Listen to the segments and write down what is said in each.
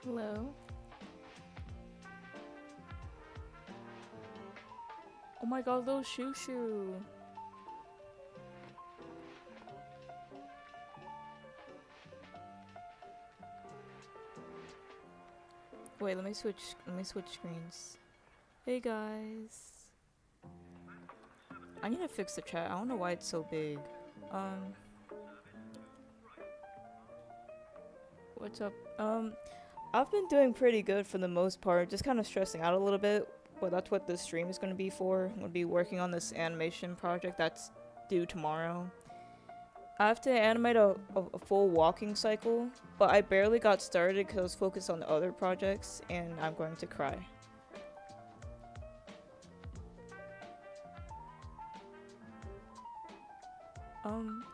Hello. Oh my god, little shoo shoo. Wait, let me switch screens. Hey guys. I need to fix the chat. I don't know why it's so big. What's up? I've been doing pretty good for the most part, just kind of stressing out a little bit. Well, that's what this stream is going to be for. I'm going to be working on this animation project that's due tomorrow. I have to animate a full walking cycle, but I barely got started because I was focused on the other projects, and I'm going to cry.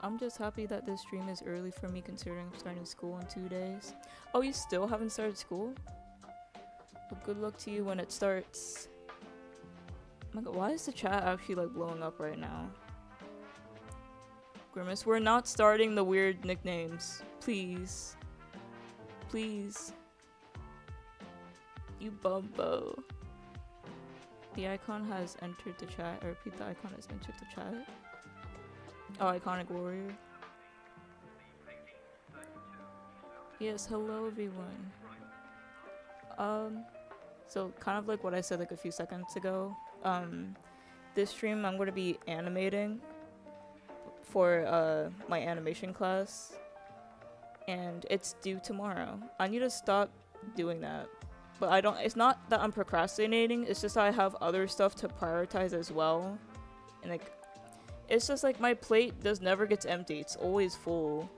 I'm just happy that this stream is early for me considering I'm starting school in 2 days. Oh, you still haven't started school? Well, good luck to you when it starts. Oh my god, why is the chat actually like blowing up right now? Grimace, we're not starting the weird nicknames. Please. Please. You bumbo. The icon has entered the chat. I repeat, the icon has entered the chat. Oh, Iconic Warrior. Yes, hello everyone. So kind of like what I said like a few seconds ago. This stream I'm going to be animating for my animation class, and it's due tomorrow. I need to stop doing that, but I don't. It's not that I'm procrastinating. It's just that I have other stuff to prioritize as well, and like. It's just like my plate never gets empty. It's always full.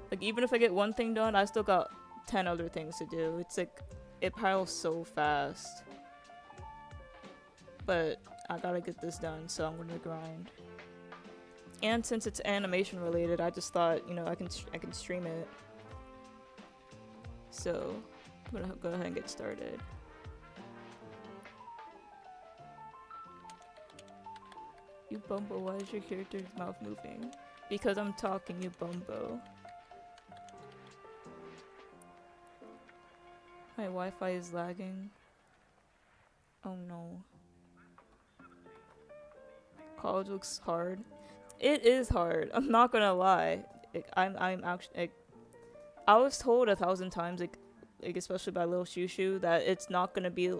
Like even if I get one thing done, I still got 10 other things to do. It's like it piles so fast. But I gotta get this done, so I'm gonna grind. And since it's animation related, I just thought, you know, I can stream it. So I'm gonna go ahead and get started. You bumbo, why is your character's mouth moving? Because I'm talking, you bumbo. My Wi-Fi is lagging. Oh no. College looks hard. It is hard. I'm not gonna lie. I'm actually. I was told 1,000 times, like especially by Lil Shushu, that it's not gonna be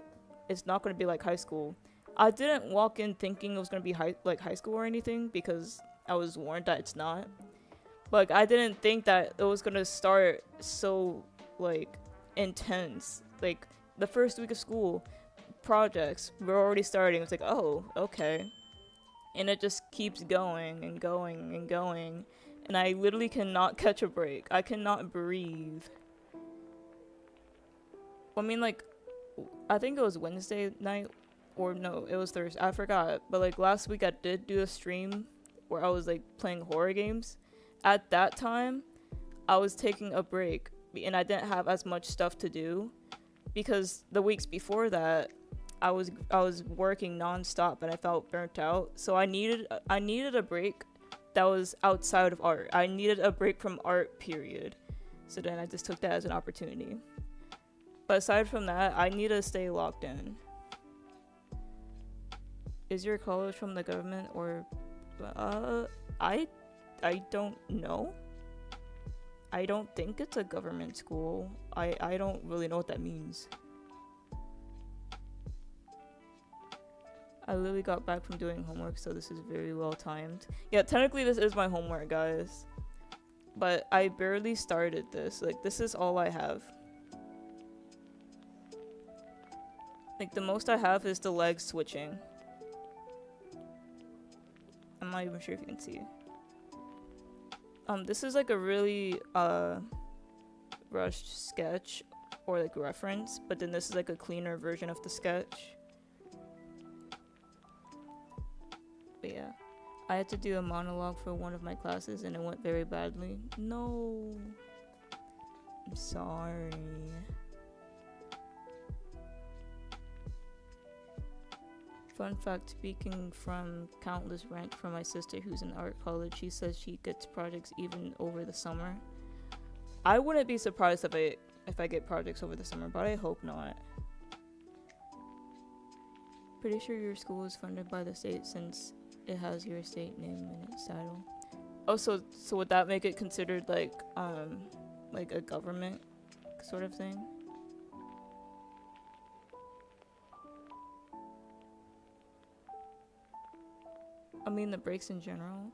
like high school. I didn't walk in thinking it was gonna be high school or anything because I was warned that it's not. But I didn't think that it was gonna start so like intense. Like the first week of school, projects were already starting. It's like, oh, okay, and it just keeps going and going and going, and I literally cannot catch a break. I cannot breathe. I mean, like, I think it was Wednesday night. Or no, it was Thursday. I forgot. But like last week I did do a stream where I was like playing horror games. At that time, I was taking a break and I didn't have as much stuff to do because the weeks before that I was working nonstop and I felt burnt out. So I needed a break that was outside of art. I needed a break from art, period. So then I just took that as an opportunity. But aside from that, I need to stay locked in. Is your college from the government or I don't know. I don't think it's a government school. I don't really know what that means. I literally got back from doing homework, so this is very well timed. Yeah, technically this is my homework, guys. But I barely started this. Like, this is all I have. Like, the most I have is the leg switching. I'm not even sure if you can see. This is like a really rushed sketch or like reference, but then this is like a cleaner version of the sketch. But yeah, I had to do a monologue for one of my classes and it went very badly. No, I'm sorry. Fun fact, speaking from countless rant from my sister who's in art college, she says she gets projects even over the summer. I wouldn't be surprised if I get projects over the summer, but I hope not. Pretty sure your school is funded by the state since it has your state name in its title. Oh, so would that make it considered like a government sort of thing? I mean the breaks in general.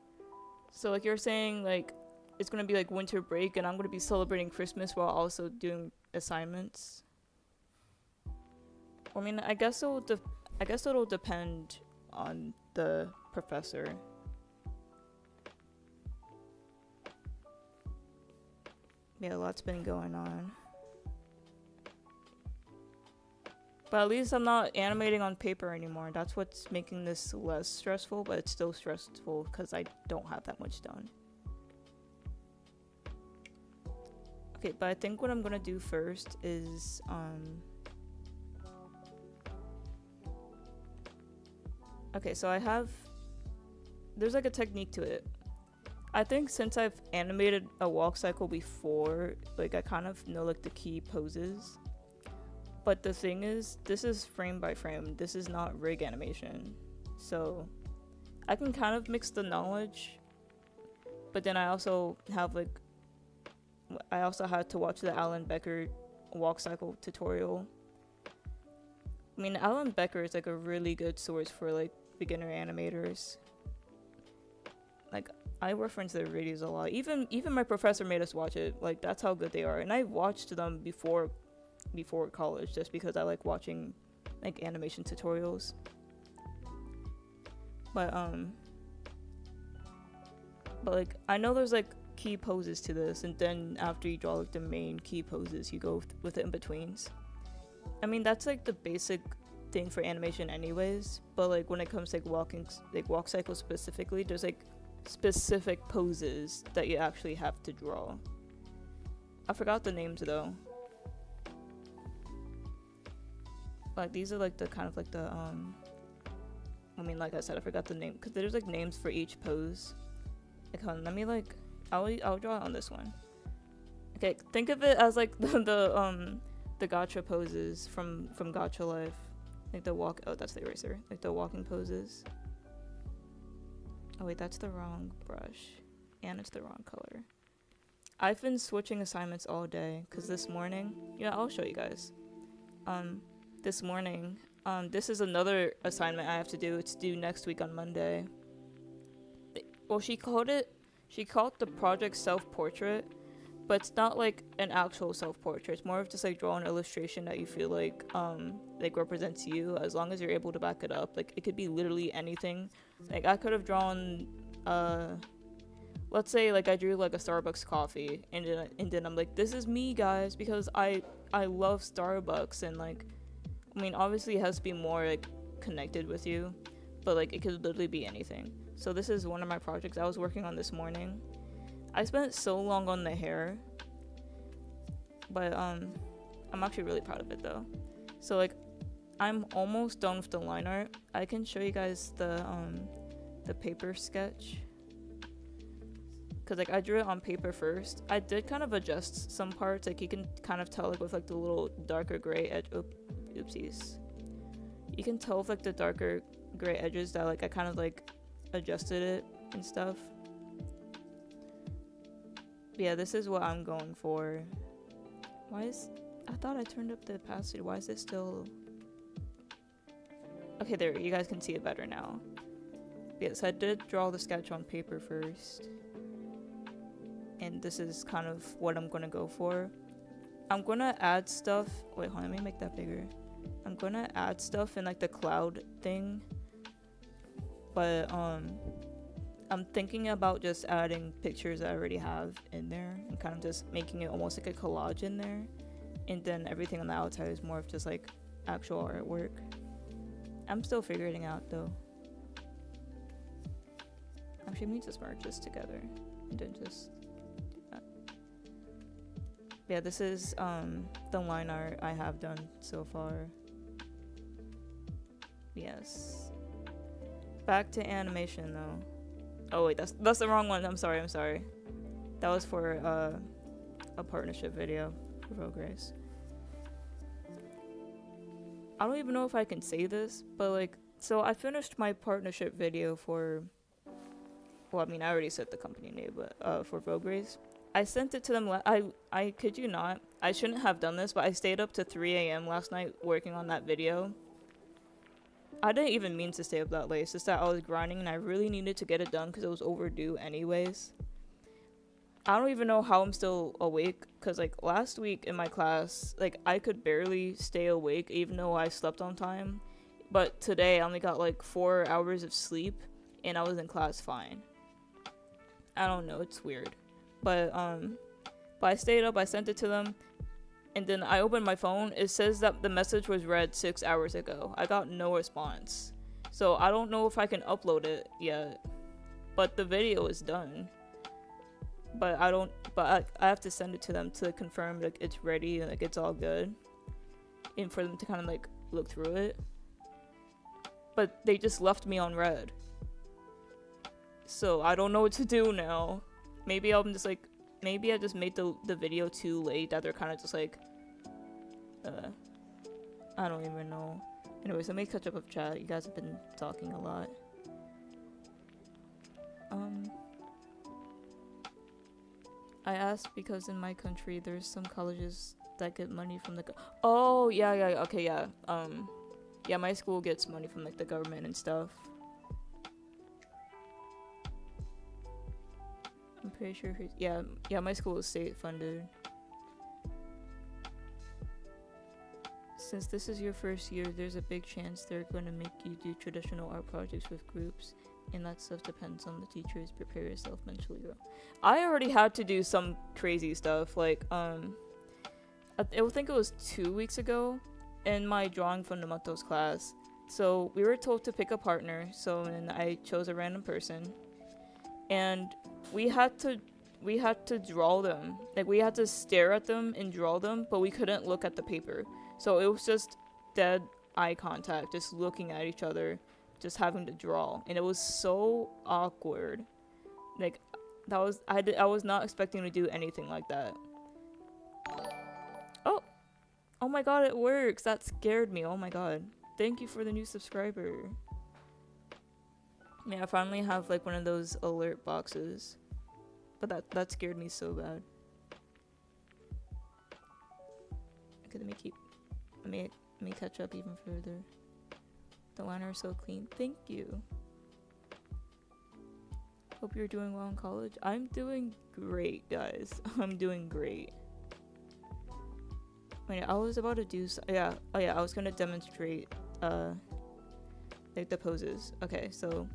So like you're saying like it's gonna be like winter break and I'm gonna be celebrating Christmas while also doing assignments. I mean I guess it'll depend on the professor. Yeah, a lot's been going on. But at least I'm not animating on paper anymore. That's what's making this less stressful, but it's still stressful because I don't have that much done. Okay, but I think what I'm gonna do first is okay, so there's like a technique to it. I think since I've animated a walk cycle before, like I kind of know like the key poses. But the thing is, this is frame by frame. This is not rig animation. So I can kind of mix the knowledge, but then I also had to watch the Alan Becker walk cycle tutorial. I mean, Alan Becker is like a really good source for like beginner animators. Like I reference their videos a lot. Even my professor made us watch it. Like that's how good they are. And I watched them before college just because I like watching like animation tutorials. But like I know there's like key poses to this, and then after you draw like the main key poses, you go with the in-betweens. I mean that's like the basic thing for animation anyways, but like when it comes to like walk cycles specifically, there's like specific poses that you actually have to draw. I forgot the names though. Like these are like the kind of like the I mean like I said, I forgot the name because there's like names for each pose. Like hold on, let me like I'll draw it on this one. Okay, think of it as like the gacha poses from Gacha Life. Like the walk, oh that's the eraser. Like the walking poses. Oh wait, that's the wrong brush. And it's the wrong color. I've been switching assignments all day because this morning, yeah, I'll show you guys. This morning, this is another assignment I have to do. It's due next week on Monday. Well, she called the project self-portrait, but it's not like an actual self-portrait. It's more of just like draw an illustration that you feel like represents you, as long as you're able to back it up. Like it could be literally anything. Like I could have drawn let's say like I drew like a Starbucks coffee, and then I'm like, this is me guys, because I love Starbucks, and like I mean obviously it has to be more like connected with you, but like it could literally be anything. So this is one of my projects I was working on this morning. I spent so long on the hair, but I'm actually really proud of it though. So like, I'm almost done with the line art. I can show you guys the paper sketch, because like I drew it on paper first. I did kind of adjust some parts, like you can kind of tell like with like the little darker gray edge. Oopsies. You can tell with like the darker gray edges that like I kind of like adjusted it and stuff. But yeah, this is what I'm going for. Why is... I thought I turned up the opacity. Why is it still... Okay, there, you guys can see it better now. Yes, I did draw the sketch on paper first. And this is kind of what I'm gonna go for. I'm gonna add stuff... Wait, hold on, let me make that bigger. I'm gonna add stuff in like the cloud thing. But, I'm thinking about just adding pictures I already have in there and kind of just making it almost like a collage in there. And then everything on the outside is more of just like actual artwork. I'm still figuring it out though. Actually, let me just merge this together and then just do that. Yeah, this is the line art I have done so far. Yes. Back to animation though. Oh wait, that's the wrong one. I'm sorry. That was for a partnership video for 𝗟𝗲𝘅𝗆𝗲𝗿. I don't even know if I can say this, but like, so I finished my partnership video for, well, I mean, I already said the company name, but for 𝗟𝗲𝘅𝗆𝗍𝗄. I sent it to them. I kid you not. I shouldn't have done this, but I stayed up to 3 a.m. last night working on that video. I didn't even mean to stay up that late. It's just that I was grinding and I really needed to get it done because it was overdue anyways. I don't even know how I'm still awake, because like last week in my class, like I could barely stay awake even though I slept on time. But today I only got like 4 hours of sleep and I was in class fine. I don't know, it's weird. But I stayed up, I sent it to them. And then I opened my phone. It says that the message was read 6 hours ago. I got no response. So I don't know if I can upload it yet. But the video is done. But I have to send it to them to confirm like it's ready and like it's all good. And for them to kind of like look through it. But they just left me on red. So I don't know what to do now. Maybe I'm just like, maybe I just made the video too late that they're kind of just like, I don't even know. Anyways, let me catch up with chat. You guys have been talking a lot. I asked because in my country there's some colleges that get money from the oh yeah, okay, yeah. Yeah, my school gets money from like the government and stuff. I'm pretty sure yeah, my school is state funded. Since this is your first year, there's a big chance they're going to make you do traditional art projects with groups, and that stuff depends on the teachers. Prepare yourself mentally. I already had to do some crazy stuff, like I think it was 2 weeks ago in my drawing fundamentals class. So we were told to pick a partner, so then I chose a random person, and we had to draw them. Like we had to stare at them and draw them, but we couldn't look at the paper. So it was just dead eye contact, just looking at each other, just having to draw, and it was so awkward. Like that was I was not expecting to do anything like that. Oh my god, it works. That scared me. Oh my god. Thank you for the new subscriber. Yeah, I finally have like one of those alert boxes. But that scared me so bad. Okay, let me catch up even further. The liner is so clean. Thank you. Hope you're doing well in college. I'm doing great, guys. I'm doing great. Wait, I was about to do I was gonna demonstrate like the poses. Okay, so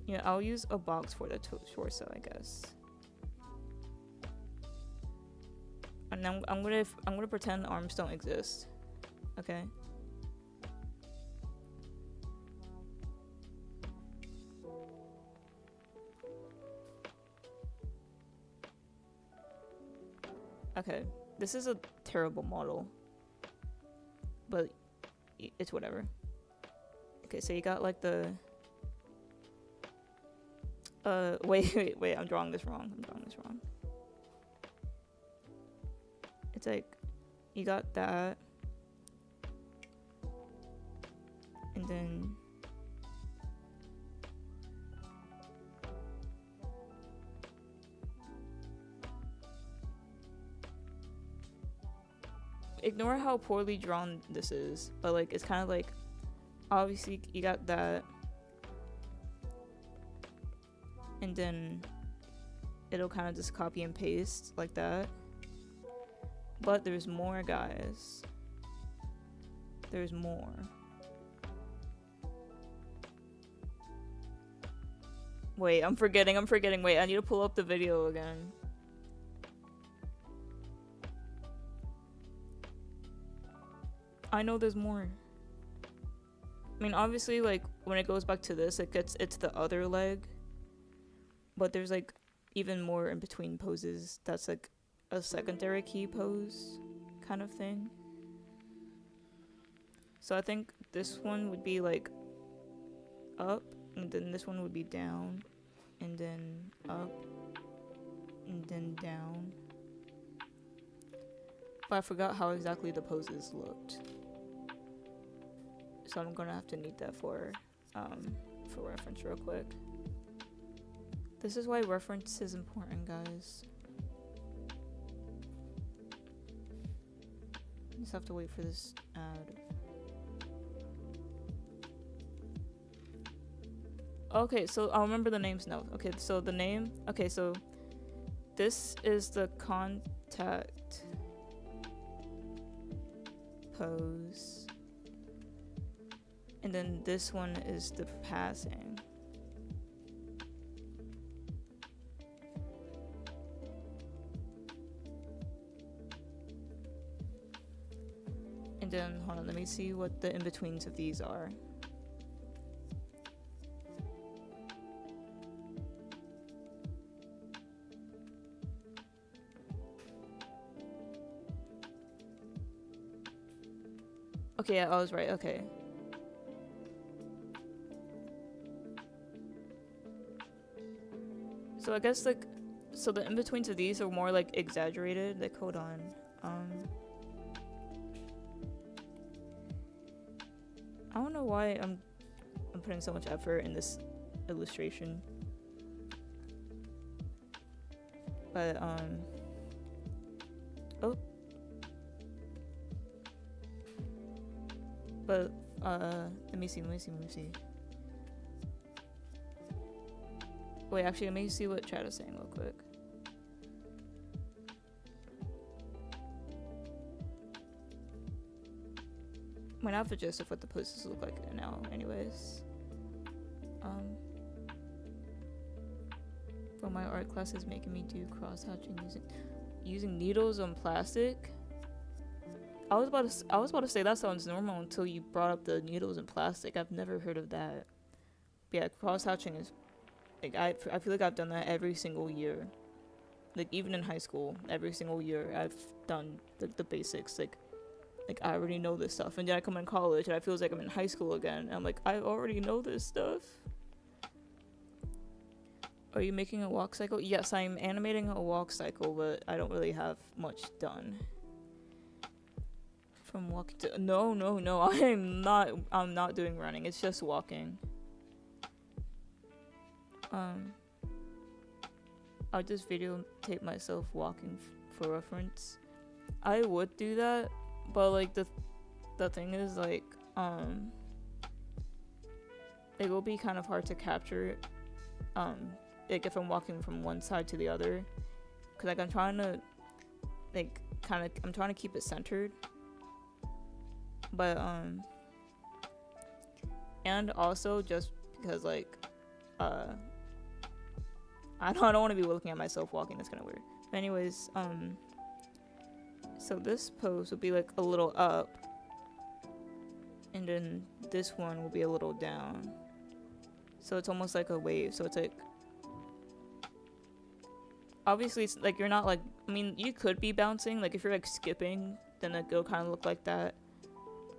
yeah, I'll use a box for the torso, I guess. And I'm gonna pretend the arms don't exist. Okay. Okay, this is a terrible model, but it's whatever. Okay, so you got like the wait, I'm drawing this wrong. It's like you got that, and then ignore how poorly drawn this is, but like it's kind of like obviously you got that, and then it'll kind of just copy and paste like that. But there's more, guys. There's more. Wait, I'm forgetting. Wait, I need to pull up the video again. I know there's more. I mean, obviously, like, when it goes back to this, it's the other leg. But there's, like, even more in between poses. That's, like, a secondary key pose kind of thing. So I think this one would be, like, up. And then this one would be down. And then up. And then down. But I forgot how exactly the poses looked. So I'm gonna have to need that for reference real quick. This is why reference is important, guys. Just have to wait for this ad. Okay, so I'll remember the names now. Okay, so the name. Okay, so this is the contact pose. And then this one is the passing. And then, hold on, let me see what the in-betweens of these are. Okay, yeah, I was right, okay. So I guess, like, so the in-betweens of these are more, like, exaggerated. Like, hold on. I don't know why I'm putting so much effort in this illustration. But, oh. But, let me see. Wait, actually, let me see what chat is saying real quick. Might have the gist of what the poses look like now, anyways. But my art class is making me do cross-hatching using needles on plastic. I was about to say that sounds normal until you brought up the needles and plastic. I've never heard of that. But yeah, cross-hatching is like I feel like I've done that every single year. Like even in high school, every single year I've done the basics. Like I already know this stuff, and then I come in college and I feel like I'm in high school again. And I'm like, I already know this stuff. Are you making a walk cycle? Yes, I'm animating a walk cycle, but I don't really have much done. From walking to no, I'm not doing running. It's just walking. I'll just videotape myself walking for reference. I would do that, but like the thing is like it will be kind of hard to capture like if I'm walking from one side to the other, because like I'm trying to keep it centered, but and also just because like I don't want to be looking at myself walking. That's kind of weird. But anyways, so this pose will be like a little up, and then this one will be a little down. So it's almost like a wave. So it's like obviously it's like you're not like, I mean, you could be bouncing, like if you're like skipping, then it'll kind of look like that.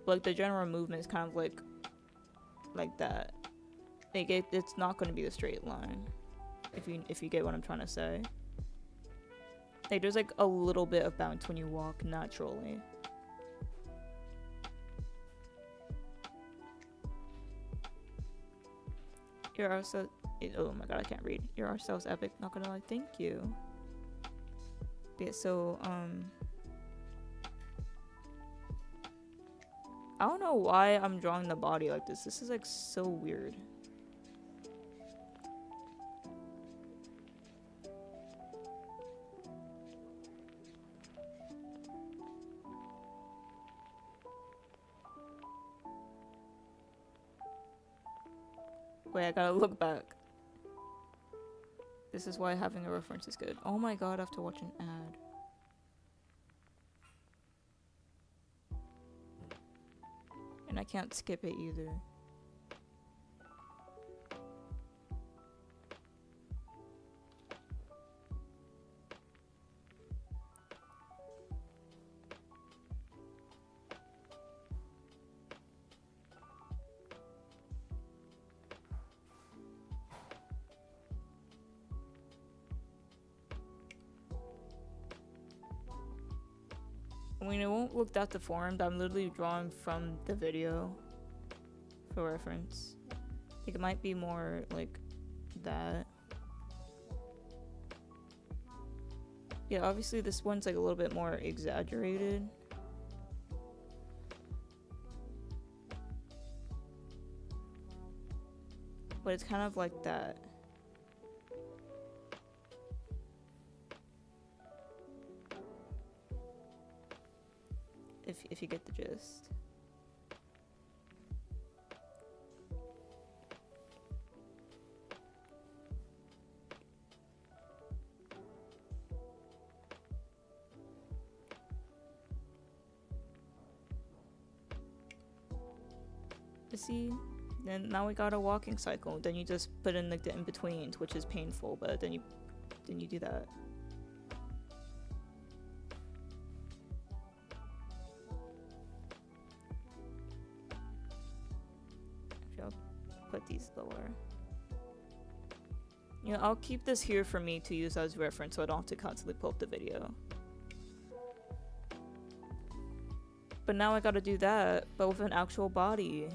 But like the general movement is kind of like that. Like it's not going to be a straight line, if you get what I'm trying to say. Like there's like a little bit of bounce when you walk naturally. Your art style, oh my god, I can't read. Your art style's epic, not gonna lie, thank you. Yeah, so I don't know why I'm drawing the body like this. This is like so weird. Wait, I gotta look back. This is why having a reference is good. Oh my god, I have to watch an ad. And I can't skip it either. I mean, it won't look that deformed. I'm literally drawing from the video for reference. I think it might be more like that. Yeah, obviously this one's like a little bit more exaggerated. But it's kind of like that. If you get the gist. See, then now we got a walking cycle. Then you just put in like the in-betweens, which is painful, but then you do that. Put these lower. You know, I'll keep this here for me to use as reference so I don't have to constantly pull up the video. But now I gotta do that, but with an actual body.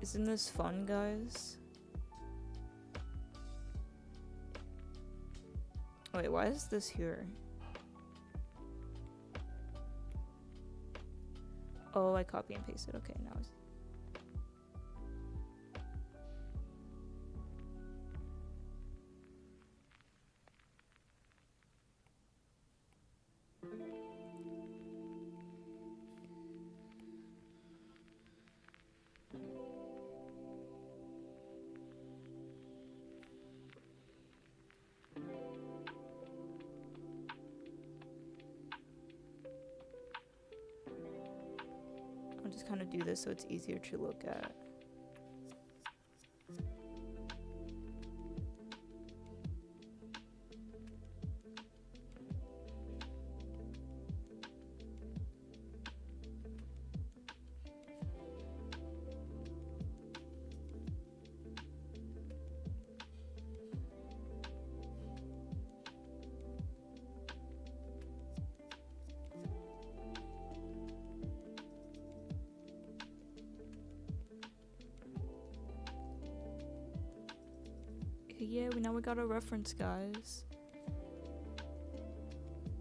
Isn't this fun, guys? Wait, why is this here? Oh, I copy and pasted. Okay, now it's... I'll just kind of do this so it's easier to look at. Yeah, now we got a reference, guys.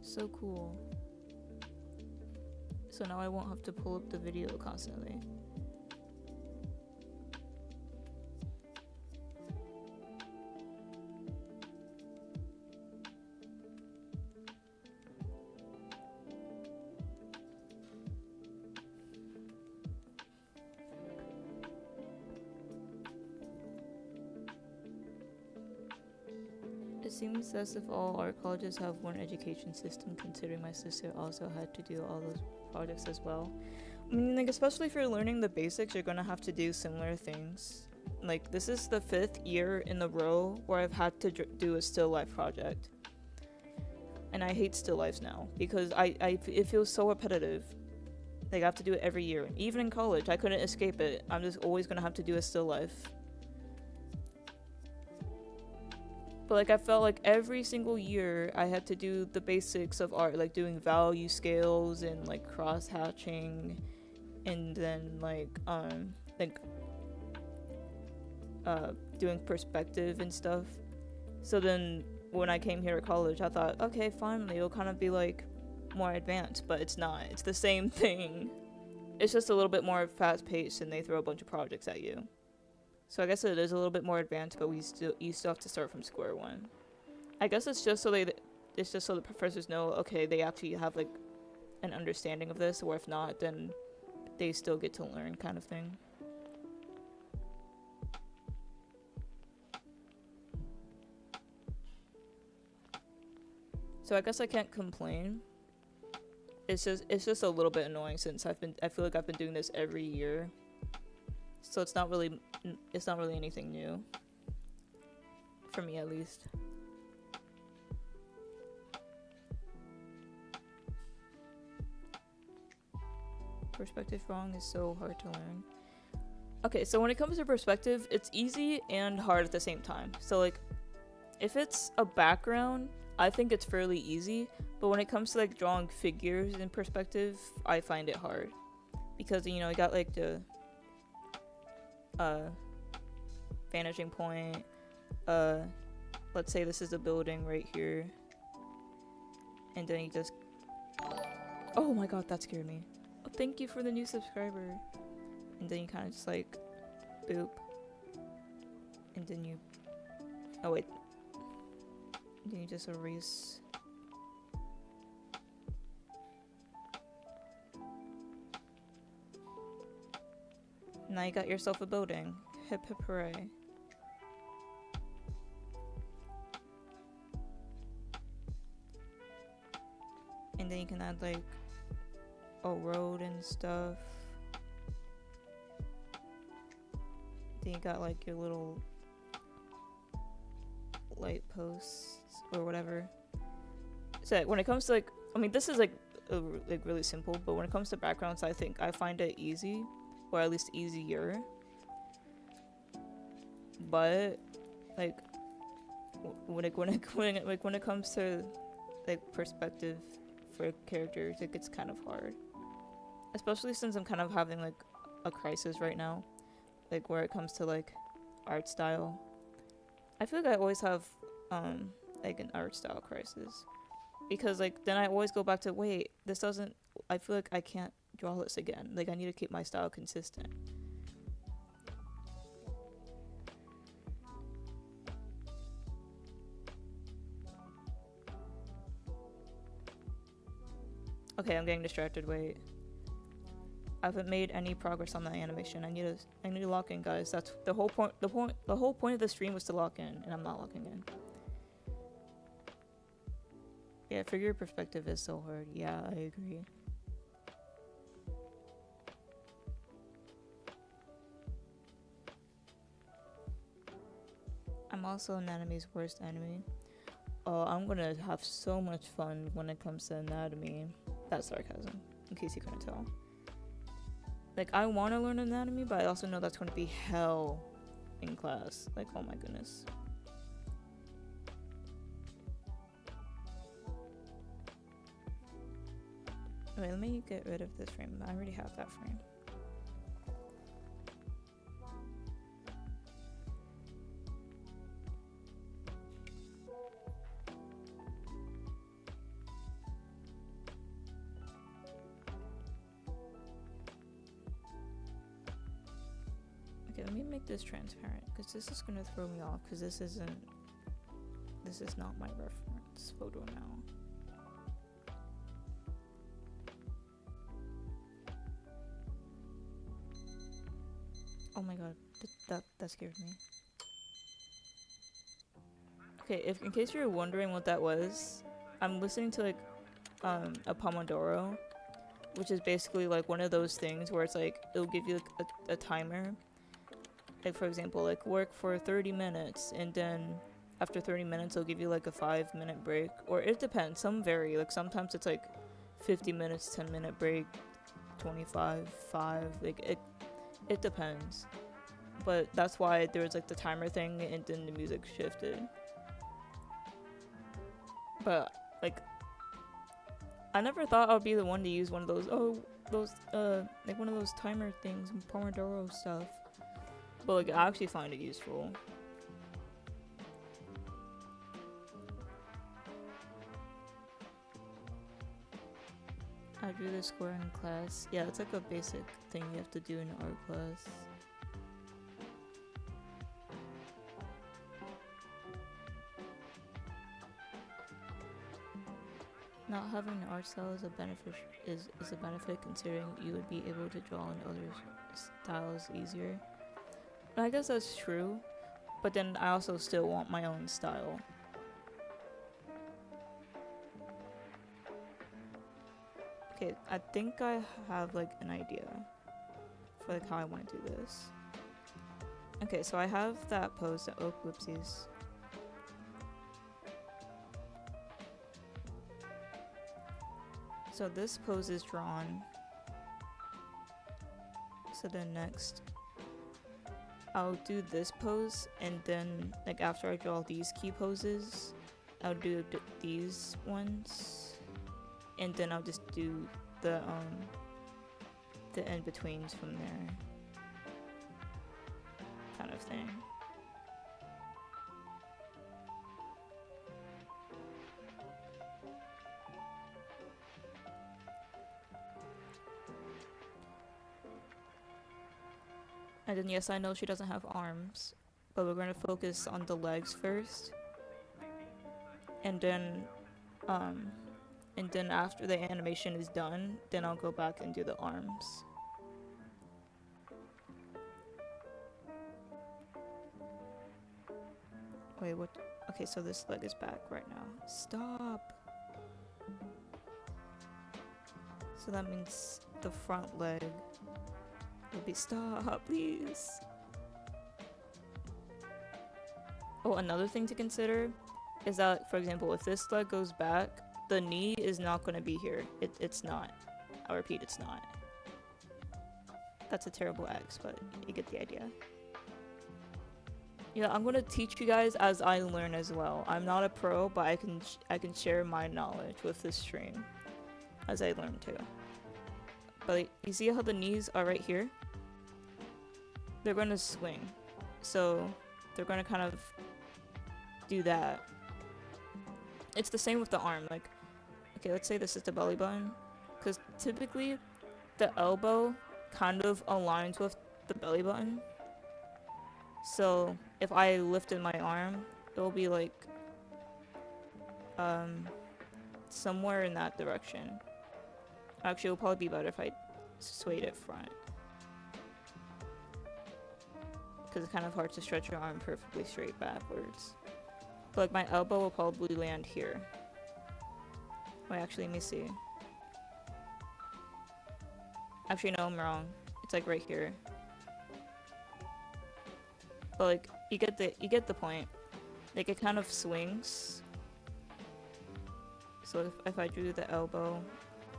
So cool. So now I won't have to pull up the video constantly. It seems as if all art colleges have one education system, considering my sister also had to do all those projects as well. I mean, like, especially if you're learning the basics, you're gonna have to do similar things. Like, this is the 5th year in a row where I've had to do a still life project. And I hate still lifes now because it feels so repetitive. Like I have to do it every year. Even in college, I couldn't escape it. I'm just always gonna have to do a still life. But like I felt like every single year I had to do the basics of art, like doing value scales and like cross hatching, and then doing perspective and stuff. So then when I came here to college, I thought, okay, finally it'll kind of be like more advanced, but it's not. It's the same thing. It's just a little bit more fast paced, and they throw a bunch of projects at you. So I guess it is a little bit more advanced, but you still have to start from square one. I guess it's just so the professors know, okay, they actually have like an understanding of this, or if not, then they still get to learn, kind of thing. So I guess I can't complain. It's just a little bit annoying since I feel like I've been doing this every year. So it's not really anything new. For me, at least. Perspective wrong is so hard to learn. Okay, so when it comes to perspective, it's easy and hard at the same time. So like, if it's a background, I think it's fairly easy. But when it comes to like drawing figures in perspective, I find it hard. Because, you know, you got like the vanishing point. Let's say this is a building right here. And then you just... Oh my god, that scared me. Oh, thank you for the new subscriber. And then you kind of just like... Boop. And then you... Oh wait. And then you just erase... Now you got yourself a building. Hip hip hooray. And then you can add like a road and stuff. Then you got like your little light posts or whatever. So when it comes to like, I mean, this is like really simple, but when it comes to backgrounds, I think I find it easy. Or at least easier. But like when it comes to like perspective for characters, it gets kind of hard. Especially since I'm kind of having like a crisis right now. Like where it comes to like art style. I feel like I always have like an art style crisis. Because like then I always go back to, wait, this doesn't, I feel like I can't draw this again. Like I need to keep my style consistent. Okay, I'm getting distracted. Wait, I haven't made any progress on the animation. I need to lock in, guys. That's the whole point. The whole point of the stream was to lock in, and I'm not locking in. Yeah, figure perspective is so hard. Yeah, I agree. I'm also Anatomy's worst enemy. Oh, I'm gonna have so much fun when it comes to anatomy. That's sarcasm, in case you couldn't tell. Like, I want to learn anatomy, but I also know that's gonna be hell in class. Like, oh my goodness. Wait, let me get rid of this frame. I already have that frame. Okay, let me make this transparent, because this is gonna throw me off, because this is not my reference photo now. Oh my god, that scared me. Okay, in case you're wondering what that was, I'm listening to like a Pomodoro, which is basically like one of those things where it's like it'll give you like a timer. Like for example, like work for 30 minutes and then after 30 minutes it'll give you like a 5-minute break, or it depends, some vary, like sometimes it's like 50 minutes, 10-minute break, 25, 5, like it depends. But that's why there was like the timer thing and then the music shifted. But like I never thought I'd be the one to use one of those like one of those timer things and Pomodoro stuff. But like I actually find it useful. I drew the square in class. Yeah, it's like a basic thing you have to do in art class. Not having an art style is a benefit considering you would be able to draw in other styles easier. And I guess that's true, but then I also still want my own style. Okay, I think I have like an idea for like how I want to do this. Okay, so I have that pose that, oh, whoopsies. So this pose is drawn. So then next, I'll do this pose, and then like after I draw these key poses, I'll do these ones, and then I'll just do the in-betweens from there, kind of thing. And then yes, I know she doesn't have arms, but we're gonna focus on the legs first. And then after the animation is done, then I'll go back and do the arms. Wait, what? Okay, so this leg is back right now. Stop! So that means the front leg will be, stop, please. Oh, another thing to consider is that, for example, if this leg goes back, the knee is not going to be here. It's not. I repeat, it's not. That's a terrible X, but you get the idea. Yeah, I'm going to teach you guys as I learn as well. I'm not a pro, but I can share my knowledge with this stream as I learn too. But you see how the knees are right here? They're going to swing. So they're going to kind of do that. It's the same with the arm. Like, okay, let's say this is the belly button. Because typically the elbow kind of aligns with the belly button. So if I lifted my arm, it will be like somewhere in that direction. Actually, it would probably be better if I swayed it front. Because it's kind of hard to stretch your arm perfectly straight backwards. But like my elbow will probably land here. Wait, actually, let me see. Actually, no, I'm wrong. It's like right here. But like you get the point. Like it kind of swings. So if I drew the elbow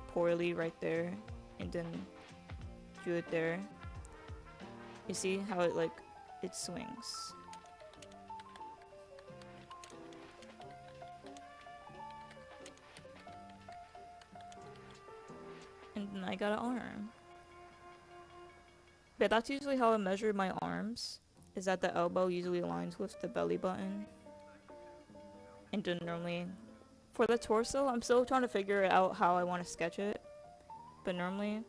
poorly right there and then drew it there, you see how it swings. And then I got an arm. But that's usually how I measure my arms, is that the elbow usually aligns with the belly button. And then normally, for the torso, I'm still trying to figure out how I want to sketch it. But normally,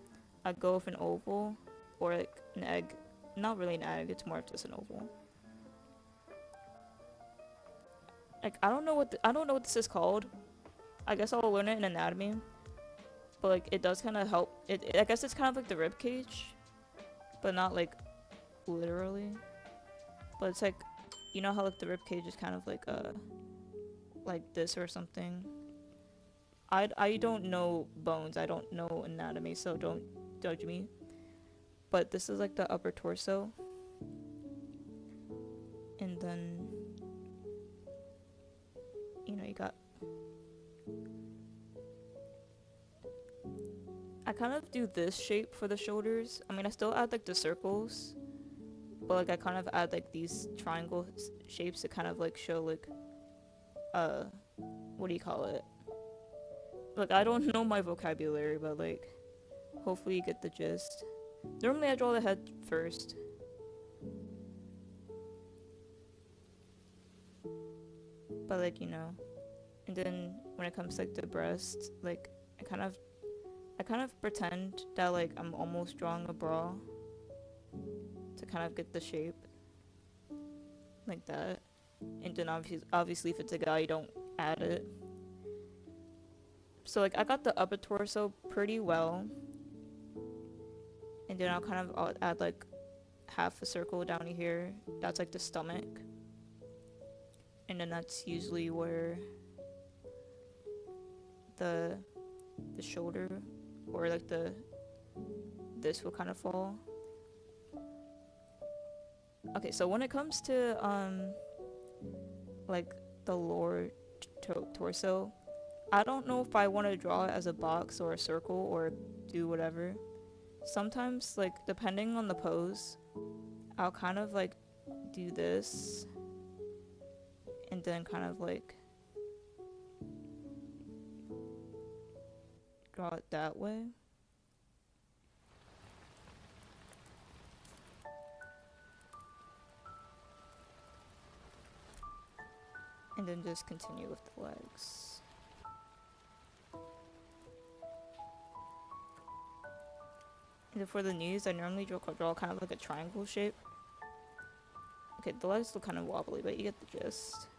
I go with an oval or like an egg. Not really an egg, it's more of just an oval. Like I don't know what this is called. I guess I'll learn it in anatomy. But like it does kind of help. I guess it's kind of like the rib cage, but not like literally. But it's like, you know how like the rib cage is kind of like this or something. I don't know bones. I don't know anatomy, so don't judge me. But this is like the upper torso. And then you got. I kind of do this shape for the shoulders. I mean, I still add like the circles, but like I kind of add like these triangle shapes to kind of like show like, what do you call it? Like, I don't know my vocabulary, but like, hopefully you get the gist. Normally I draw the head first. But like, you know, and then when it comes to like the breast, like I kind of pretend that like I'm almost drawing a bra to kind of get the shape like that. And then obviously if it's a guy, you don't add it. So like I got the upper torso pretty well, and then I'll add like half a circle down here. That's like the stomach, and then that's usually where the shoulder or like this will kind of fall. Okay, so when it comes to like the lower torso, I don't know if I want to draw it as a box or a circle or do whatever. Sometimes, like, depending on the pose, I'll kind of like do this and then kind of like draw it that way. And then just continue with the legs. And then for the knees, I normally draw kind of like a triangle shape. Okay, the legs look kind of wobbly, but you get the gist.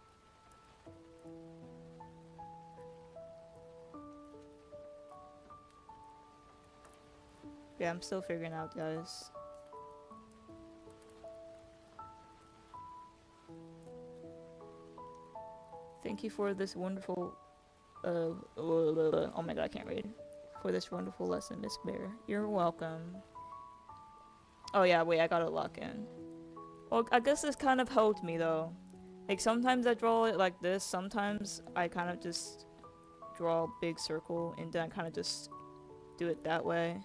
Yeah, I'm still figuring out, guys. Thank you for this wonderful, oh my god, I can't read. For this wonderful lesson, Miss Bear. You're welcome. Oh yeah, wait, I gotta lock in. Well, I guess this kind of helped me though. Like sometimes I draw it like this, sometimes I kind of just draw a big circle and then I kind of just do it that way.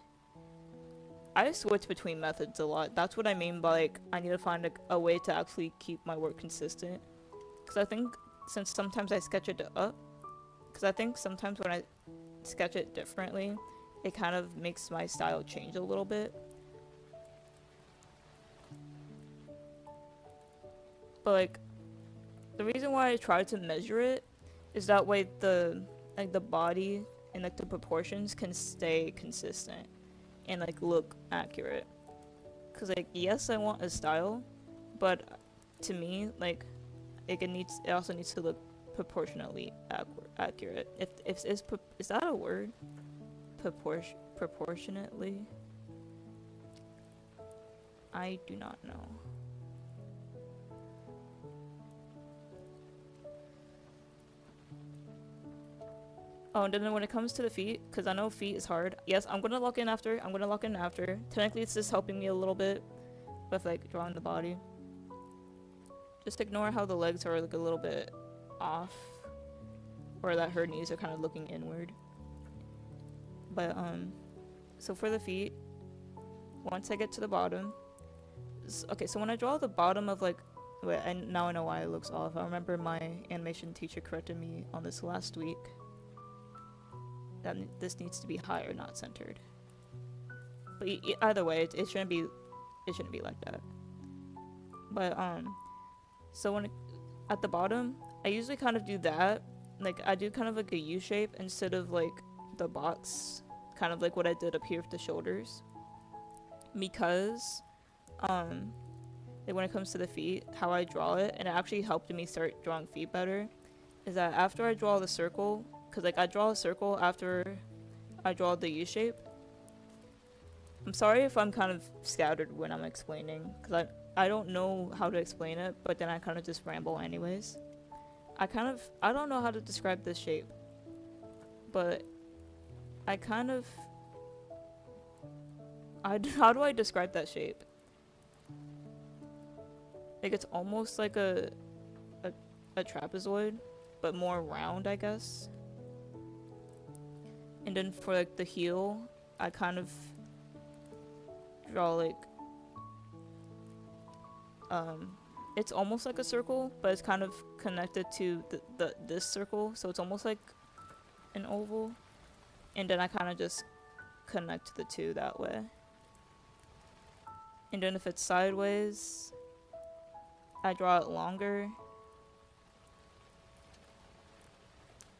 I switch between methods a lot. That's what I mean by like, I need to find a way to actually keep my work consistent. Because I think since sometimes I sketch it up, because I think sometimes when I sketch it differently, it kind of makes my style change a little bit. But like, the reason why I try to measure it is that way the body and like the proportions can stay consistent and like look accurate. Cause like, yes, I want a style, but to me, like, it also needs to look proportionately accurate. Is that a word? Proportionately? I do not know. Oh, and then when it comes to the feet, because I know feet is hard. Yes, I'm gonna lock in after. Technically, it's just helping me a little bit with like drawing the body. Just ignore how the legs are like a little bit off, or that her knees are kind of looking inward. But so for the feet, once I get to the bottom, okay. So when I draw the bottom of like, wait, and now I know why it looks off. I remember my animation teacher corrected me on this last week. That this needs to be higher, not centered. But either way, it shouldn't be like that. But so when at the bottom, I usually kind of do that. Like I do kind of like a U shape instead of like the box, kind of like what I did up here with the shoulders. Because like when it comes to the feet, how I draw it, and it actually helped me start drawing feet better, is that after I draw the circle, because like I draw a circle after I draw the U shape. I'm sorry if I'm kind of scattered when I'm explaining, because I don't know how to explain it, but then I kind of just ramble anyways. I don't know how to describe this shape, but how do I describe that shape? Like it's almost like a trapezoid, but more round, I guess. And then for like the heel, I kind of draw like it's almost like a circle, but it's kind of connected to this circle, so it's almost like an oval. And then I kind of just connect the two that way. And then if it's sideways, I draw it longer.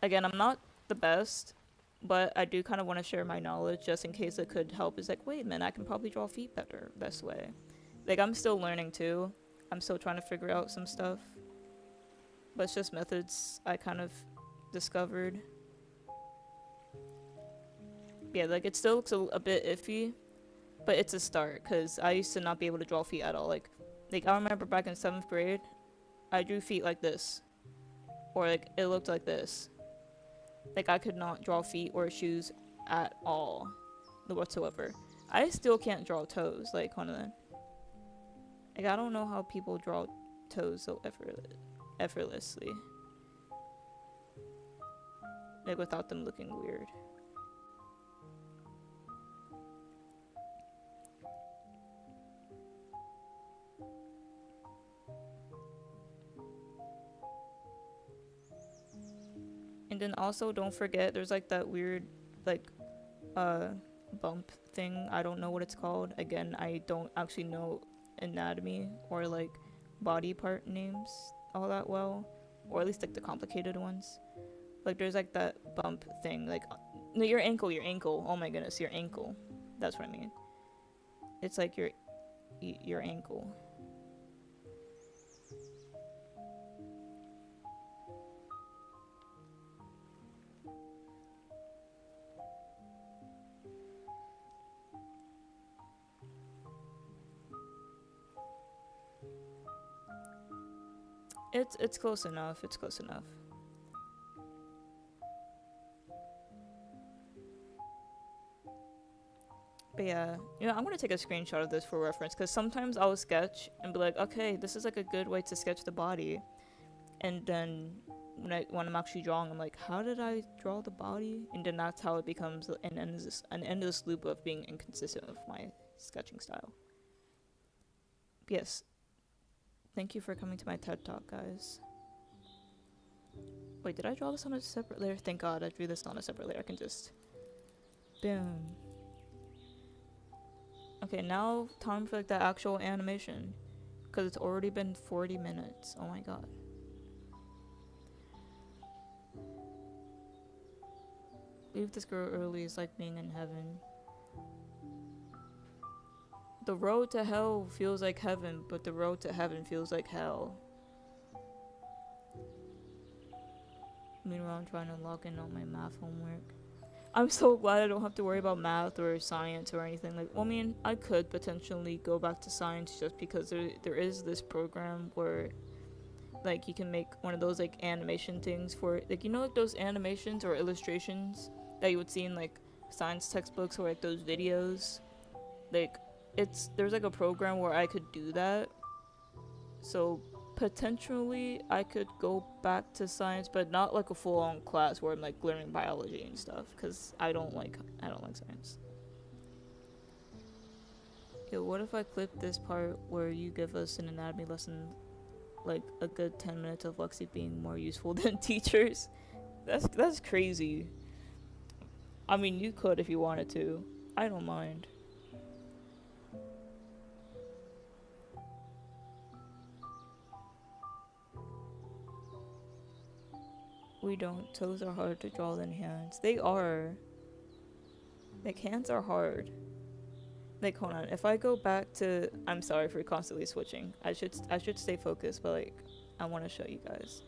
Again, I'm not the best, but I do kind of want to share my knowledge just in case it could help. It's like, wait a minute, I can probably draw feet better this way. Like, I'm still learning too. I'm still trying to figure out some stuff. But it's just methods I kind of discovered. Yeah, like, it still looks a bit iffy, but it's a start, because I used to not be able to draw feet at all. Like, I remember back in 7th grade, I drew feet like this. Or, like, it looked like this. Like, I could not draw feet or shoes at all whatsoever. I still can't draw toes, like, one of them. Like, I don't know how people draw toes so effortlessly. Like, without them looking weird. And then also, don't forget, there's like that weird, like, bump thing. I don't know what it's called. Again, I don't actually know anatomy or like body part names all that well, or at least like the complicated ones. Like, there's like that bump thing, like, no, your ankle. Oh my goodness, your ankle. That's what I mean. It's like your ankle. It's close enough. It's close enough. But yeah, you know, I'm gonna take a screenshot of this for reference, because sometimes I'll sketch and be like, okay, this is like a good way to sketch the body, and then when I'm actually drawing, I'm like, how did I draw the body? And then that's how it becomes an endless loop of being inconsistent with my sketching style. Yes. Thank you for coming to my TED Talk, guys. Wait, did I draw this on a separate layer? Thank God I drew this on a separate layer. I can just... boom. Okay, now time for like the actual animation. Because it's already been 40 minutes. Oh my God. Leave this girl early is like being in heaven. The road to hell feels like heaven, but the road to heaven feels like hell. Meanwhile, I'm trying to log in on my math homework. I'm so glad I don't have to worry about math or science or anything. Like, well, I mean, I could potentially go back to science just because there is this program where, like, you can make one of those, like, animation things for, like, you know, like those animations or illustrations that you would see in, like, science textbooks or, like, those videos. Like, there's like a program where I could do that, so potentially I could go back to science, but not like a full-on class where I'm like learning biology and stuff, because I don't like science. Yo, what if I clip this part where you give us an anatomy lesson, like a good 10 minutes of Lexi being more useful than teachers? That's crazy. I mean, you could if you wanted to. I don't mind. We don't. Toes are harder to draw than hands. They are. Like, hands are hard. Like, hold on. If I go back to... I'm sorry for constantly switching. I should stay focused, but, like, I want to show you guys.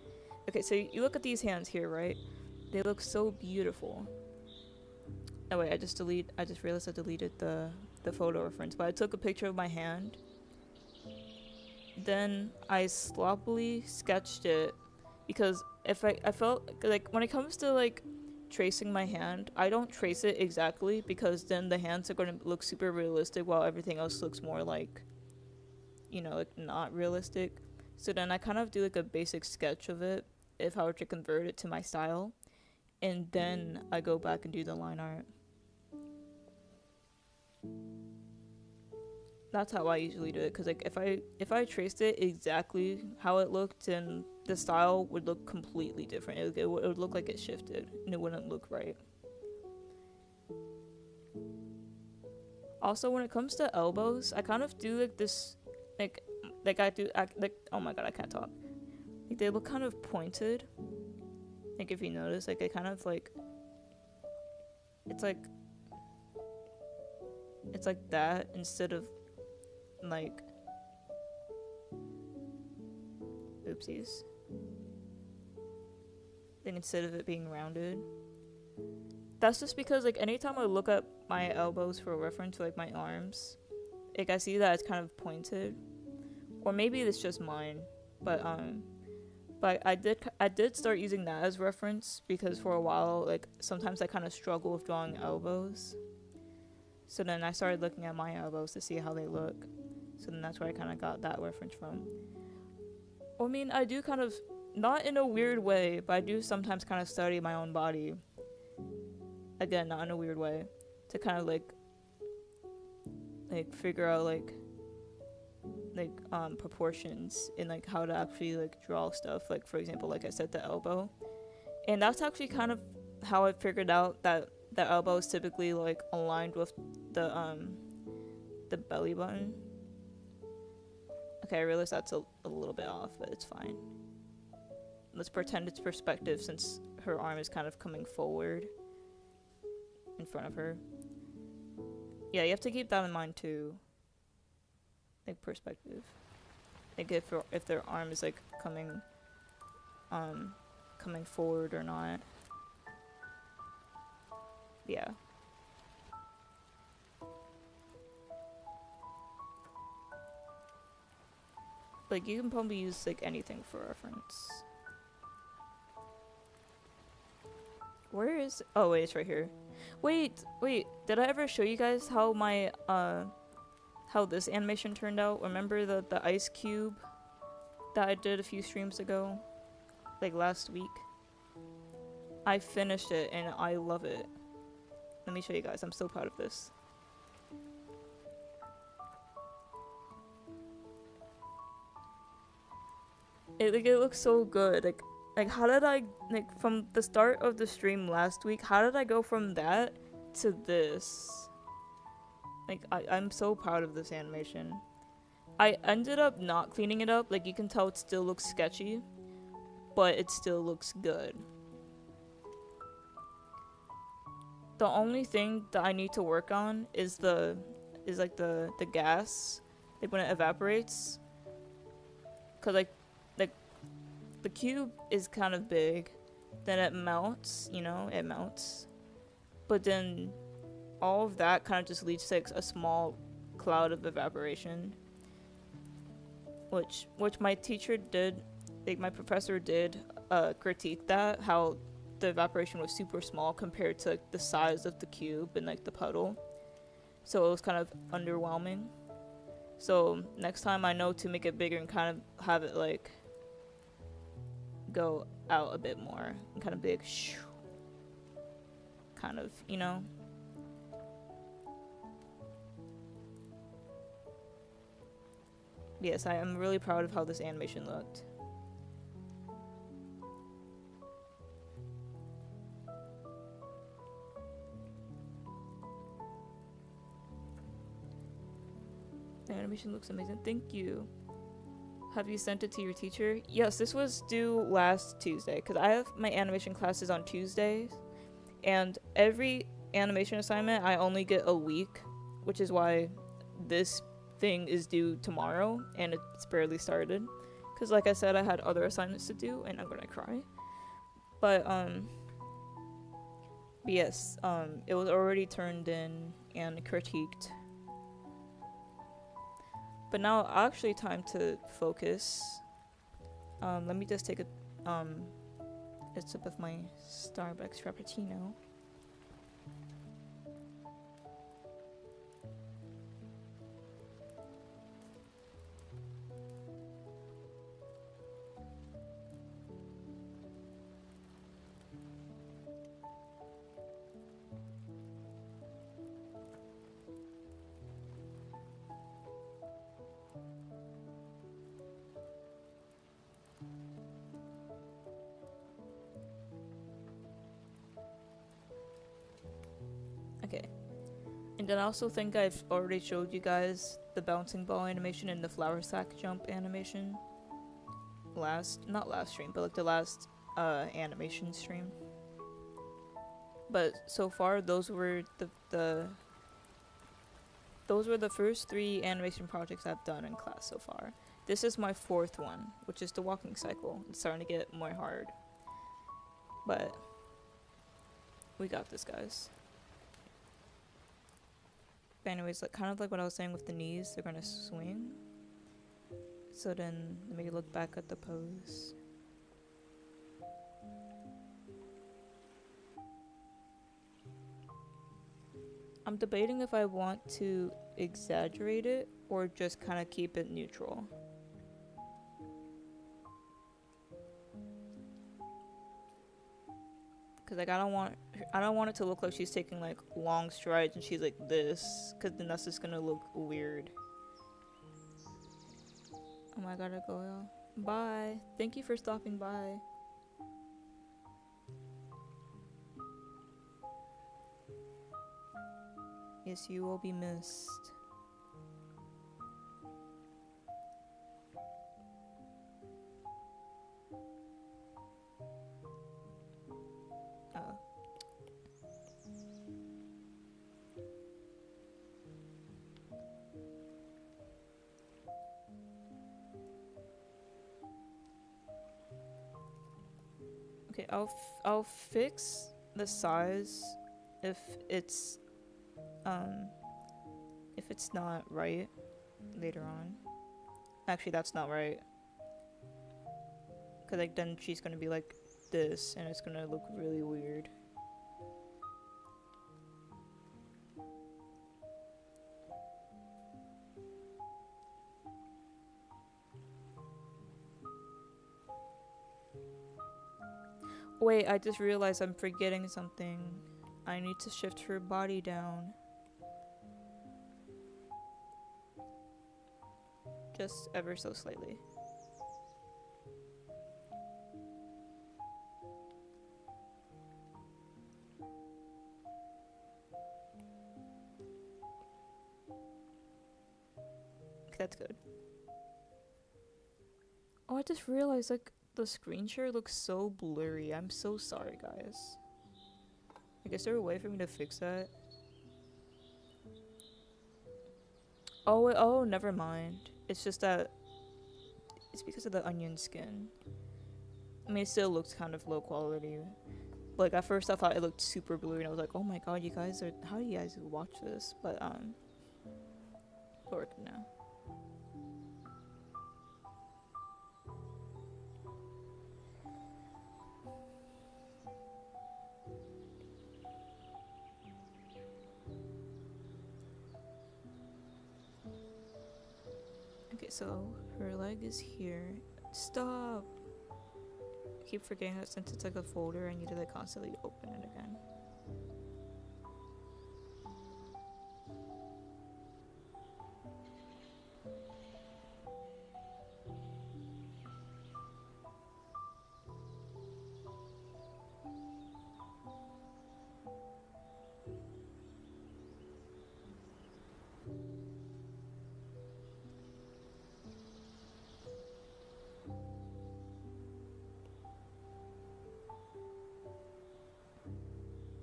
Okay, so you look at these hands here, right? They look so beautiful. Oh, wait, I just realized I deleted the photo reference, but I took a picture of my hand. Then I sloppily sketched it, because if I felt like when it comes to like tracing my hand, I don't trace it exactly, because then the hands are going to look super realistic while everything else looks more like, you know, like not realistic. So then I kind of do like a basic sketch of it, if I were to convert it to my style, and then I go back and do the line art. That's how I usually do it, because like if I traced it exactly how it looked, then the style would look completely different. It would look like it shifted, and it wouldn't look right. Also, when it comes to elbows, I kind of do like this, like oh my god, I can't talk. Like they look kind of pointed. Like if you notice, like they kind of like, it's like that instead of like, oopsies. Like instead of it being rounded. That's just because like anytime I look at my elbows for a reference to like my arms, like I see that it's kind of pointed, or maybe it's just mine, but I did start using that as reference because for a while like sometimes I kind of struggle with drawing elbows, so then I started looking at my elbows to see how they look, so then that's where I kind of got that reference from. I mean, I do kind of, not in a weird way, but I do sometimes kind of study my own body. Again, not in a weird way, to kind of like figure out like proportions and like how to actually like draw stuff. Like for example, like I said, the elbow, and that's actually kind of how I figured out that the elbow is typically like aligned with the belly button. Okay, I realize that's a little bit off, but it's fine. Let's pretend it's perspective since her arm is kind of coming forward in front of her. Yeah, you have to keep that in mind too. Like perspective. Like if their arm is like coming forward or not. Yeah. Like you can probably use like anything for reference. Where is, oh wait, it's right here. Wait, did I ever show you guys how my how this animation turned out? Remember the ice cube that I did a few streams ago? Like last week? I finished it and I love it. Let me show you guys, I'm so proud of this. It looks so good. Like how did I, like from the start of the stream last week, how did I go from that to this? Like I'm so proud of this animation. I ended up not cleaning it up. Like you can tell it still looks sketchy, but it still looks good. The only thing that I need to work on is like the gas, like when it evaporates. Cause like the cube is kind of big, then it melts, you know, it melts. But then all of that kind of just leads to like a small cloud of evaporation. Which my teacher did, like my professor did critique that, how the evaporation was super small compared to like the size of the cube and like the puddle. So it was kind of underwhelming. So next time I know to make it bigger and kind of have it like go out a bit more and kind of big, kind of, you know. Yes, I am really proud of how this animation looked. The animation looks amazing. Thank you. Have you sent it to your teacher? Yes, this was due last Tuesday because I have my animation classes on Tuesdays, and every animation assignment I only get a week, which is why this thing is due tomorrow and it's barely started because like I said, I had other assignments to do and I'm gonna cry. But yes, it was already turned in and critiqued. But now actually time to focus. Let me just take a sip of my Starbucks Frappuccino. Okay. And then I also think I've already showed you guys the bouncing ball animation and the flower sack jump animation. Not last stream, but like the last animation stream. But so far, those were the first 3 animation projects I've done in class so far. This is my 4th one, which is the walking cycle. It's starting to get more hard. But we got this, guys. But anyways, like kind of like what I was saying with the knees, they're gonna swing. So then let me look back at the pose. I'm debating if I want to exaggerate it or just kind of keep it neutral. Cause like I don't want it to look like she's taking like long strides and she's like this, cause then that's just gonna look weird. Oh my god, I gotta go, y'all. Bye. Thank you for stopping by. Yes, you will be missed. Okay, I'll fix the size if it's not right later on. Actually, that's not right. Cause like then she's gonna be like this, and it's gonna look really weird. Wait, I just realized I'm forgetting something. I need to shift her body down. Just ever so slightly. Okay, that's good. Oh, I just realized like the screen share looks so blurry. I'm so sorry, guys. Like, is there a way for me to fix that? Oh, never mind. It's just that it's because of the onion skin. I mean, it still looks kind of low quality. Like, at first I thought it looked super blurry, and I was like, oh my god, you guys are... How do you guys watch this? But, it's working now. Okay, so her leg is here. Stop! I keep forgetting that since it's like a folder, I need to like constantly open it again.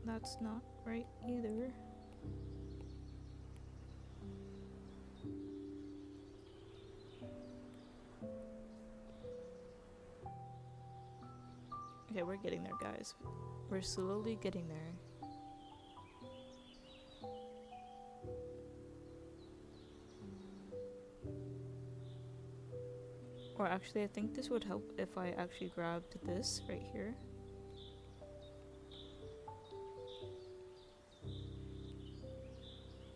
That's not right either. Okay, we're getting there, guys. We're slowly getting there. Or actually, I think this would help if I actually grabbed this right here.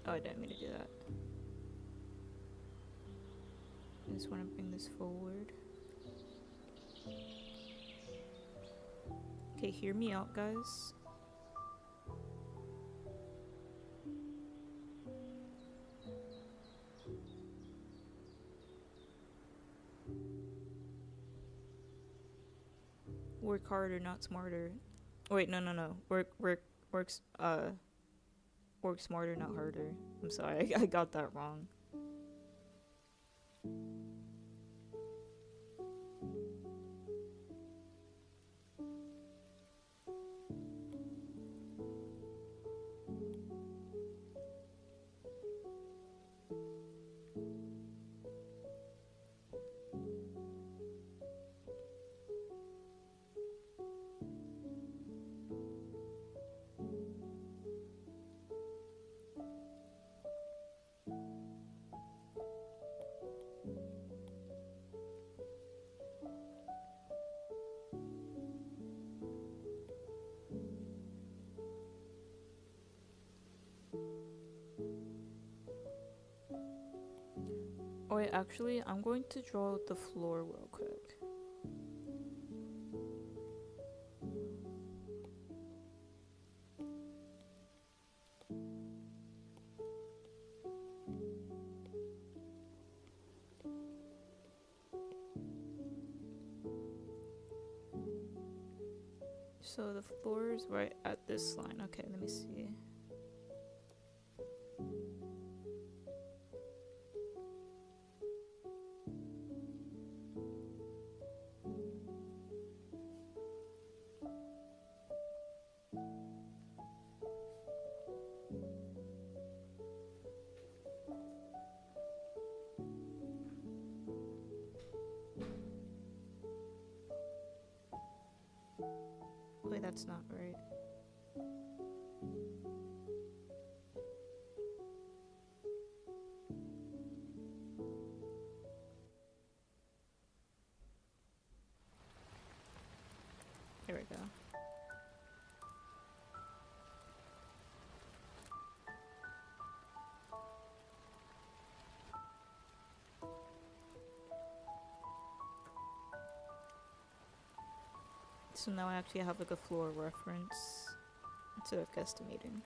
Oh, I didn't mean to do that. I just want to bring this forward. Okay, hear me out, guys. Work harder, not smarter. Wait, no. Works, Work smarter, not harder. I'm sorry, I got that wrong. Oh wait, actually, I'm going to draw the floor real quick. So the floor is right at this line. Okay, let me see. Wait, that's not right. There we go. So now I actually have like a floor reference instead of guesstimating.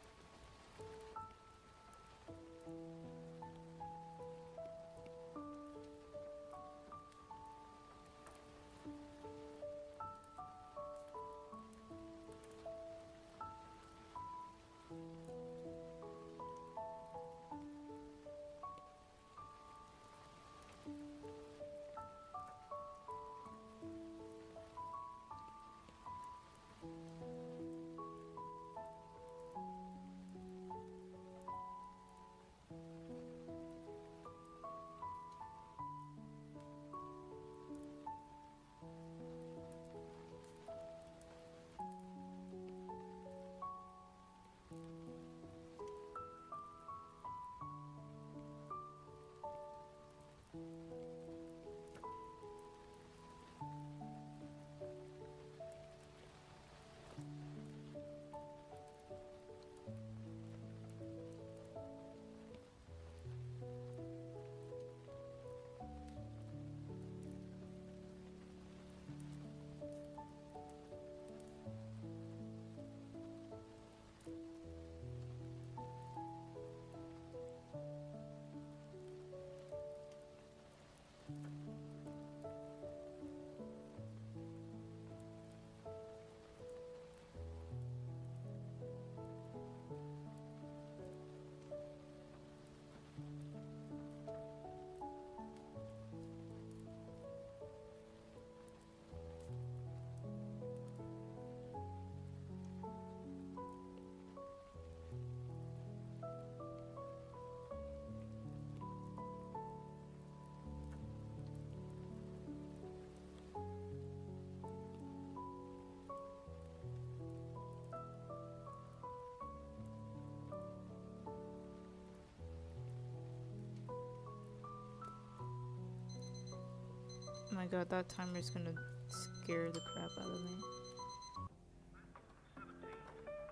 Oh my god, that timer is gonna scare the crap out of me.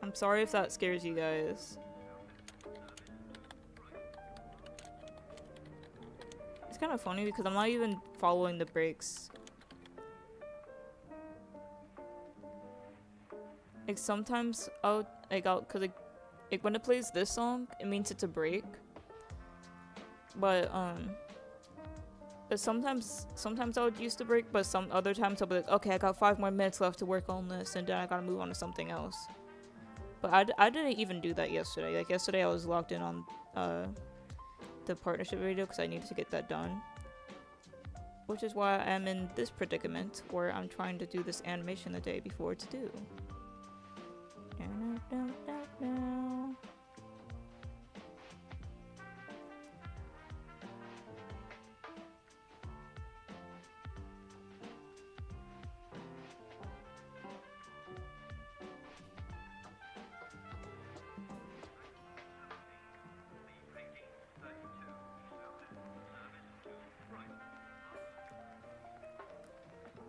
I'm sorry if that scares you guys. It's kind of funny because I'm not even following the breaks. Like sometimes cause like when it plays this song, it means it's a break. But sometimes I would use the break, but some other times I'll be like, okay, I got 5 more minutes left to work on this, and then I gotta move on to something else. But I didn't even do that yesterday. Like yesterday I was logged in on the partnership video because I needed to get that done. Which is why I'm in this predicament where I'm trying to do this animation the day before it's due.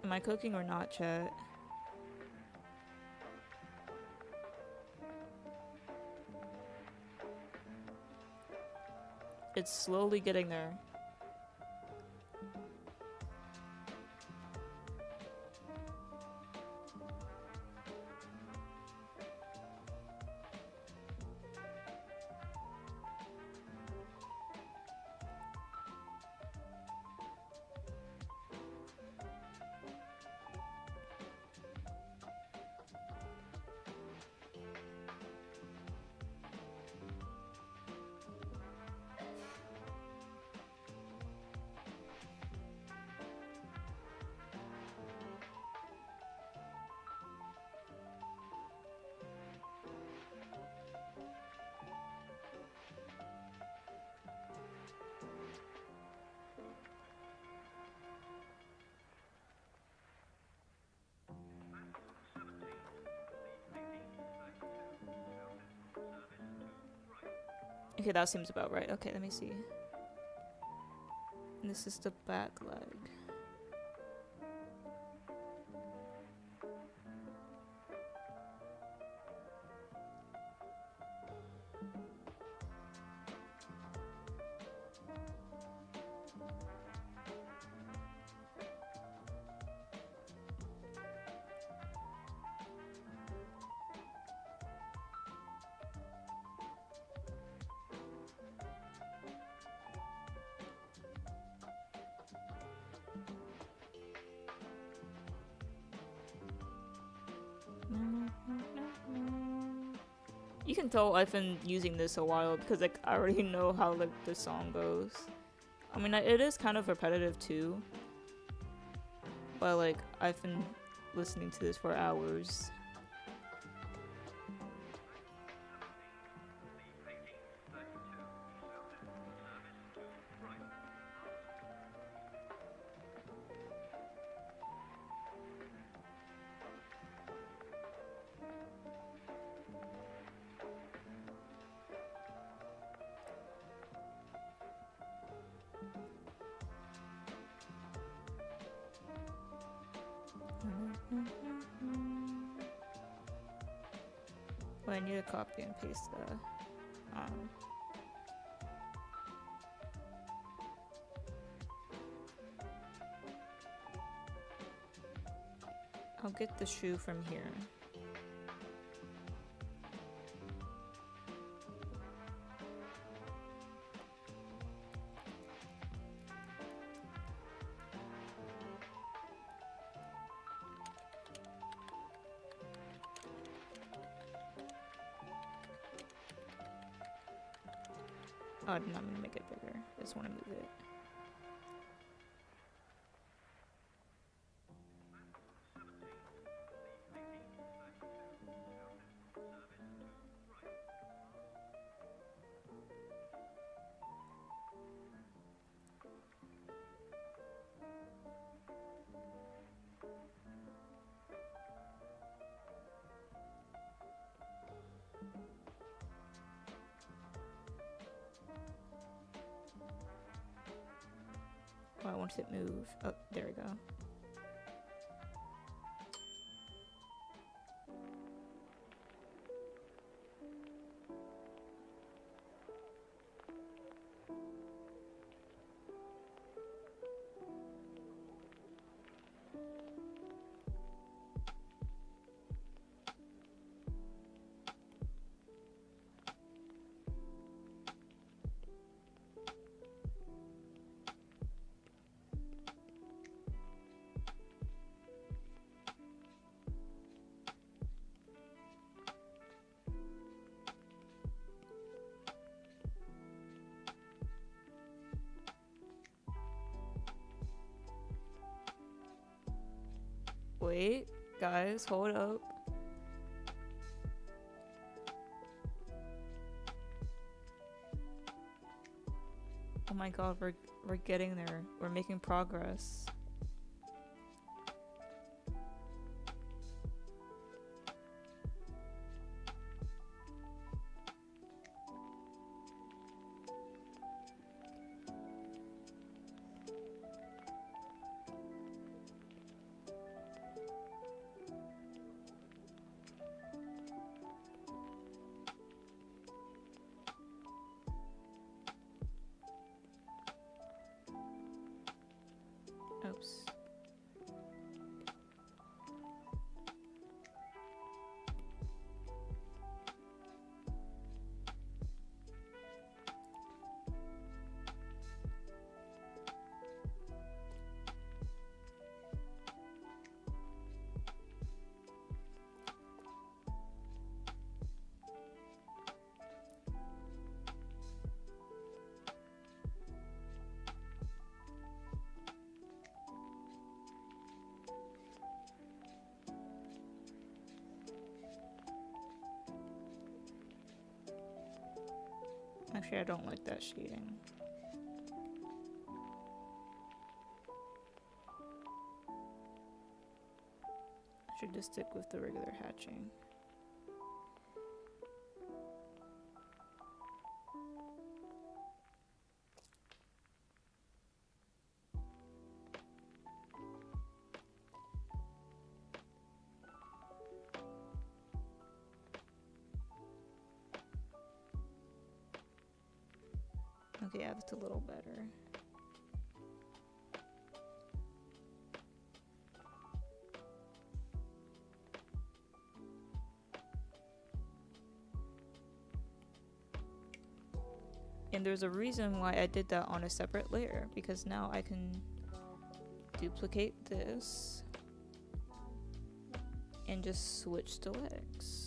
Am I cooking or not, chat? It's slowly getting there. Okay, that seems about right. Okay, let me see. And this is the back leg. You can tell I've been using this a while because like I already know how like the song goes. I mean it is kind of repetitive too, but like I've been listening to this for hours. Well, I need to copy and paste the I'll get the shoe from here. Oh, I'm not gonna make it bigger. I just want to move it. Why won't it move? Oh, there we go. Wait, guys, hold up. Oh my god, we're getting there. We're making progress. Oops. Actually, I don't like that shading. I should just stick with the regular hatching. Okay, yeah, that's a little better. And there's a reason why I did that on a separate layer, because now I can duplicate this and just switch the legs.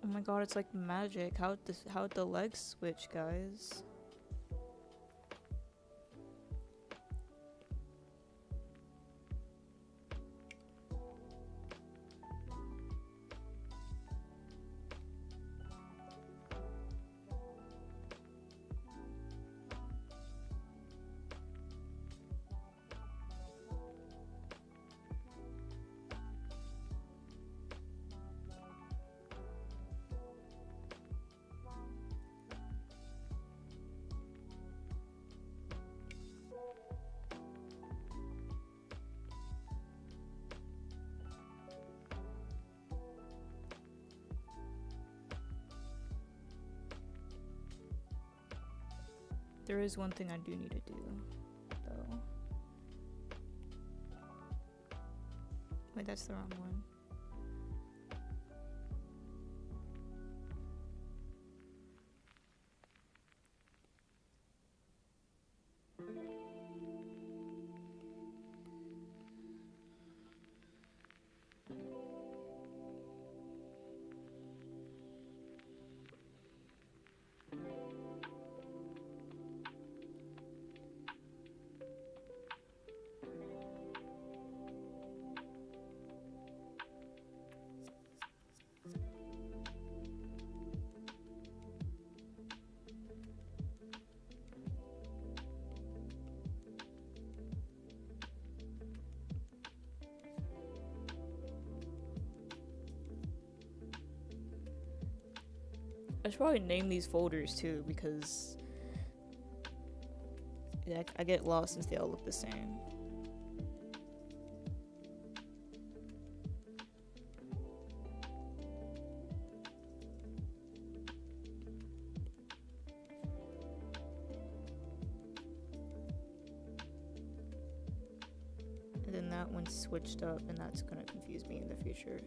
Oh my god, it's like magic. How'd the legs switch, guys? There is one thing I do need to do, though. Wait, that's the wrong one. I should probably name these folders too, because yeah, I get lost since they all look the same. And then that one's switched up, and that's gonna confuse me in the future.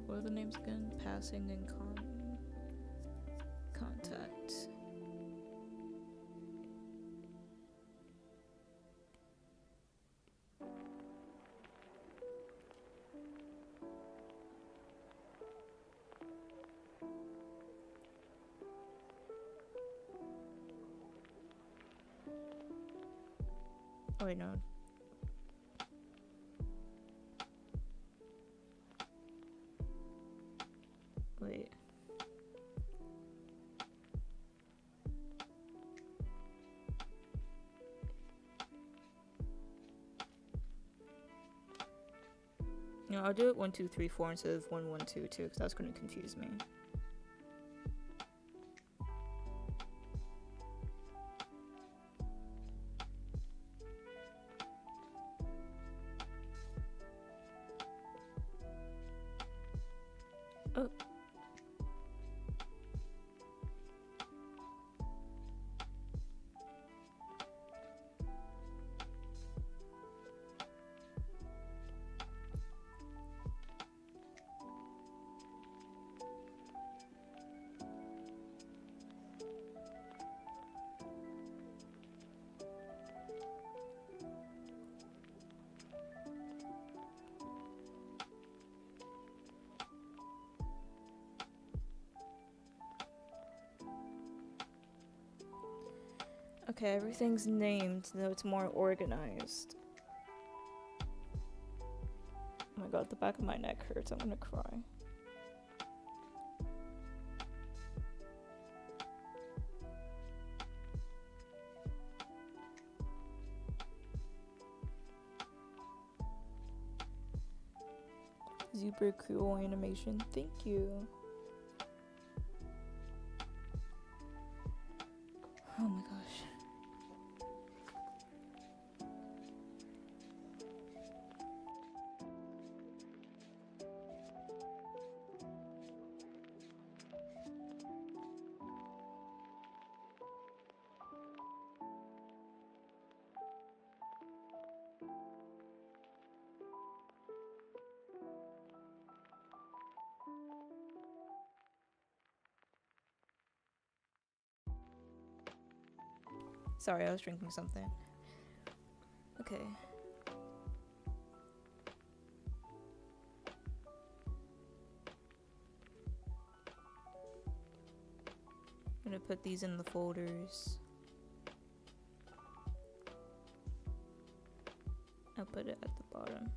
what are the names again? Passing and contact. Oh wait, no. Wait. No, I'll do it 1, 2, 3, 4 instead of 1, 1, 2, 2, because that's going to confuse me. Oh. Okay, everything's named, so it's more organized. Oh my god, the back of my neck hurts. I'm gonna cry. Super cool animation. Thank you. Oh my gosh. Sorry, I was drinking something. Okay. I'm gonna put these in the folders. I'll put it at the bottom.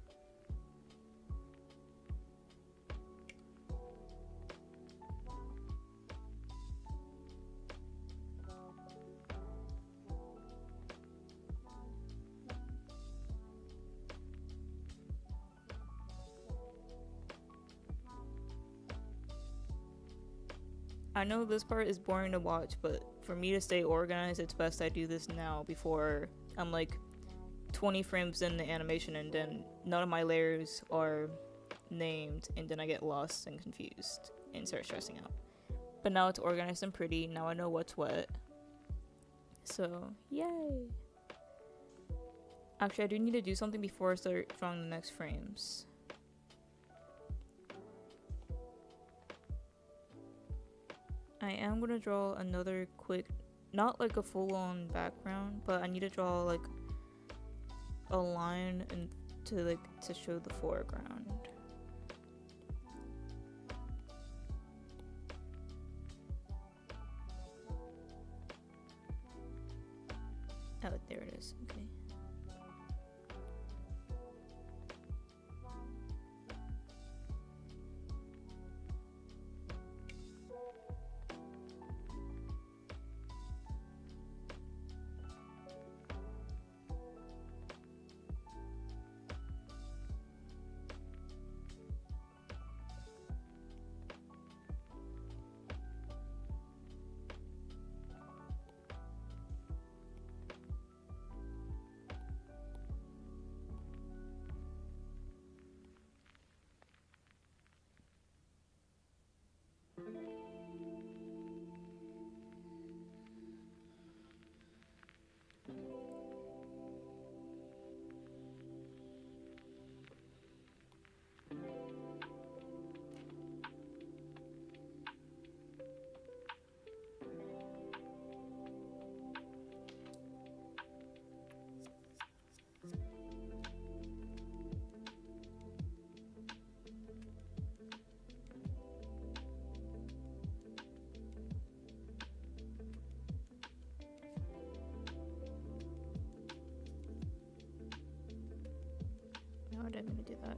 I know this part is boring to watch, but for me to stay organized, it's best I do this now before I'm like 20 frames in the animation and then none of my layers are named and then I get lost and confused and start stressing out. But now it's organized and pretty. Now I know what's what. So, yay! Actually, I do need to do something before I start drawing the next frames. I am gonna draw another quick, not like a full-on background, but I need to draw like a line and to show the foreground. Oh, there it is. Okay. I'm gonna do that.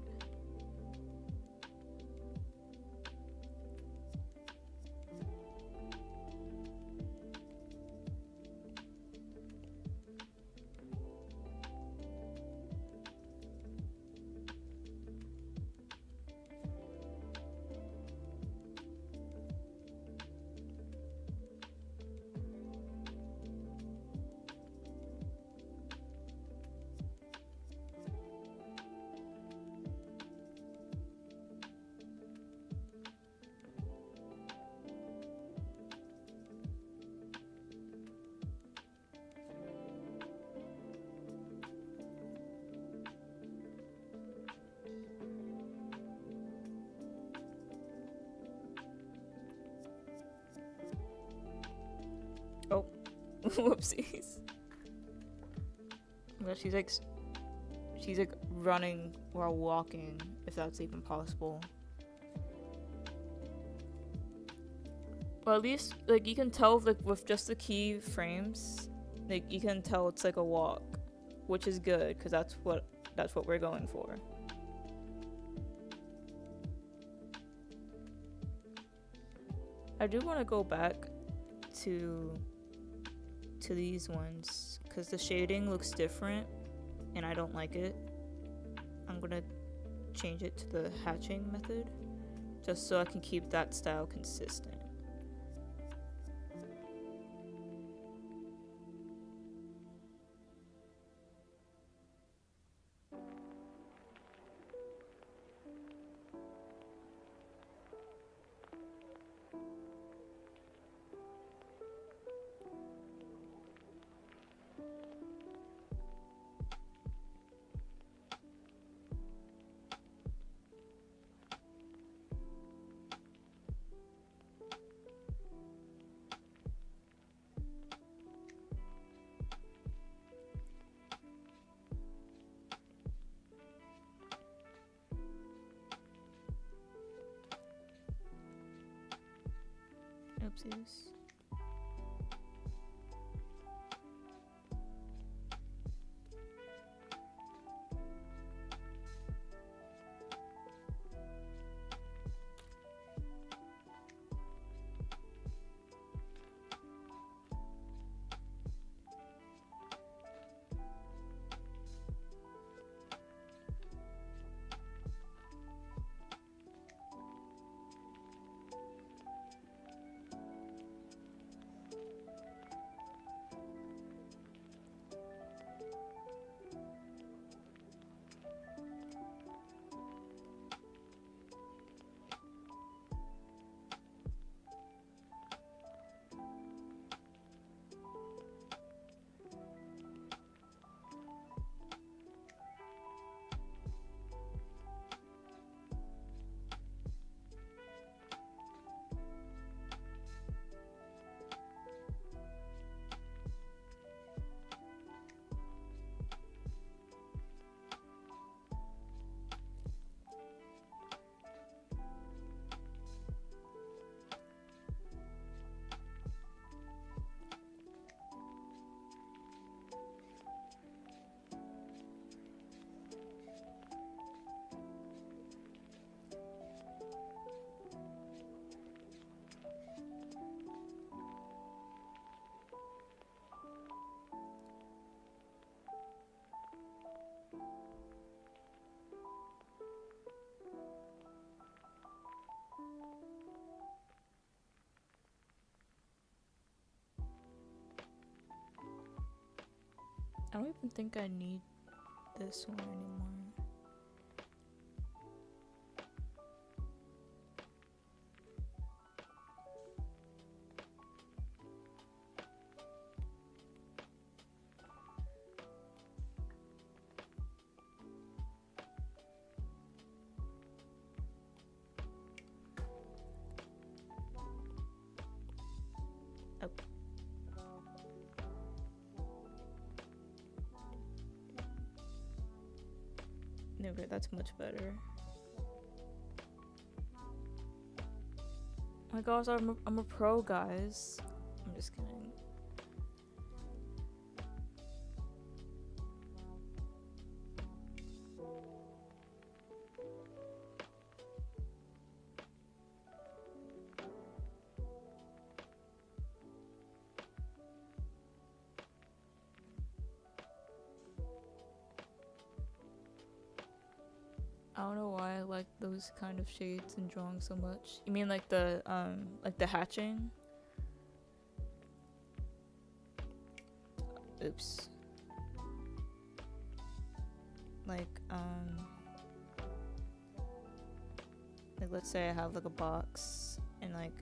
Oh, whoopsies. Well, she's like running while walking, if that's even possible. Well, at least like you can tell like with just the key frames, like you can tell it's like a walk, which is good because that's what we're going for. I do want to go back to these ones because the shading looks different and I don't like it. I'm gonna change it to the hatching method just so I can keep that style consistent. Oopsies. I don't even think I need this one anymore. Oh. Okay, that's much better. Oh my gosh, I'm a pro, guys. I'm just kidding. don't know why I like those kind of shades in drawing so much. You mean like the hatching? Oops. Like let's say I have like a box and like,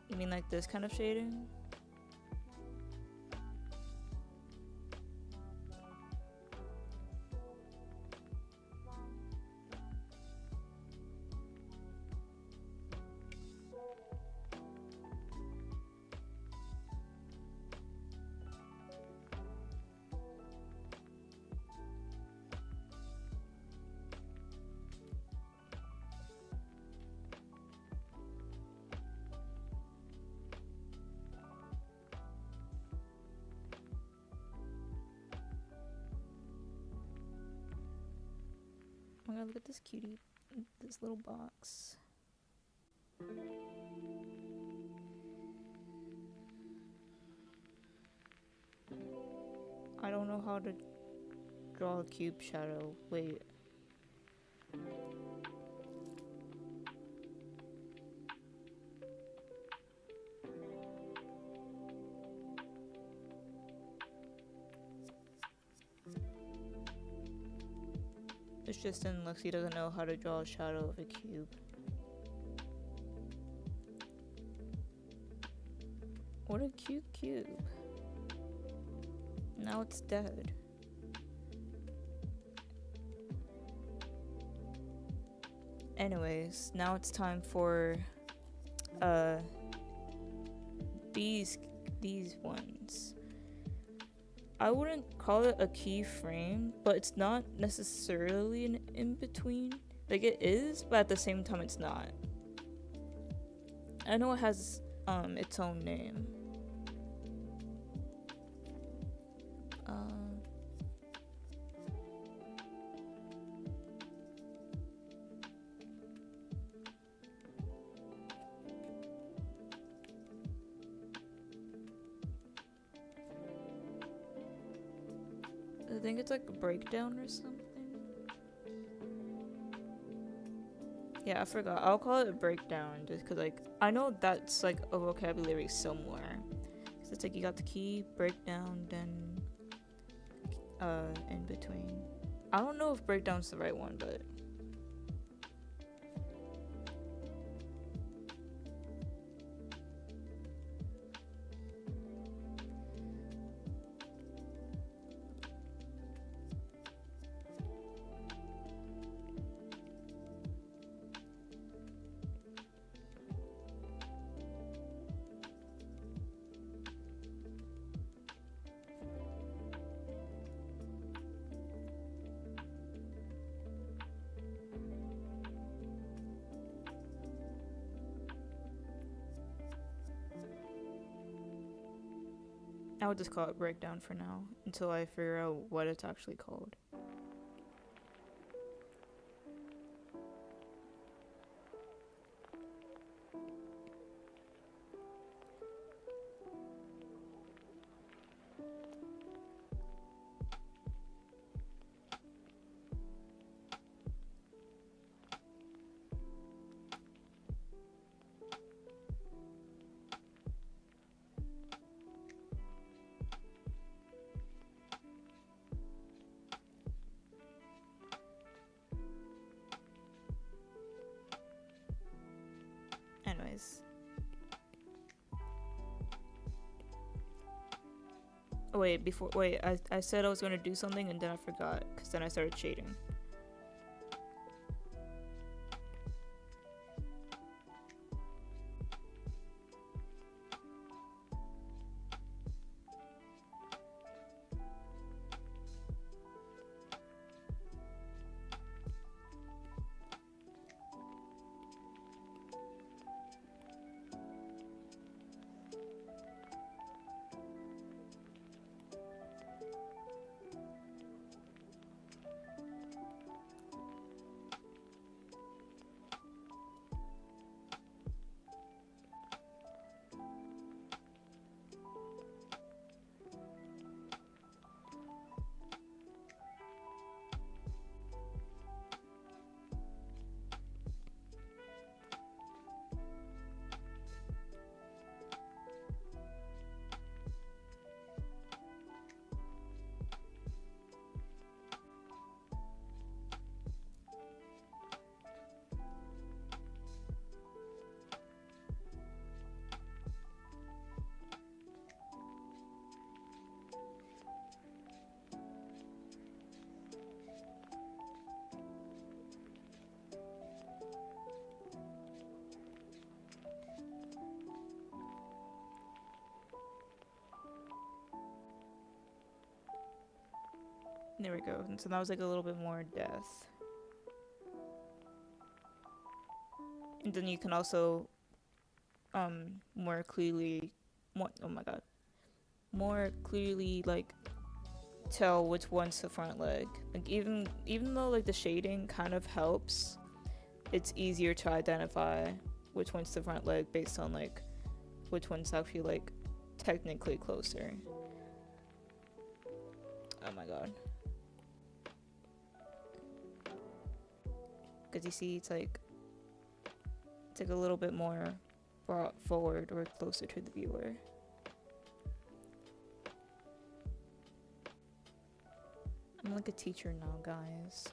you mean like this kind of shading? Oh my god, look at this cutie, this little box. I don't know how to draw a cube shadow. Wait. It's just in Lexi doesn't know how to draw a shadow of a cube. What a cute cube. Now it's dead. Anyways, now it's time for these ones. I wouldn't call it a keyframe, but it's not necessarily an in-between. Like, it is, but at the same time it's not. I know it has its own name. I think it's like a breakdown or something. Yeah, I forgot. I'll call it a breakdown just because, like, I know that's like a vocabulary somewhere. Cause it's like you got the key, breakdown, then in between. I don't know if breakdown's the right one, but I would just call it breakdown for now until I figure out what it's actually called. Anyways. Oh, wait, I said I was going to do something and then I forgot because then I started shading. There we go. And so that was like a little bit more death. And then you can also more clearly more clearly like tell which one's the front leg. Like even though like the shading kind of helps, it's easier to identify which one's the front leg based on like which one's actually like technically closer. Oh my god. Because you see it's like a little bit more brought forward or closer to the viewer. I'm like a teacher now, guys.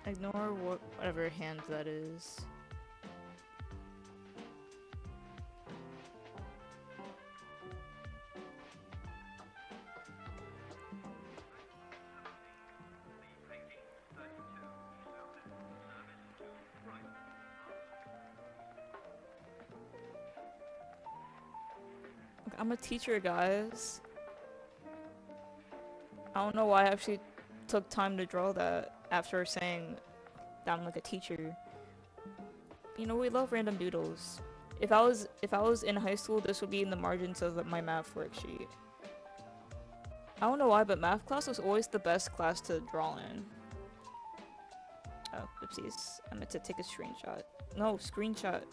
Ignore whatever hand that is. I'm a teacher, guys. I don't know why I actually took time to draw that after saying that I'm like a teacher. You know, we love random doodles. If I was in high school, this would be in the margins of my math worksheet. I don't know why, but math class was always the best class to draw in. Oh, oopsies. I meant to take a screenshot. No, screenshot.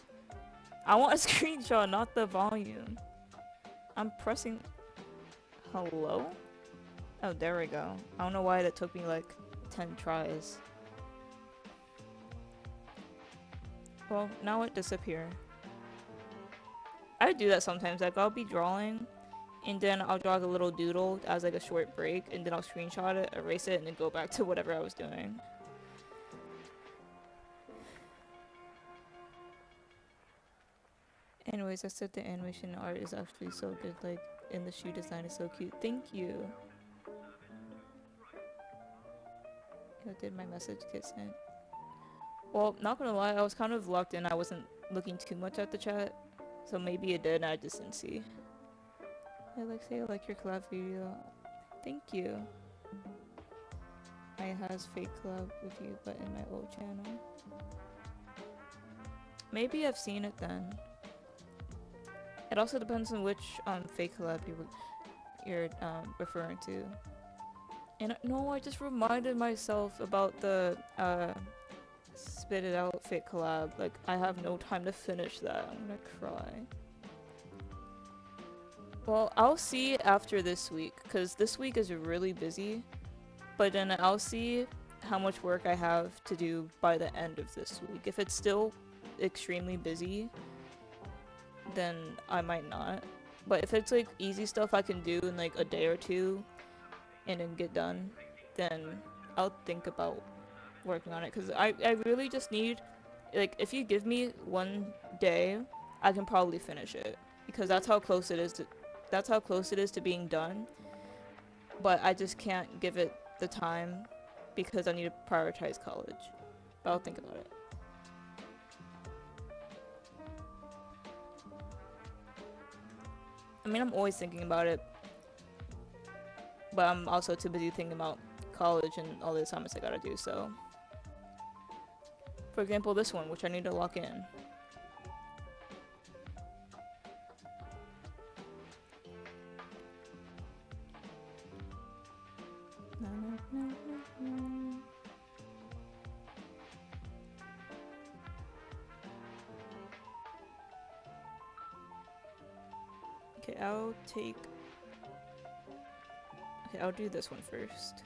I want a screenshot, not the volume. I'm pressing... Hello? Oh, there we go. I don't know why that took me like 10 tries. Well, now it disappeared. I do that sometimes. Like, I'll be drawing, and then I'll draw like a little doodle as like a short break, and then I'll screenshot it, erase it, and then go back to whatever I was doing. Anyways, I said the animation art is actually so good. Like, and the shoe design is so cute. Thank you. Did my message get sent? Well, not gonna lie, I was kind of locked in. I wasn't looking too much at the chat, so maybe it did and I just didn't see. Hey Alexei, I like your collab video. Thank you. I has fake collab with you, but in my old channel. Maybe I've seen it then. It also depends on which fake collab you're referring to. And no, I just reminded myself about the Spit It Out fake collab. Like, I have no time to finish that. I'm gonna cry. Well, I'll see after this week, because this week is really busy. But then I'll see how much work I have to do by the end of this week. If it's still extremely busy, then I might not. But if it's like easy stuff I can do in like a day or two and then get done, then I'll think about working on it. Because I really just need, like, if you give me one day, I can probably finish it. Because that's how close it is to being done. But I just can't give it the time because I need to prioritize college. But I'll think about it. I mean, I'm always thinking about it, but I'm also too busy thinking about college and all the assignments I gotta do, so. For example, this one, which I need to lock in. Okay, I'll do this one first.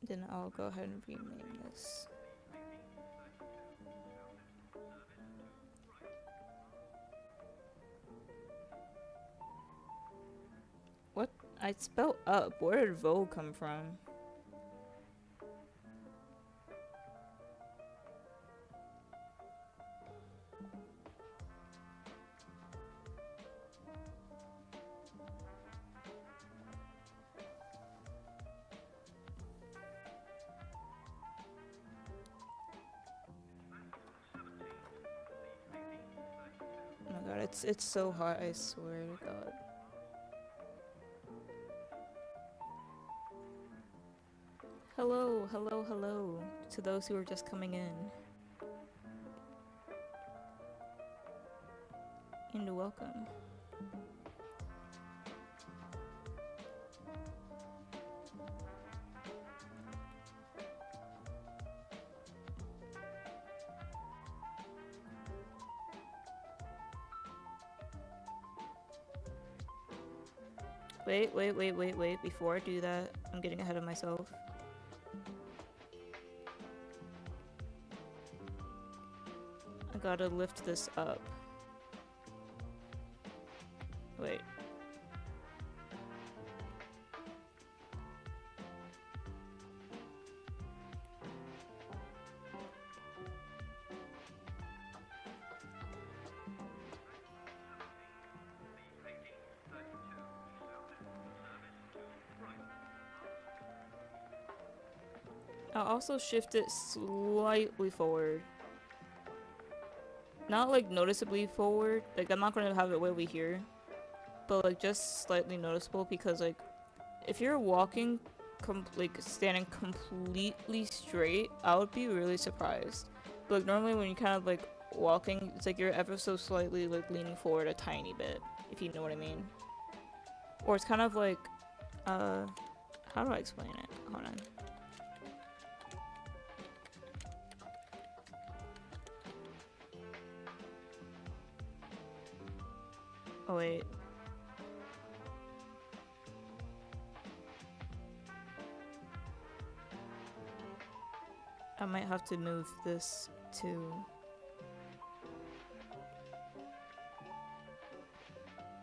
Then I'll go ahead and rename this. What? I spelled up. Where did 𝗏 come from? Oh my god, it's so hot, I swear to god. Hello, hello, hello to those who are just coming in. And welcome. Wait. Before I do that, I'm getting ahead of myself. I gotta lift this up. Wait. I'll also shift it slightly forward. Not like noticeably forward, like I'm not gonna have it way over here, but like just slightly noticeable because like if you're walking like standing completely straight, I would be really surprised. But like normally when you're kind of like walking, it's like you're ever so slightly like leaning forward a tiny bit, if you know what I mean. Or it's kind of like how do I explain it? Hold on. Oh wait. I might have to move this too.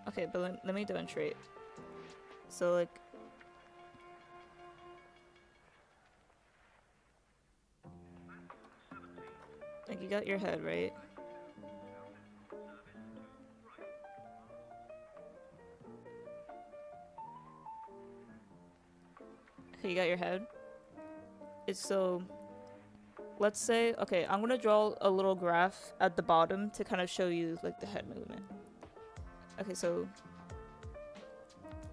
Okay, but let me demonstrate. So like you got your head, right? Okay, you got your head. It's so, let's say, okay, I'm gonna draw a little graph at the bottom to kind of show you like the head movement. Okay, so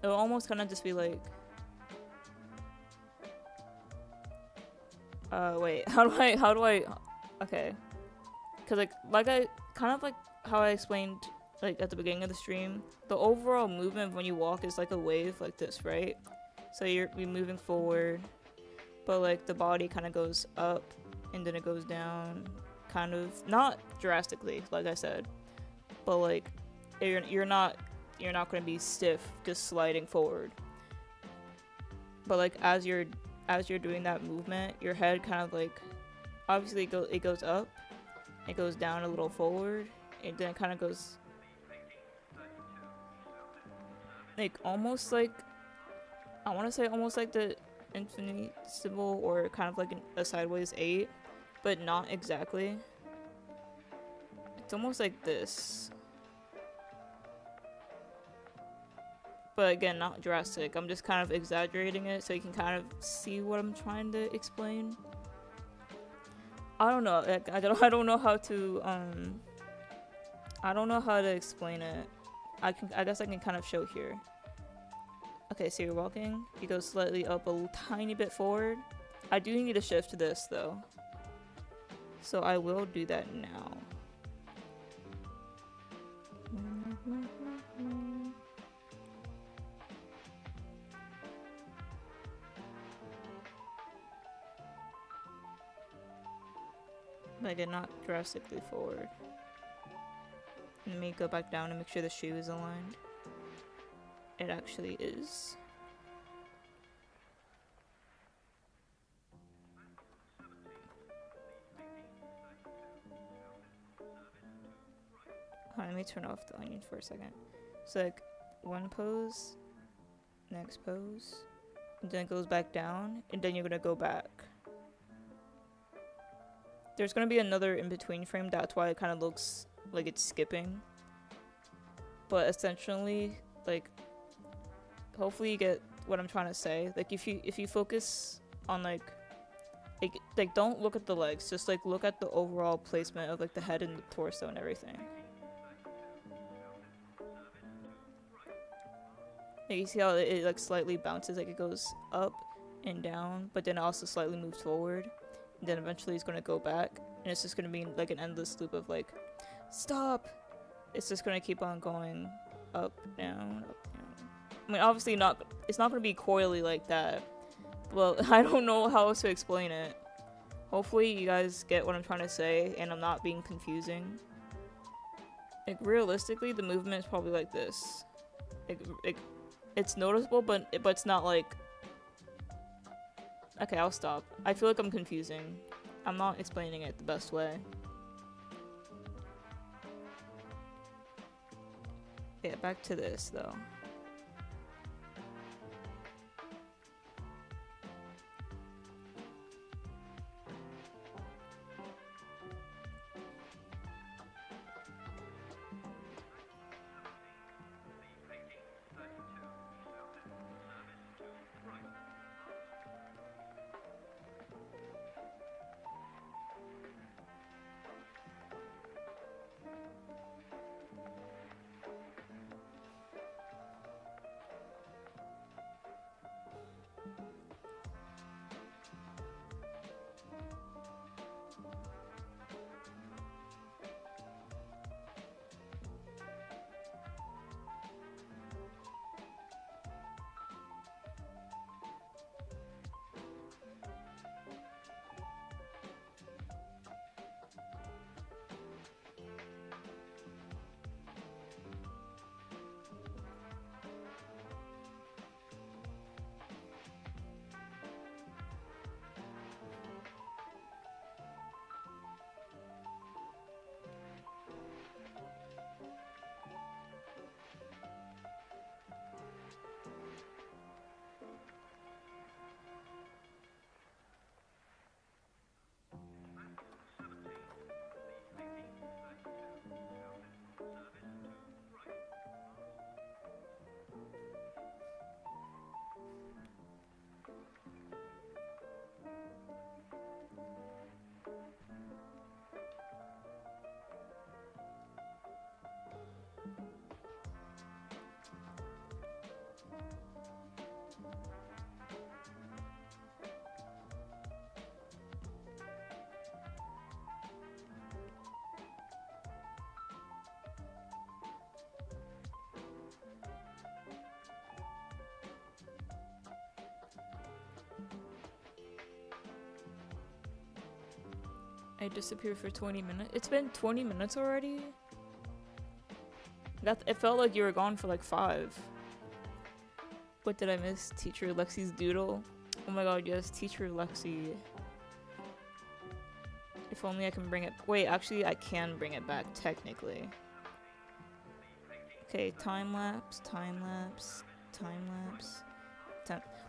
it'll almost kind of just be like, wait, how do I, okay, because like I kind of like how I explained like at the beginning of the stream, the overall movement when you walk is like a wave like this, right? So you're moving forward, but like the body kind of goes up and then it goes down, kind of, not drastically, like I said, but like you're not going to be stiff just sliding forward. But like as you're as you're doing that movement, your head kind of like, obviously it goes up, it goes down a little forward, and then it kind of goes like almost like, I want to say almost like the infinity symbol, or kind of like a sideways 8, but not exactly. It's almost like this. But again, not drastic. I'm just kind of exaggerating it so you can kind of see what I'm trying to explain. I don't know. Like, I don't know how to I don't know how to explain it. I guess I can kind of show here. Okay, so you're walking. You go slightly up a tiny bit forward. I do need to shift to this though, so I will do that now. But again, not drastically forward. Let me go back down and make sure the shoe is aligned. It actually is. Let me turn off the onion for a second. So like one pose, next pose, and then it goes back down, and then you're gonna go back. There's gonna be another in-between frame, that's why it kind of looks like it's skipping. But essentially, like, hopefully you get what I'm trying to say. Like, if you focus on like don't look at the legs, just like look at the overall placement of like the head and the torso and everything. Like, you see how it like slightly bounces, like it goes up and down, but then also slightly moves forward. And then eventually it's going to go back, and it's just going to be like an endless loop of like, stop! It's just going to keep on going up, down, up, down. I mean, obviously it's not going to be coily like that. Well, I don't know how else to explain it. Hopefully you guys get what I'm trying to say, and I'm not being confusing. Like, realistically, the movement is probably like this. It's noticeable, but it's not like... Okay, I'll stop. I feel like I'm confusing. I'm not explaining it the best way. Yeah, back to this though. I disappeared for 20 minutes. It's been 20 minutes already? It felt like you were gone for like 5. What did I miss? Teacher Lexi's doodle. Oh my god, yes, teacher Lexi. If only I can bring it. Wait, actually, I can bring it back, technically. Okay, time lapse, time lapse, time lapse.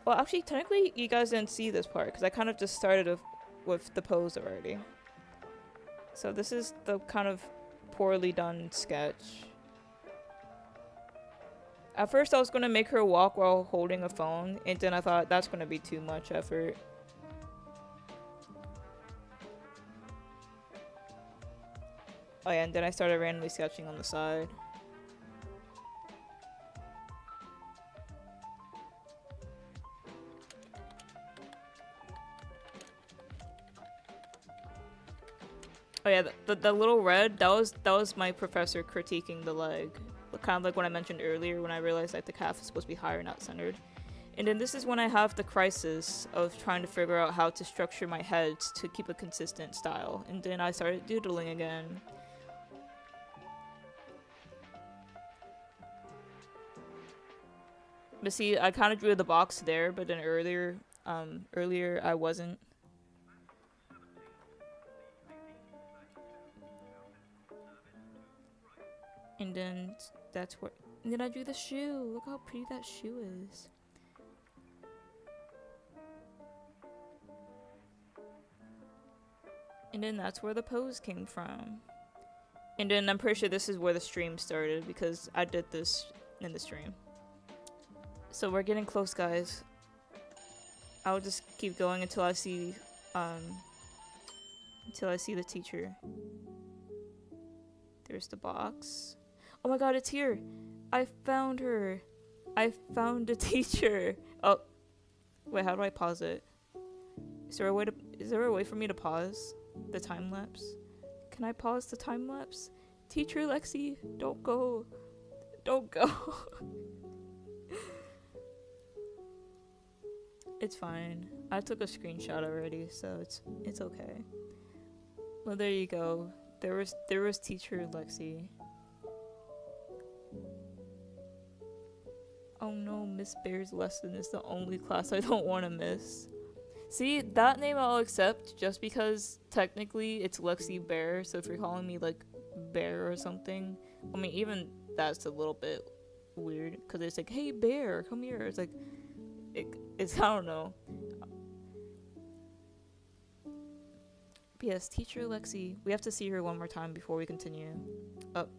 Well, actually, technically, you guys didn't see this part because I kind of just started with the pose already. So this is the kind of poorly done sketch. At first, I was gonna make her walk while holding a phone, and then I thought that's gonna be too much effort. Oh yeah, and then I started randomly sketching on the side. Oh yeah, the little red, that was my professor critiquing the leg. Kind of like what I mentioned earlier when I realized that the calf is supposed to be higher, not centered. And then this is when I have the crisis of trying to figure out how to structure my heads to keep a consistent style. And then I started doodling again. But see, I kind of drew the box there, but then earlier I wasn't. And then that's where. And then I drew the shoe. Look how pretty that shoe is. And then that's where the pose came from. And then I'm pretty sure this is where the stream started because I did this in the stream. So we're getting close, guys. I'll just keep going until I see the teacher. There's the box. Oh my god, it's here! I found her! I found the teacher! Oh. Wait, how do I pause it? Is there a way for me to pause the time lapse? Can I pause the time lapse? Teacher Lexi, don't go. Don't go. It's fine. I took a screenshot already, so it's okay. Well, there you go. There was teacher Lexi. Oh no, Miss Bear's lesson is the only class I don't want to miss. See, that name I'll accept just because technically it's Lexi Bear, so if you're calling me like Bear or something, I mean even that's a little bit weird because it's like, hey Bear, come here. It's like, it's I don't know. But yes, teacher Lexi. We have to see her one more time before we continue. Up.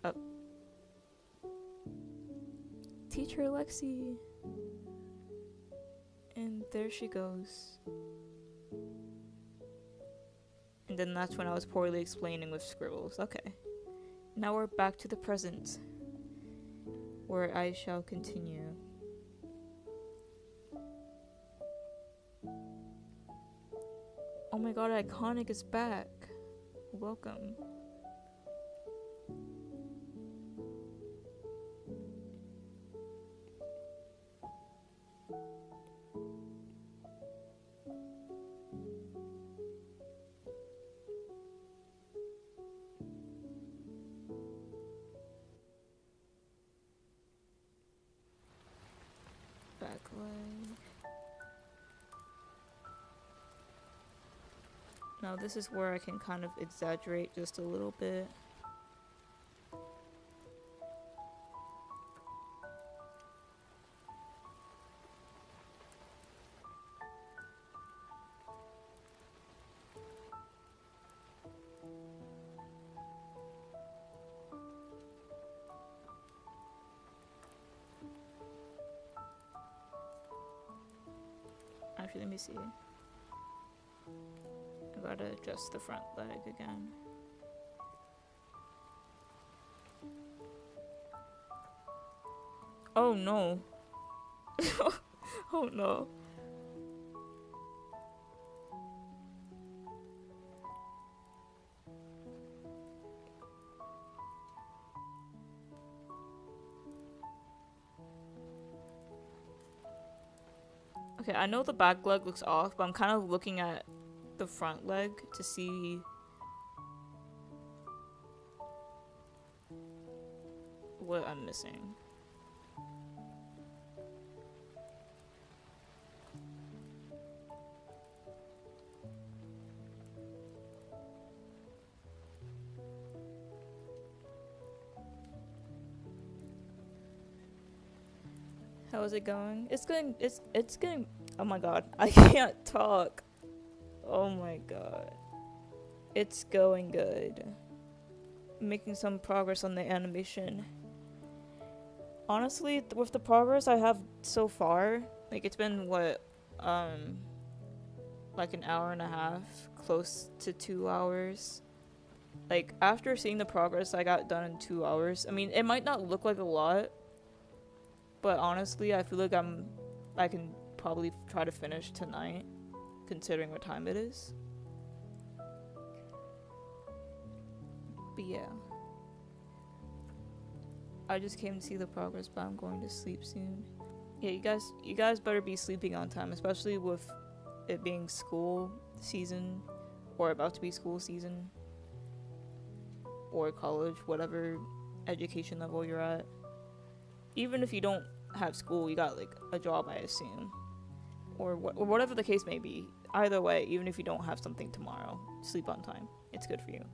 Up. Teacher Lexi. And there she goes. And then that's when I was poorly explaining with scribbles. Okay. Now we're back to the present, where I shall continue. Oh my god, Iconic is back. Welcome. Back leg. Now this is where I can kind of exaggerate just a little bit. Actually, let me see. I gotta adjust the front leg again. Oh no. Oh no. Okay, I know the back leg looks off, but I'm kind of looking at the front leg to see what I'm missing. How is it going? It's getting. Oh my god, I can't talk. Oh my god. It's going good. Making some progress on the animation. Honestly, with the progress I have so far, like it's been what, like an hour and a half, close to 2 hours. Like after seeing the progress I got done in 2 hours, I mean it might not look like a lot, but honestly I feel like I can probably try to finish tonight, considering what time it is. But yeah, I just came to see the progress, but I'm going to sleep soon. Yeah, you guys better be sleeping on time, especially with it being school season, or about to be school season, or college, whatever education level you're at. Even if you don't have school, you got like a job, I assume, or whatever the case may be. Either way, even if you don't have something tomorrow, sleep on time. It's good for you.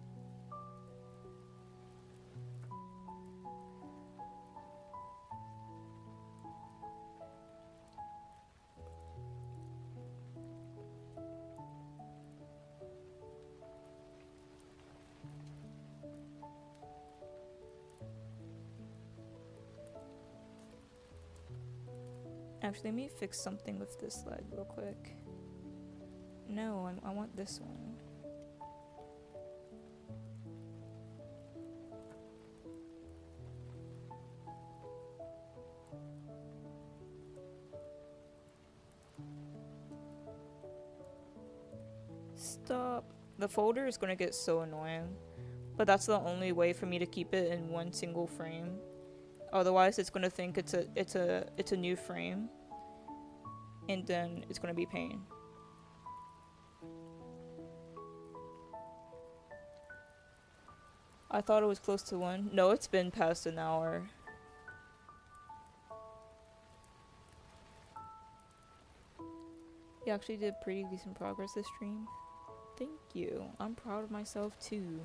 Actually, let me fix something with this leg real quick. No, I want this one. Stop. The folder is gonna get so annoying, but that's the only way for me to keep it in one single frame. Otherwise, it's gonna think it's a new frame, and then it's gonna be pain. I thought it was close to 1. No, it's been past an hour. You actually did pretty decent progress this stream. Thank you. I'm proud of myself too.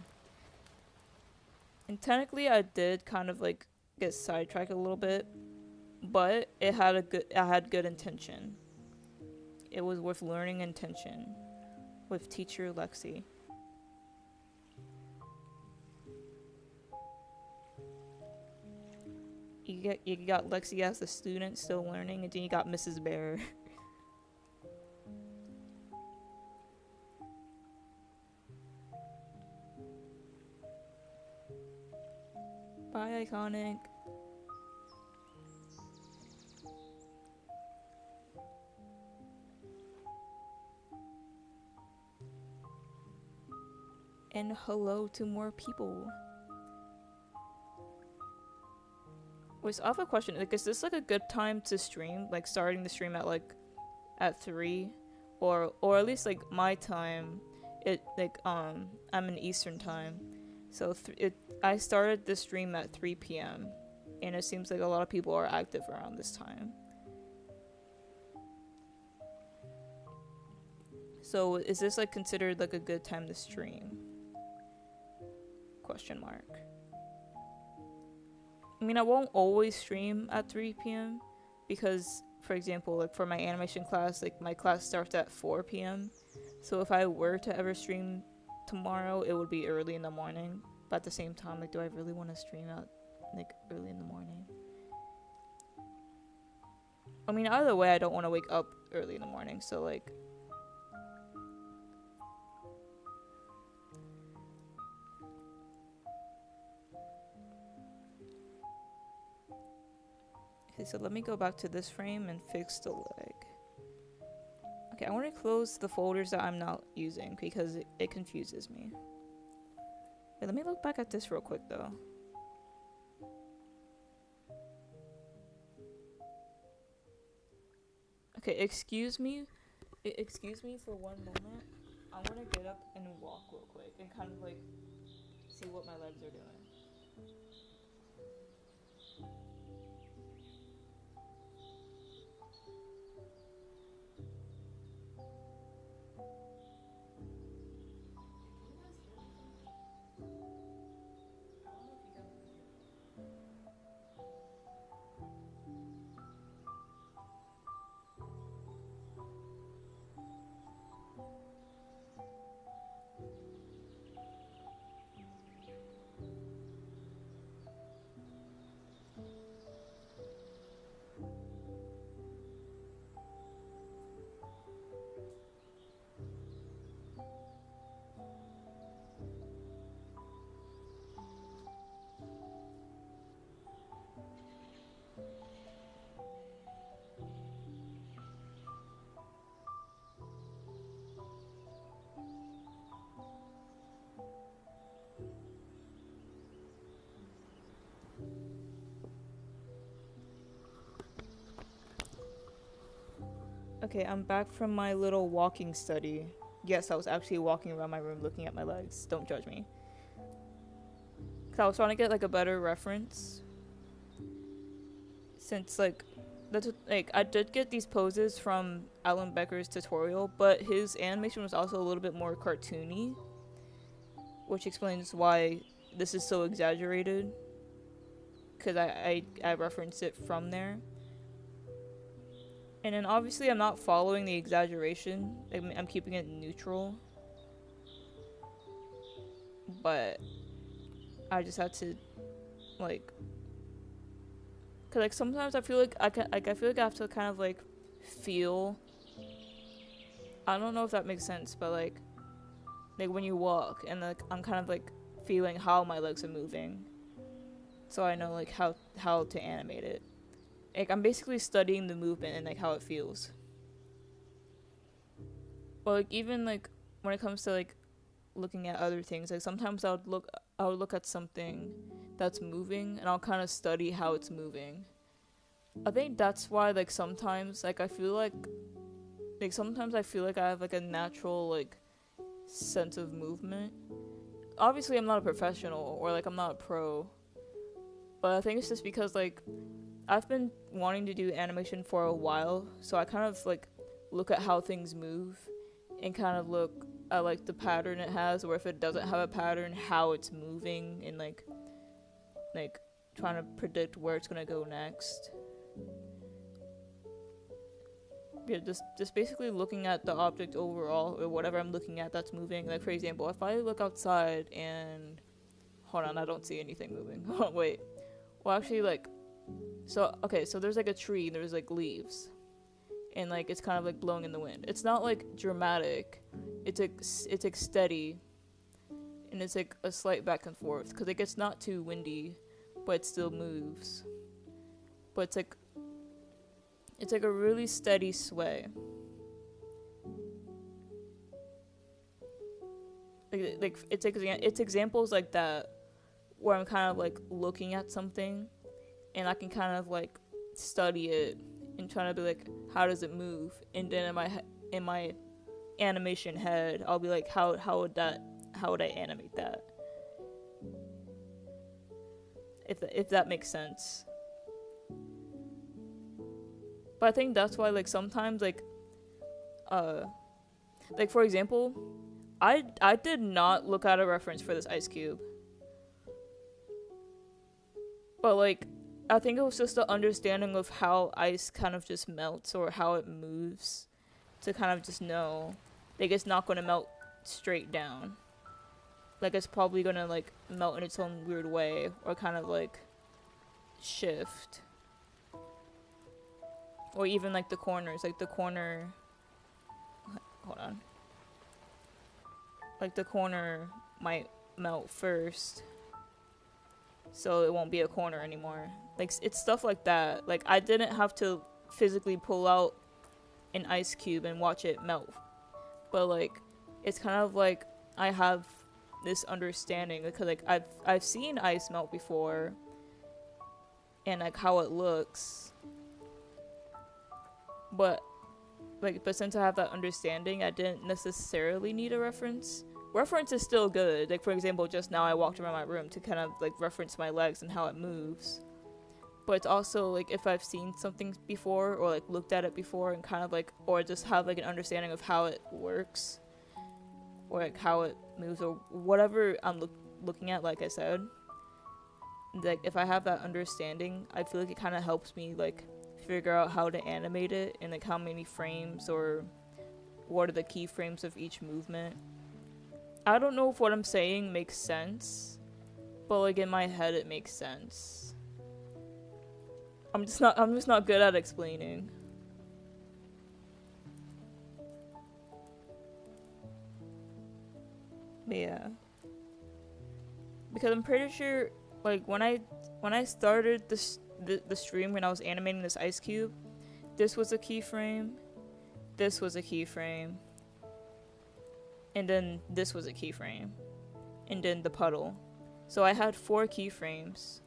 And technically, I did kind of like get sidetracked a little bit, but I had good intention. It was with learning intention with teacher Lexi. You got Lexi as the student still learning, and then you got Mrs. Bear. Bye, Iconic. And hello to more people. Wait, so I have a question. Like, is this like a good time to stream? Like, starting the stream at 3, or at least like my time. I'm in Eastern time, so I started the stream at 3 p.m. and it seems like a lot of people are active around this time. So is this like considered like a good time to stream? Question mark. I mean, I won't always stream at 3 p.m. because, for example, like for my animation class, like my class starts at 4 p.m. So if I were to ever stream tomorrow, it would be early in the morning. But at the same time, like, do I really want to stream out like early in the morning? I mean, either way, I don't want to wake up early in the morning. So like, okay, so let me go back to this frame and fix the leg. Okay, I want to close the folders that I'm not using because it confuses me. Wait, let me look back at this real quick though. Okay, excuse me for one moment. I want to get up and walk real quick and kind of like see what my legs are doing. Okay, I'm back from my little walking study. Yes, I was actually walking around my room looking at my legs. Don't judge me. 'Cause I was trying to get like a better reference. Since like I did get these poses from Alan Becker's tutorial, but his animation was also a little bit more cartoony, which explains why this is so exaggerated. Cause I referenced it from there. And then obviously I'm not following the exaggeration. I'm keeping it neutral. But I just had to like, cause like sometimes I feel like I feel like I have to kind of like feel. I don't know if that makes sense, but like when you walk and like I'm kind of like feeling how my legs are moving, so I know like how to animate it. Like I'm basically studying the movement and like how it feels. Or like even like when it comes to like looking at other things, like sometimes I would look at something that's moving and I'll kind of study how it's moving. I think that's why like sometimes like I feel like sometimes I feel like I have like a natural like sense of movement. Obviously I'm not a professional or like I'm not a pro, but I think it's just because like I've been wanting to do animation for a while, so I kind of like look at how things move and kind of look at like the pattern it has, or if it doesn't have a pattern, how it's moving, and like trying to predict where it's gonna go next. Yeah, just basically looking at the object overall, or whatever I'm looking at that's moving. Like for example, if I look outside and hold on, I don't see anything moving. Oh wait, well actually like. So there's like a tree, there's like leaves, and like it's kind of like blowing in the wind. It's not like dramatic, it's like steady, and it's like a slight back and forth because like it's not too windy, but it still moves. But it's like a really steady sway. Like it's examples like that where I'm kind of like looking at something. And I can kind of like study it and try to be like, how does it move? And then in my animation head, I'll be like, how would I animate that? If that makes sense. But I think that's why like sometimes like for example, I did not look at a reference for this ice cube. But like I think it was just the understanding of how ice kind of just melts or how it moves to kind of just know like it's not going to melt straight down. Like it's probably going to like melt in its own weird way or kind of like shift. Or even like the corners, like the corner, hold on. Like the corner might melt first, so it won't be a corner anymore. Like it's stuff like that. Like I didn't have to physically pull out an ice cube and watch it melt, but like it's kind of like I have this understanding because like I've seen ice melt before and like how it looks, but since I have that understanding, I didn't necessarily need a reference. Reference is still good. Like for example, just now I walked around my room to kind of like reference my legs and how it moves. But it's also like if I've seen something before or like looked at it before and kind of like, or just have like an understanding of how it works or like how it moves or whatever I'm looking at, like I said, like if I have that understanding, I feel like it kind of helps me like figure out how to animate it and like how many frames or what are the keyframes of each movement. I don't know if what I'm saying makes sense, but like in my head it makes sense. I'm just not good at explaining. But yeah. Because I'm pretty sure like when I started the stream when I was animating this ice cube, this was a keyframe, this was a keyframe, and then this was a keyframe, and then the puddle. So I had 4 keyframes.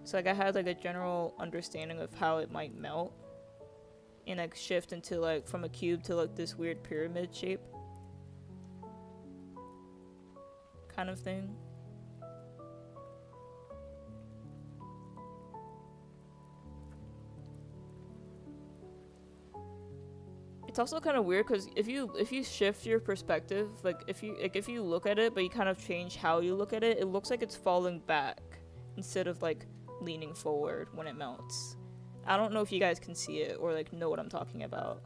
So like I had like a general understanding of how it might melt. and like shift into like from a cube to like this weird pyramid shape kind of thing. It's also kind of weird because if you shift your perspective, like if you look at it but you kind of change how you look at it, it looks like it's falling back instead of like leaning forward when it melts. I don't know if you guys can see it or like know what I'm talking about.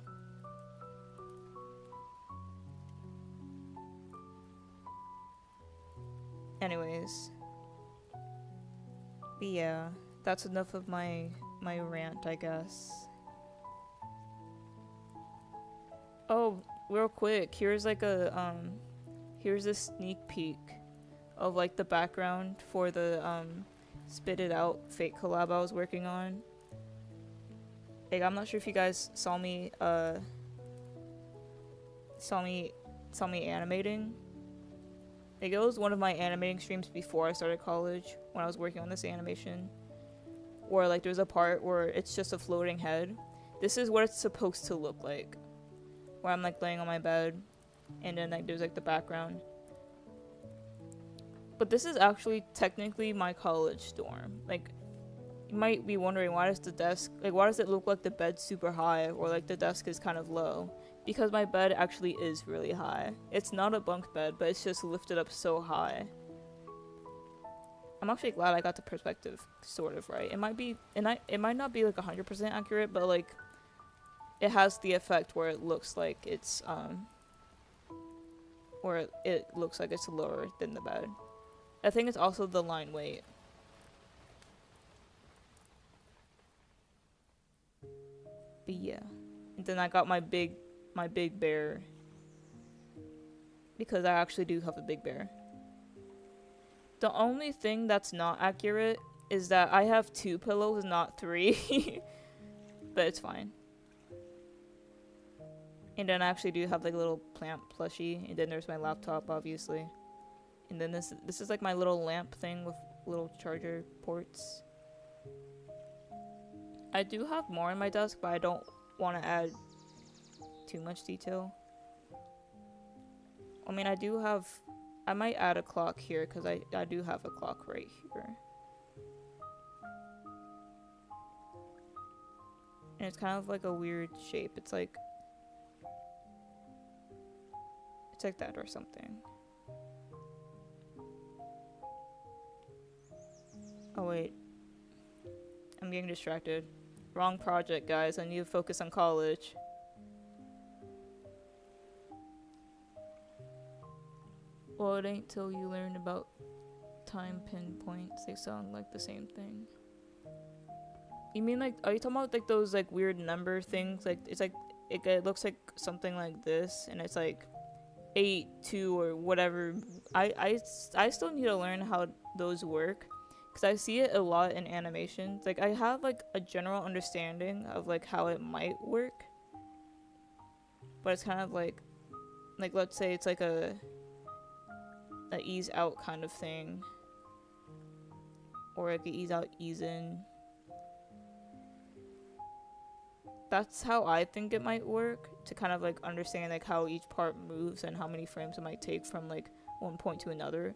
Anyways, but yeah, that's enough of my rant, I guess. Oh, real quick, here's like a here's a sneak peek of like the background for the Spit It Out fake collab I was working on. Like, I'm not sure if you guys saw me animating. Like, it was one of my animating streams before I started college when I was working on this animation. Where like there's a part where it's just a floating head. This is what it's supposed to look like. Where I'm like laying on my bed and then like there's like the background. But this is actually technically my college dorm. Like, you might be wondering, why does it look like the bed's super high or like the desk is kind of low? Because my bed actually is really high. It's not a bunk bed, but it's just lifted up so high. I'm actually glad I got the perspective sort of right. It might not be like 100% accurate, but like it has the effect where it looks like it's it looks like it's lower than the bed. I think it's also the line weight. But yeah. And then I got my big bear. Because I actually do have a big bear. The only thing that's not accurate is that I have 2 pillows, not 3. But it's fine. And then I actually do have like a little plant plushie. And then there's my laptop, obviously. And then this is like my little lamp thing with little charger ports. I do have more on my desk, but I don't want to add too much detail. I mean, I might add a clock here because I do have a clock right here. And it's kind of like a weird shape. It's like that or something. Oh wait, I'm getting distracted. Wrong project, guys. I need to focus on college. Well, it ain't till you learn about time pinpoints. They sound like the same thing. You mean like, are you talking about like those like weird number things? Like it's like it looks like something like this, and it's like 8, 2, or whatever. I still need to learn how those work. Because I see it a lot in animations. Like, I have, like, a general understanding of, like, how it might work. But it's kind of like, let's say it's, like, a ease out kind of thing. Or, like, a ease out, ease in. That's how I think it might work. To kind of, like, understand, like, how each part moves and how many frames it might take from, like, one point to another.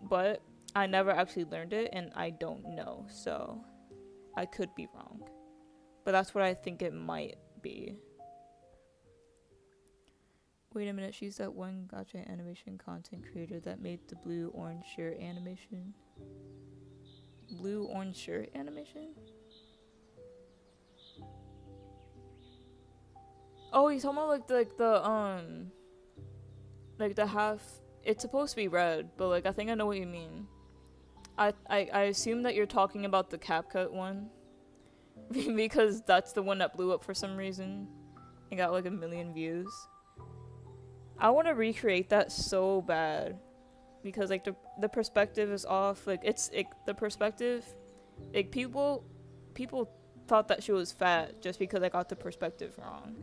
But I never actually learned it, and I don't know, so I could be wrong. But that's what I think it might be. Wait a minute, she's that one gacha animation content creator that made the blue orange shirt animation. Blue orange shirt animation? Oh, he's talking about like the half. It's supposed to be red, but like I think I know what you mean. I assume that you're talking about the CapCut one. Because that's the one that blew up for some reason. It got like 1 million views. I want to recreate that so bad. Because like the perspective is off. Like the perspective, like people thought that she was fat just because I got the perspective wrong.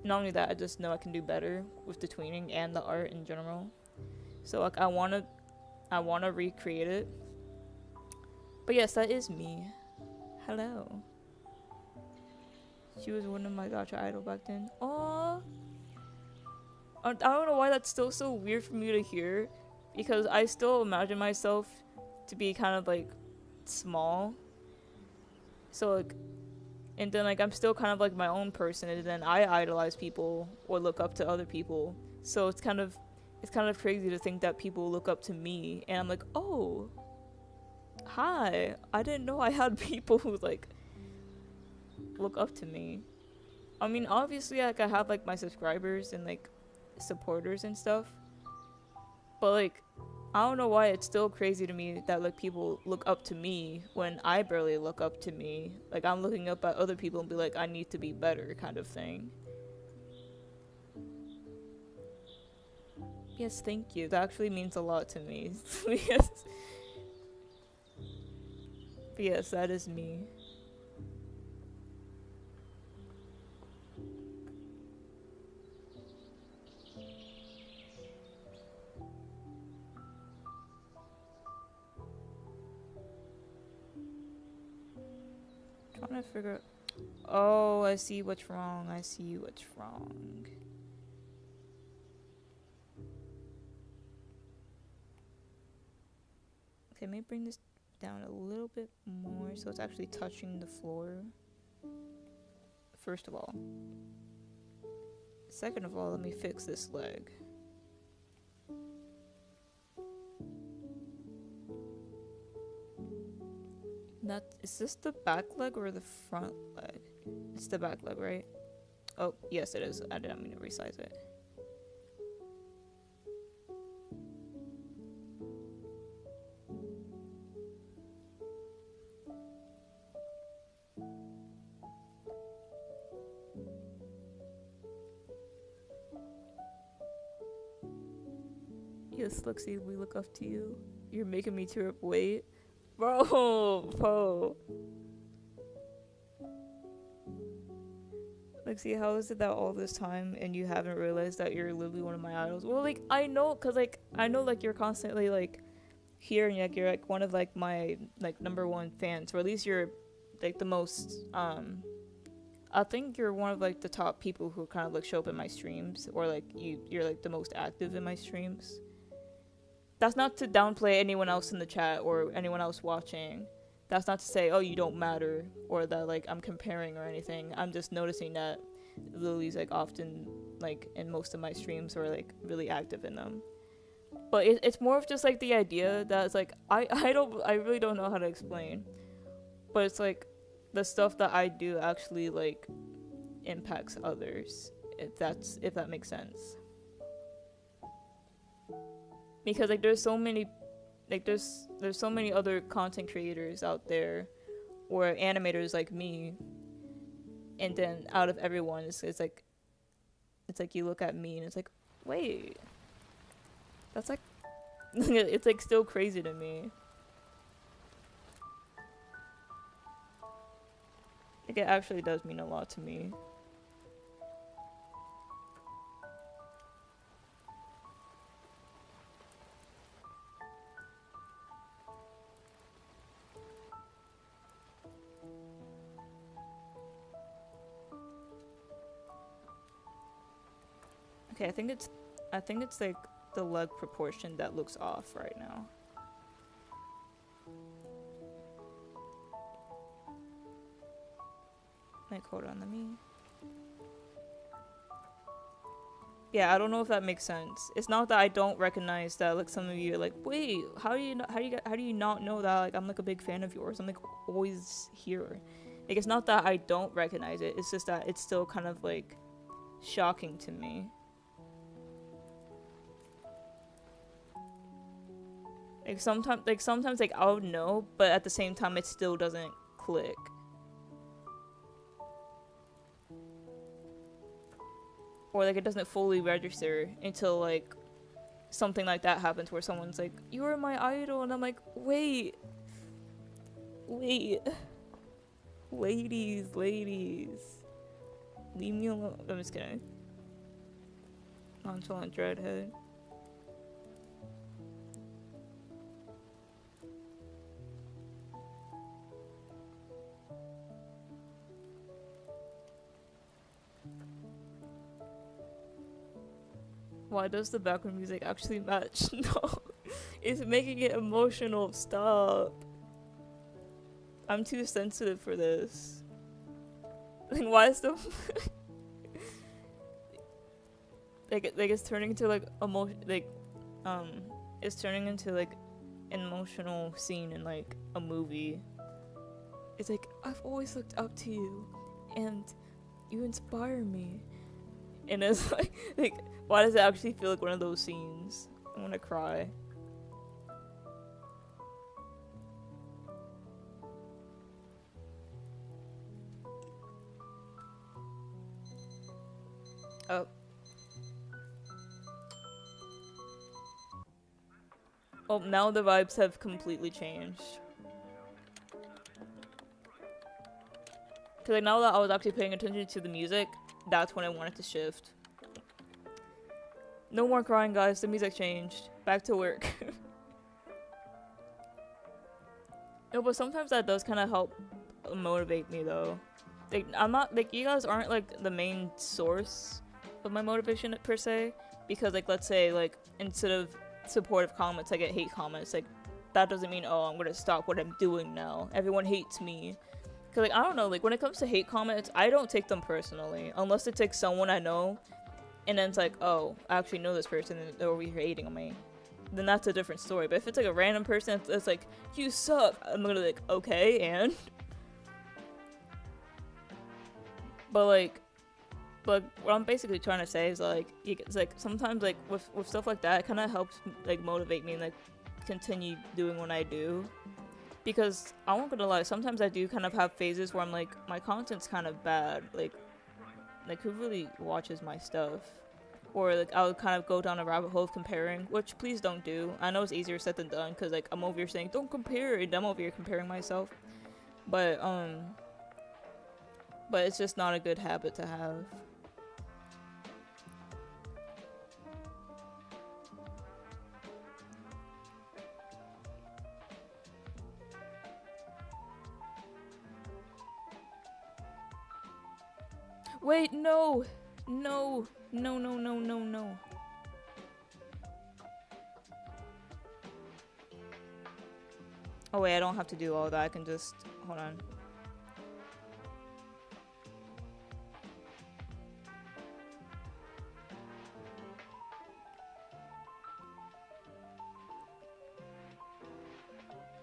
Not only that, I just know I can do better with the tweening and the art in general. So like I wanna recreate it. But yes, that is me. Hello. She was one of my gacha idol back then. Aww. I don't know why that's still so weird for me to hear, because I still imagine myself to be kind of like small. So like, and then like I'm still kind of like my own person, and then I idolize people or look up to other people. So it's kind of crazy to think that people look up to me, and I'm like, oh, hi, I didn't know I had people who like look up to me. I mean, obviously, like I have like my subscribers and like supporters and stuff, but like I don't know why it's still crazy to me that like people look up to me when I barely look up to me. Like I'm looking up at other people and be like, I need to be better, kind of thing. Yes, thank you. That actually means a lot to me. Yes. But yes, that is me. Trying to figure out. Oh, I see what's wrong. I see what's wrong. Okay, maybe bring this down a little bit more so it's actually touching the floor. First of all. Second of all, let me fix this leg. Is this the back leg or the front leg? It's the back leg, right? Oh, yes it is. I didn't mean to resize it. Yes, Lexi, we look up to you. You're making me tear up. Wait. Bro, Poe. Lexi, how is it that all this time and you haven't realized that you're literally one of my idols? Well, like, I know, cause like, I know like you're constantly like here and like you're like one of like my like #1 fans, or at least you're like the most I think you're one of like the top people who kind of like show up in my streams, or like you're like the most active in my streams. That's not to downplay anyone else in the chat or anyone else watching. That's not to say, oh, you don't matter, or that like I'm comparing or anything. I'm just noticing that Lily's like often like in most of my streams or like really active in them. But it's more of just like the idea that it's like I really don't know how to explain. But it's like the stuff that I do actually like impacts others, if that makes sense. Because like there's so many like there's so many other content creators out there or animators like me, and then out of everyone it's like you look at me and it's like, wait, that's like it's like still crazy to me. Like it actually does mean a lot to me. Okay, I think it's like the leg proportion that looks off right now. Like, hold on, let me. Yeah, I don't know if that makes sense. It's not that I don't recognize that. Like some of you are like, wait, how do you not know that? Like I'm like a big fan of yours. I'm like always here. Like it's not that I don't recognize it. It's just that it's still kind of like shocking to me. Like sometimes like I'll know, but at the same time it still doesn't click. Or like it doesn't fully register until like something like that happens where someone's like, you are my idol, and I'm like, wait, ladies, leave me alone. I'm just kidding. Nonchalant dreadhead. Why does the background music actually match? No. It's making it emotional. Stop. I'm too sensitive for this. Like, why is the like it's turning into like it's turning into like an emotional scene in like a movie. It's like, I've always looked up to you and you inspire me. And it's like why does it actually feel like one of those scenes? I wanna cry. Oh. Oh, now the vibes have completely changed. Cause like now that I was actually paying attention to the music, that's when I wanted to shift. No more crying, guys. The music changed. Back to work. No, but sometimes that does kind of help motivate me, though. Like, I'm not like, you guys aren't like the main source of my motivation per se, because like, let's say like instead of supportive comments, I get hate comments. Like, that doesn't mean, oh, I'm gonna stop what I'm doing now. Everyone hates me. Cause like, I don't know, like when it comes to hate comments, I don't take them personally unless it takes someone I know, and then it's like, oh, I actually know this person and they're over here hating on me. Then that's a different story. But if it's like a random person that's like, you suck, I'm gonna be like, okay, and but what I'm basically trying to say is like, it's like sometimes like with stuff like that, it kind of helps like motivate me and like continue doing what I do. Because I won't gonna lie, sometimes I do kind of have phases where I'm like, my content's kind of bad. Like who really watches my stuff? Or like I would kind of go down a rabbit hole of comparing, which please don't do. I know it's easier said than done, because like I'm over here saying don't compare, and I'm over here comparing myself. But it's just not a good habit to have. Wait, no! No! No, no, no, no, no. Oh wait, I don't have to do all that, I can just... hold on.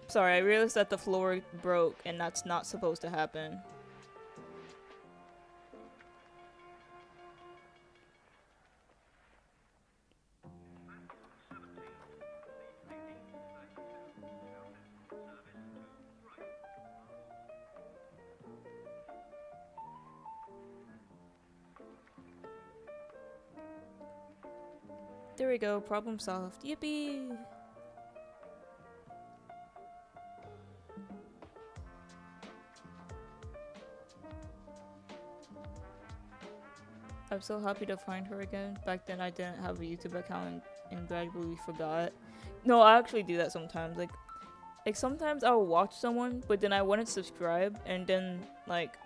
Sorry, I realized that the floor broke and that's not supposed to happen. There we go, problem solved. Yippee! I'm so happy to find her again. Back then I didn't have a YouTube account and gradually forgot. No, I actually do that sometimes. Like sometimes I'll watch someone, but then I wouldn't subscribe, and then like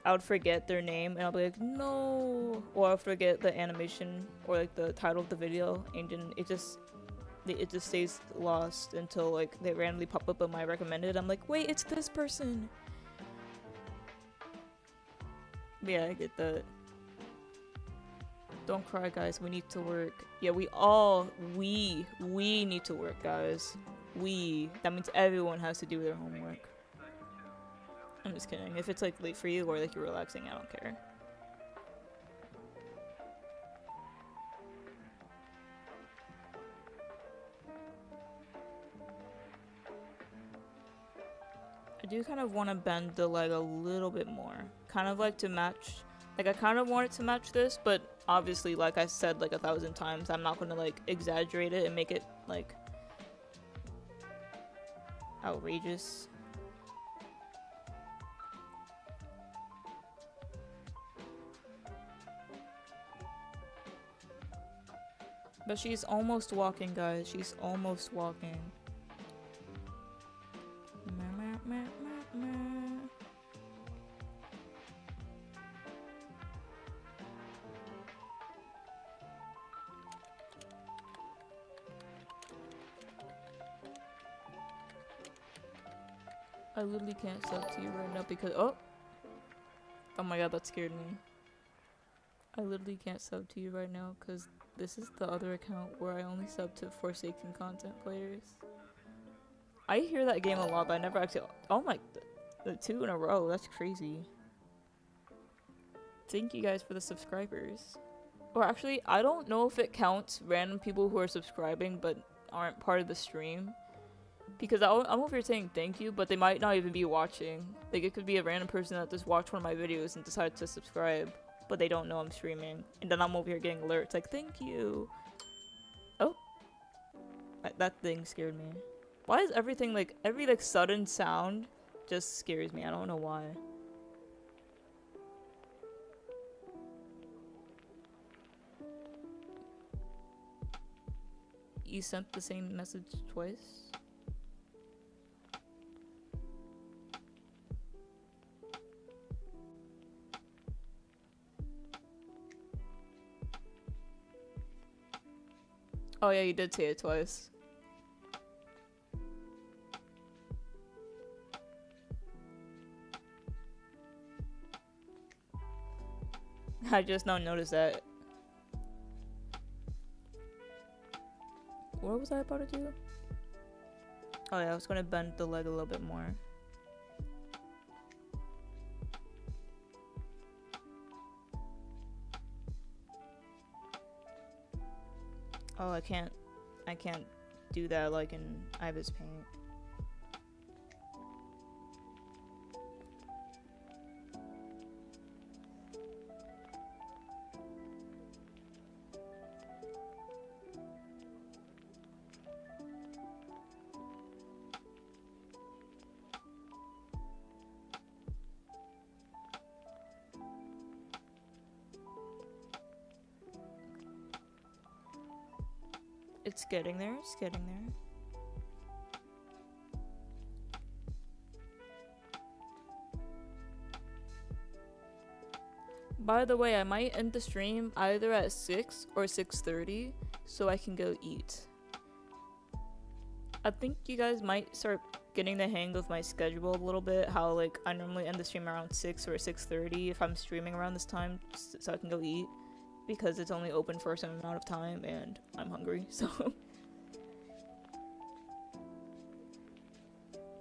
I would forget their name and I'll be like, no, or I'll forget the animation or like the title of the video, and then it just stays lost until like they randomly pop up on my recommended. I'm like, wait, it's this person. But yeah, I get that. Don't cry, guys. We need to work. Yeah, we need to work, guys. That means everyone has to do their homework. I'm just kidding. If it's like late for you or like you're relaxing, I don't care. I do kind of want to bend the leg a little bit more. Kind of like to match, like I kind of want it to match this, but obviously like I said like 1,000 times, I'm not gonna like exaggerate it and make it like outrageous. But she's almost walking, guys. She's almost walking. I literally can't sub to you right now because oh my god, that scared me. I literally can't sub to you right now because this is the other account where I only sub to Forsaken content players. I hear that game a lot, but I never actually. Oh my, the 2 in a row. That's crazy. Thank you guys for the subscribers. Or actually, I don't know if it counts random people who are subscribing but aren't part of the stream. Because I'm over here saying thank you, but they might not even be watching. Like, it could be a random person that just watched one of my videos and decided to subscribe, but they don't know I'm streaming. And then I'm over here getting alerts like, thank you. Oh. That thing scared me. Why is everything, like, every, like, sudden sound just scares me? I don't know why. You sent the same message twice? Oh yeah, you did say it twice. I just now noticed that. What was I about to do? Oh yeah, I was gonna bend the leg a little bit more. Oh, I can't do that like in Ibis Paint. It's getting there, it's getting there. By the way, I might end the stream either at 6 or 6:30 so I can go eat. I think you guys might start getting the hang of my schedule a little bit, how like I normally end the stream around 6 or 6:30 if I'm streaming around this time so I can go eat. Because it's only open for a certain amount of time and I'm hungry, so.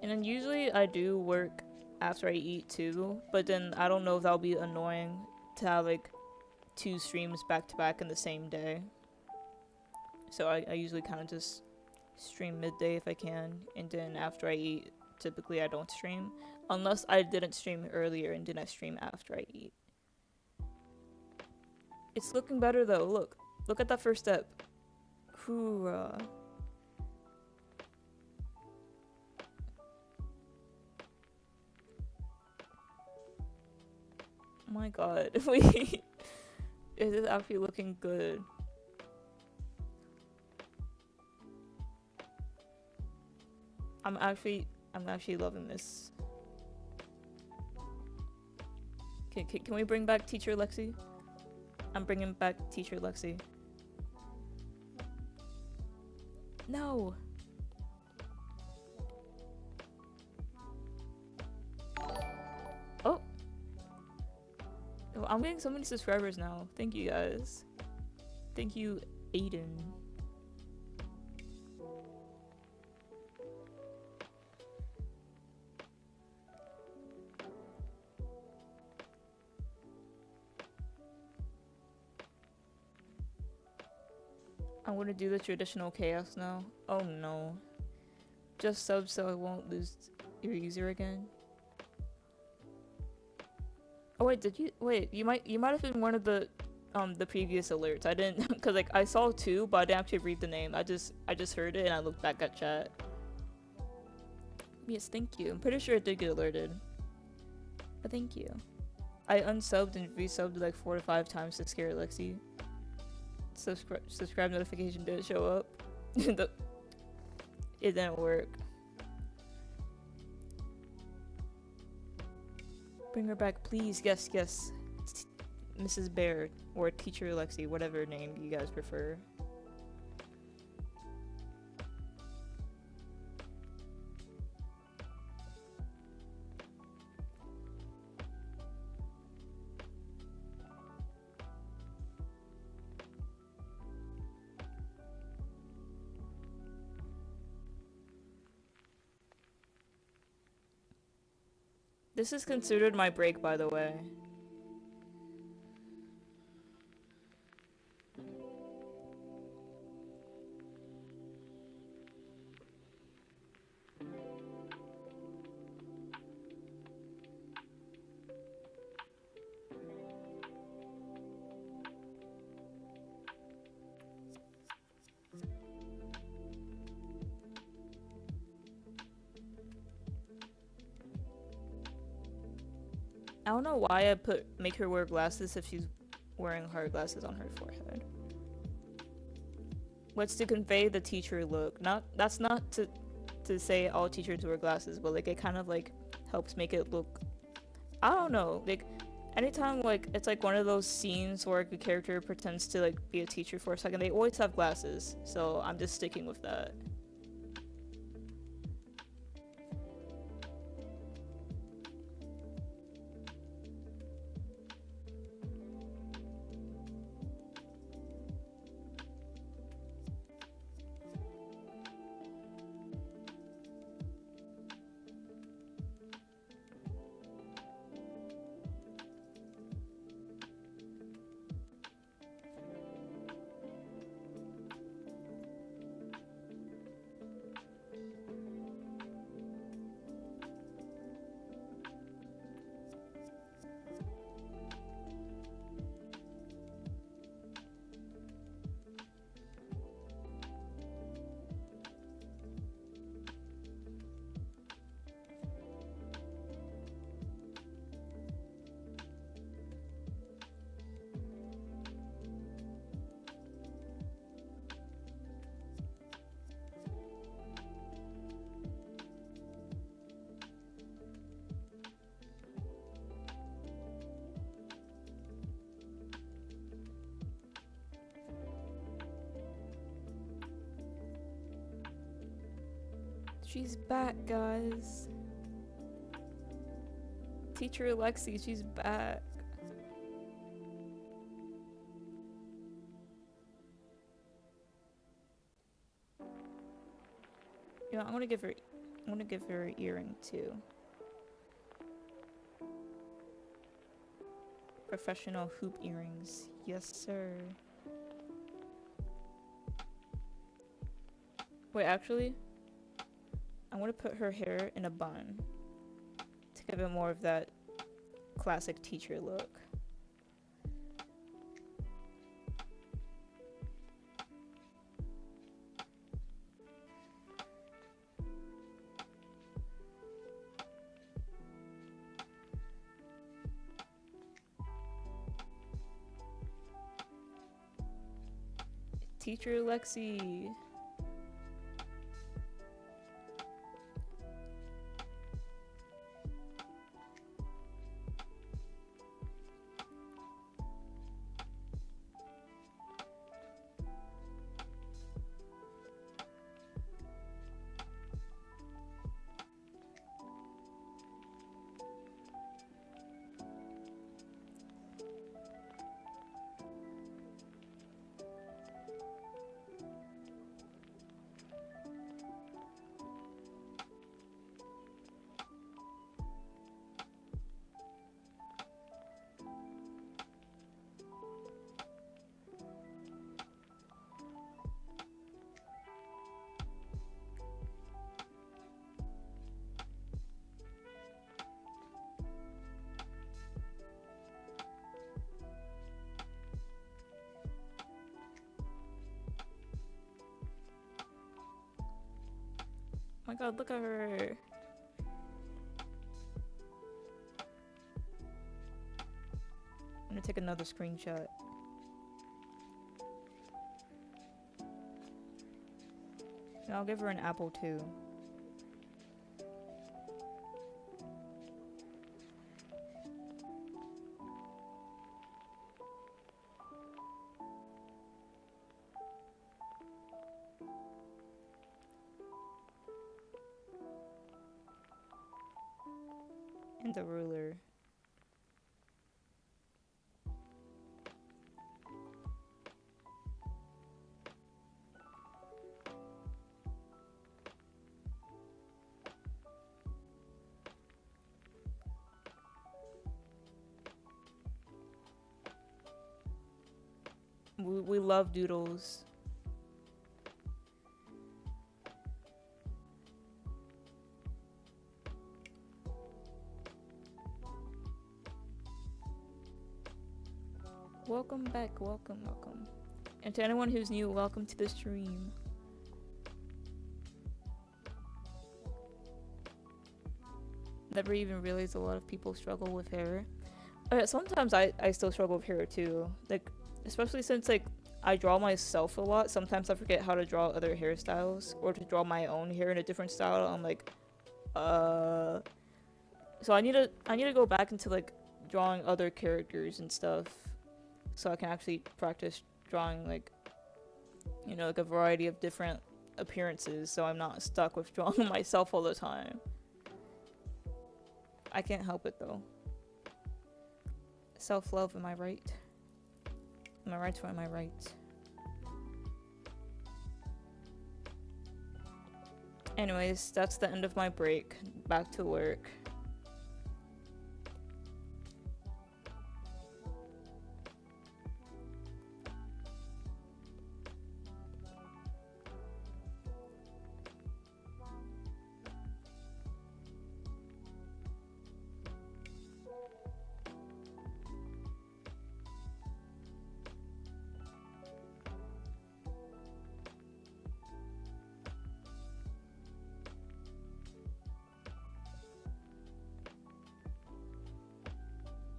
And then usually I do work after I eat too, but then I don't know if that'll be annoying to have like 2 streams back to back in the same day. So I usually kind of just stream midday if I can, and then after I eat, typically I don't stream. Unless I didn't stream earlier and then I stream after I eat. It's looking better though, look at that first step. Hoorah. Oh my god, wait. It is actually looking good. I'm actually loving this. Can we bring back Teacher Lexi? I'm bringing back Teacher Lexi. No! Oh! Oh, I'm getting so many subscribers now. Thank you guys. Thank you, Aiden. I'm gonna do the traditional chaos now. Oh no. Just sub so I won't lose your user again. Oh wait, you might have been one of the previous alerts. I didn't cause like I saw 2 but I didn't actually read the name. I just heard it and I looked back at chat. Yes, thank you. I'm pretty sure it did get alerted. But thank you. I unsubbed and resubbed like 4 to 5 times to scare Lexi. Subscribe notification didn't show up. It didn't work. Bring her back, please. Yes, yes. Mrs. Baird or Teacher Lexi, whatever name you guys prefer. This is considered my break, by the way. I don't know why I make her wear glasses if she's wearing hard glasses on her forehead. What's to convey the teacher look? That's not to say all teachers wear glasses, but like it kind of like helps make it look, I don't know, like anytime like it's like one of those scenes where like, a character pretends to like be a teacher for a second, they always have glasses, so I'm just sticking with that. She's back, guys. Teacher Alexi, she's back. You know, I'm gonna give her an earring too. Professional hoop earrings. Yes, sir. Wait, actually, I'm gonna put her hair in a bun to give it more of that classic teacher look. Teacher Lexi. Oh my god, look at her. I'm gonna take another screenshot. And I'll give her an apple too. And the ruler. We love doodles. Welcome back, welcome. And to anyone who's new, welcome to the stream. Never even realized a lot of people struggle with hair. Sometimes I still struggle with hair too. Like, especially since like I draw myself a lot, sometimes I forget how to draw other hairstyles or to draw my own hair in a different style. I'm like, so I need to go back into like drawing other characters and stuff so I can actually practice drawing like, you know, like a variety of different appearances so I'm not stuck with drawing myself all the time. I can't help it though. Self-love, am I right? Am I right or am I right? Anyways, that's the end of my break. Back to work.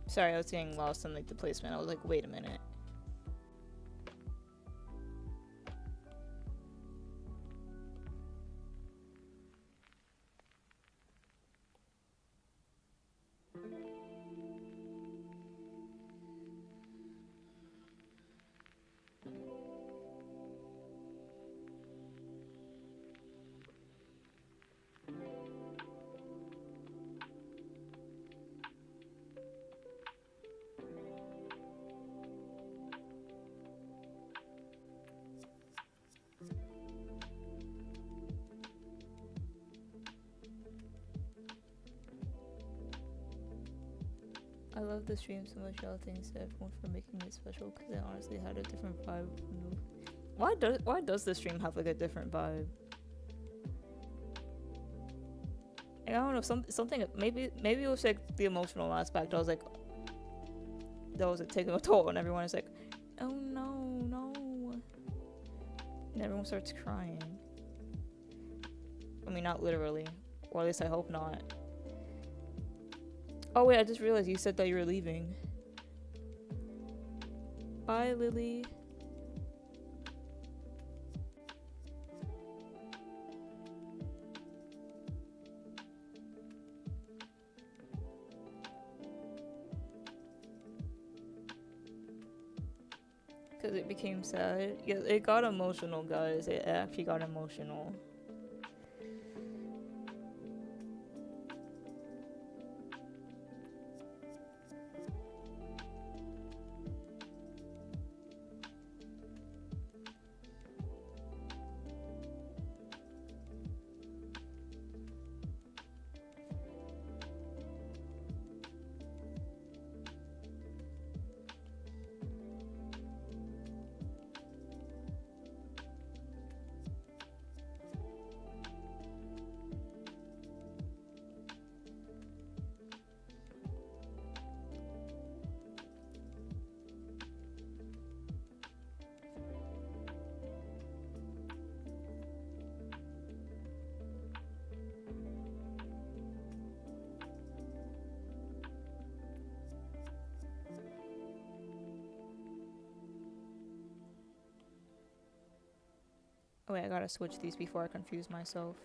Sorry, I was getting lost in like the placement. I was like, wait a minute. I love the stream so much, y'all. Thanks to everyone for making it special because it honestly had a different vibe. Why does the stream have like a different vibe? I don't know, something maybe it was like the emotional aspect. I was like, that was like taking a toll, and everyone is like, oh no, and everyone starts crying. I mean, not literally, or at least I hope not. Oh wait, I just realized you said that you were leaving. Bye, Lily. Because it became sad. Yeah, it got emotional, guys. It actually got emotional. Oh wait, I gotta switch these before I confuse myself.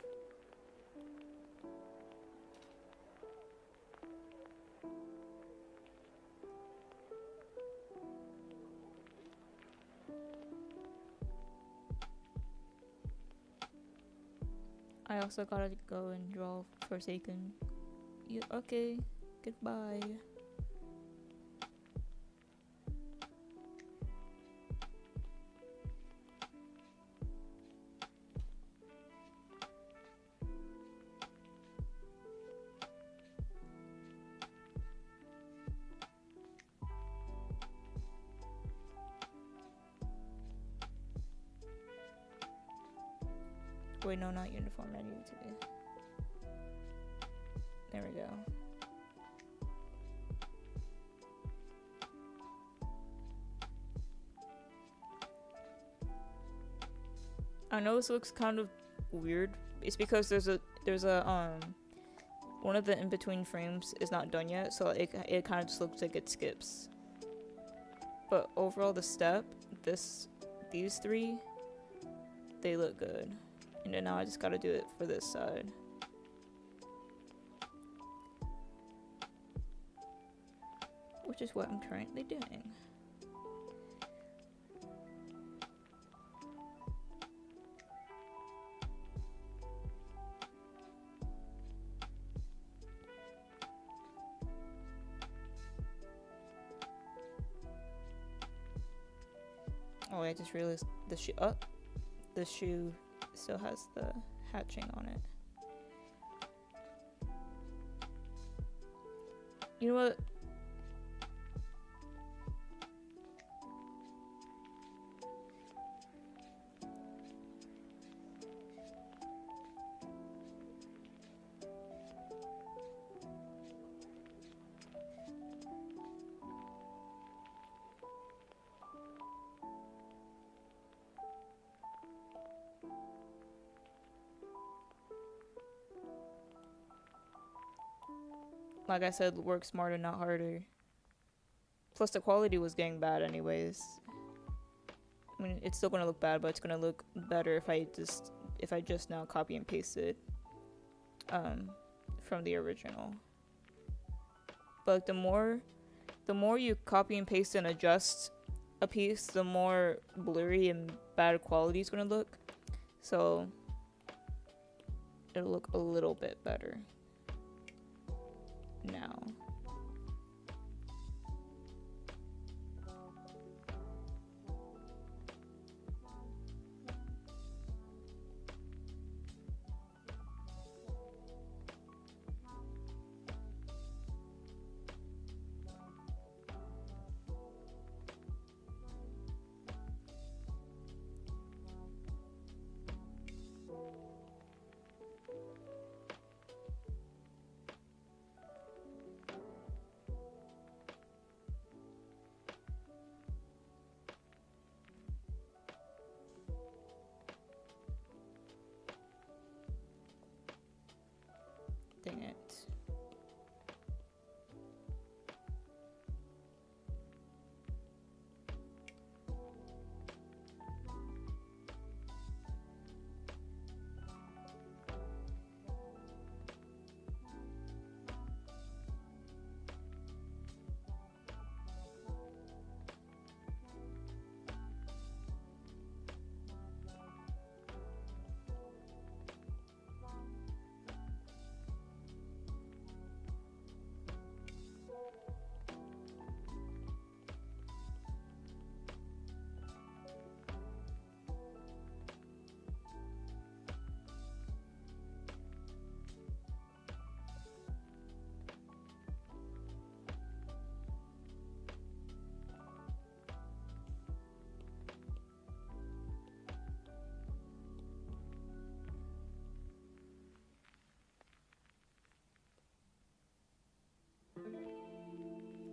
I also gotta go and draw Forsaken. Okay, goodbye. Wait, no, not uniform. I need it to be. There we go. I know this looks kind of weird. It's because there's a one of the in-between frames is not done yet, so it kind of just looks like it skips. But overall, the step, these three, they look good. And then now I just gotta do it for this side. Which is what I'm currently doing. Oh, I just realized the shoe. Oh, the shoe still has the hatching on it. You know what? Like I said, work smarter, not harder. Plus the quality was getting bad anyways. I mean, it's still gonna look bad, but it's gonna look better if I just now copy and pasted from the original. But like, the more you copy and paste and adjust a piece, the more blurry and bad quality it's gonna look. So it'll look a little bit better now. Dang it.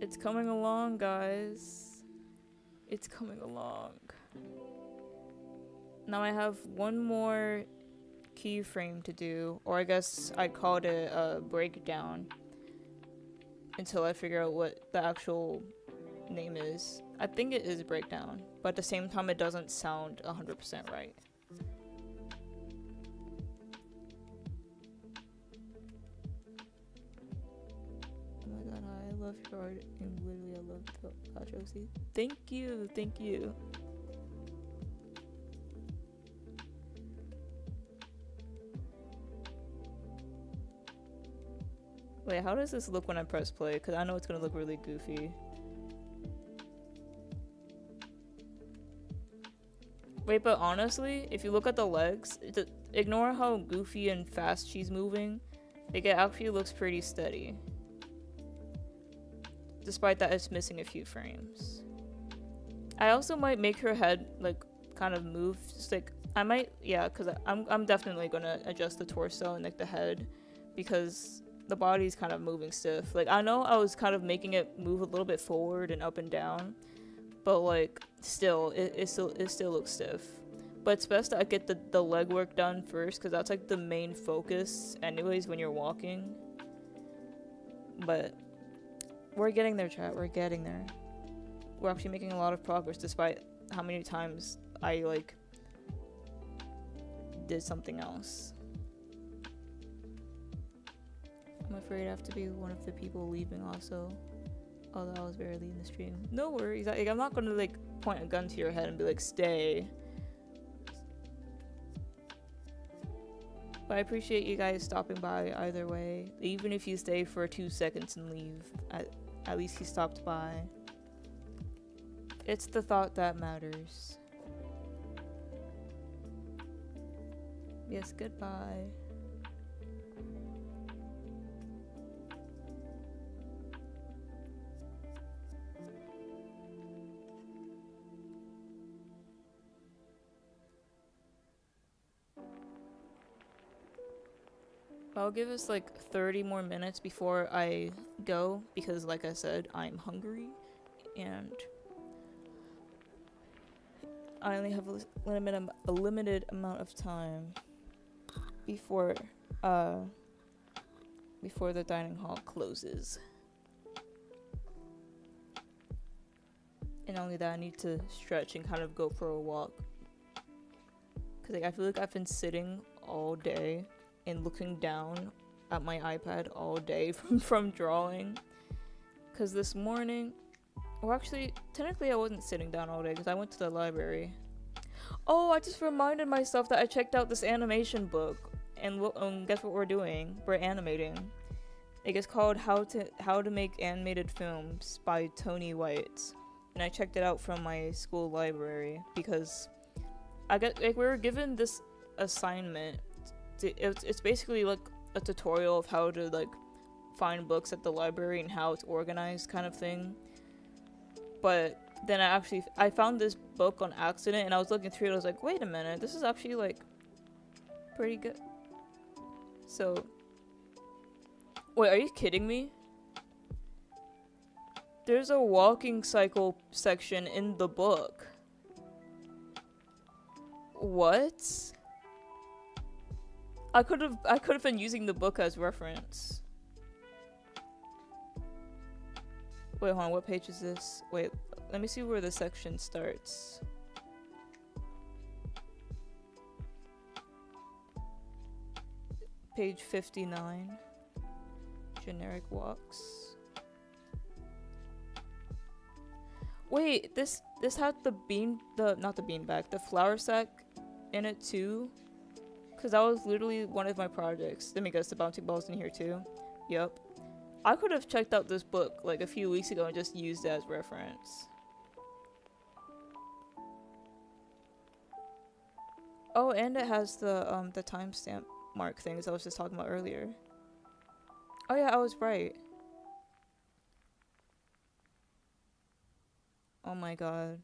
It's coming along, guys. It's coming along. Now I have one more keyframe to do, or I guess I called it a breakdown until I figure out what the actual name is. I think it is breakdown, but at the same time it doesn't sound 100% right. I love your art, and literally I love the gacha. Thank you, thank you. Wait, how does this look when I press play? Because I know it's gonna look really goofy. Wait, but honestly, if you look at the legs, ignore how goofy and fast she's moving. Like, it actually looks pretty steady. Despite that it's missing a few frames. I also might make her head like kind of move, just like I might, yeah, because I'm definitely gonna adjust the torso and like the head, because the body's kind of moving stiff. Like I know I was kind of making it move a little bit forward and up and down, but like still, it still looks stiff. But it's best that I get the leg work done first, because that's like the main focus anyways when you're walking. But we're getting there, chat. We're getting there. We're actually making a lot of progress despite how many times I like did something else. I'm afraid I have to be one of the people leaving also, although I was barely in the stream. No worries. I'm not gonna like point a gun to your head and be like, stay. But I appreciate you guys stopping by either way. Even if you stay for 2 seconds and leave, at least you stopped by. It's the thought that matters. Yes, goodbye. I'll give us like 30 more minutes before I go, because like I said, I'm hungry and I only have a limited amount of time before the dining hall closes. And only that, I need to stretch and kind of go for a walk, because like I feel like I've been sitting all day and looking down at my iPad all day from drawing. Because this morning, well actually, technically I wasn't sitting down all day because I went to the library. Oh, I just reminded myself that I checked out this animation book, and guess what we're doing? We're animating. It is called How to Make Animated Films by Tony White, and I checked it out from my school library because we were given this assignment. It's basically like a tutorial of how to like find books at the library and how it's organized, kind of thing. But then I found this book on accident, and I was looking through it. I was like, wait a minute, this is actually like pretty good. So, wait, are you kidding me? There's a walking cycle section in the book. What? I could have been using the book as reference. Wait, hold on, what page is this? Wait, let me see where the section starts. Page 59. Generic walks. Wait, this had the flour sack in it too? Because that was literally one of my projects. Let me guess, the bouncing ball's in here too? Yep. I could have checked out this book like a few weeks ago and just used it as reference. Oh, and it has the timestamp mark things I was just talking about earlier. Oh yeah, I was right. Oh my god.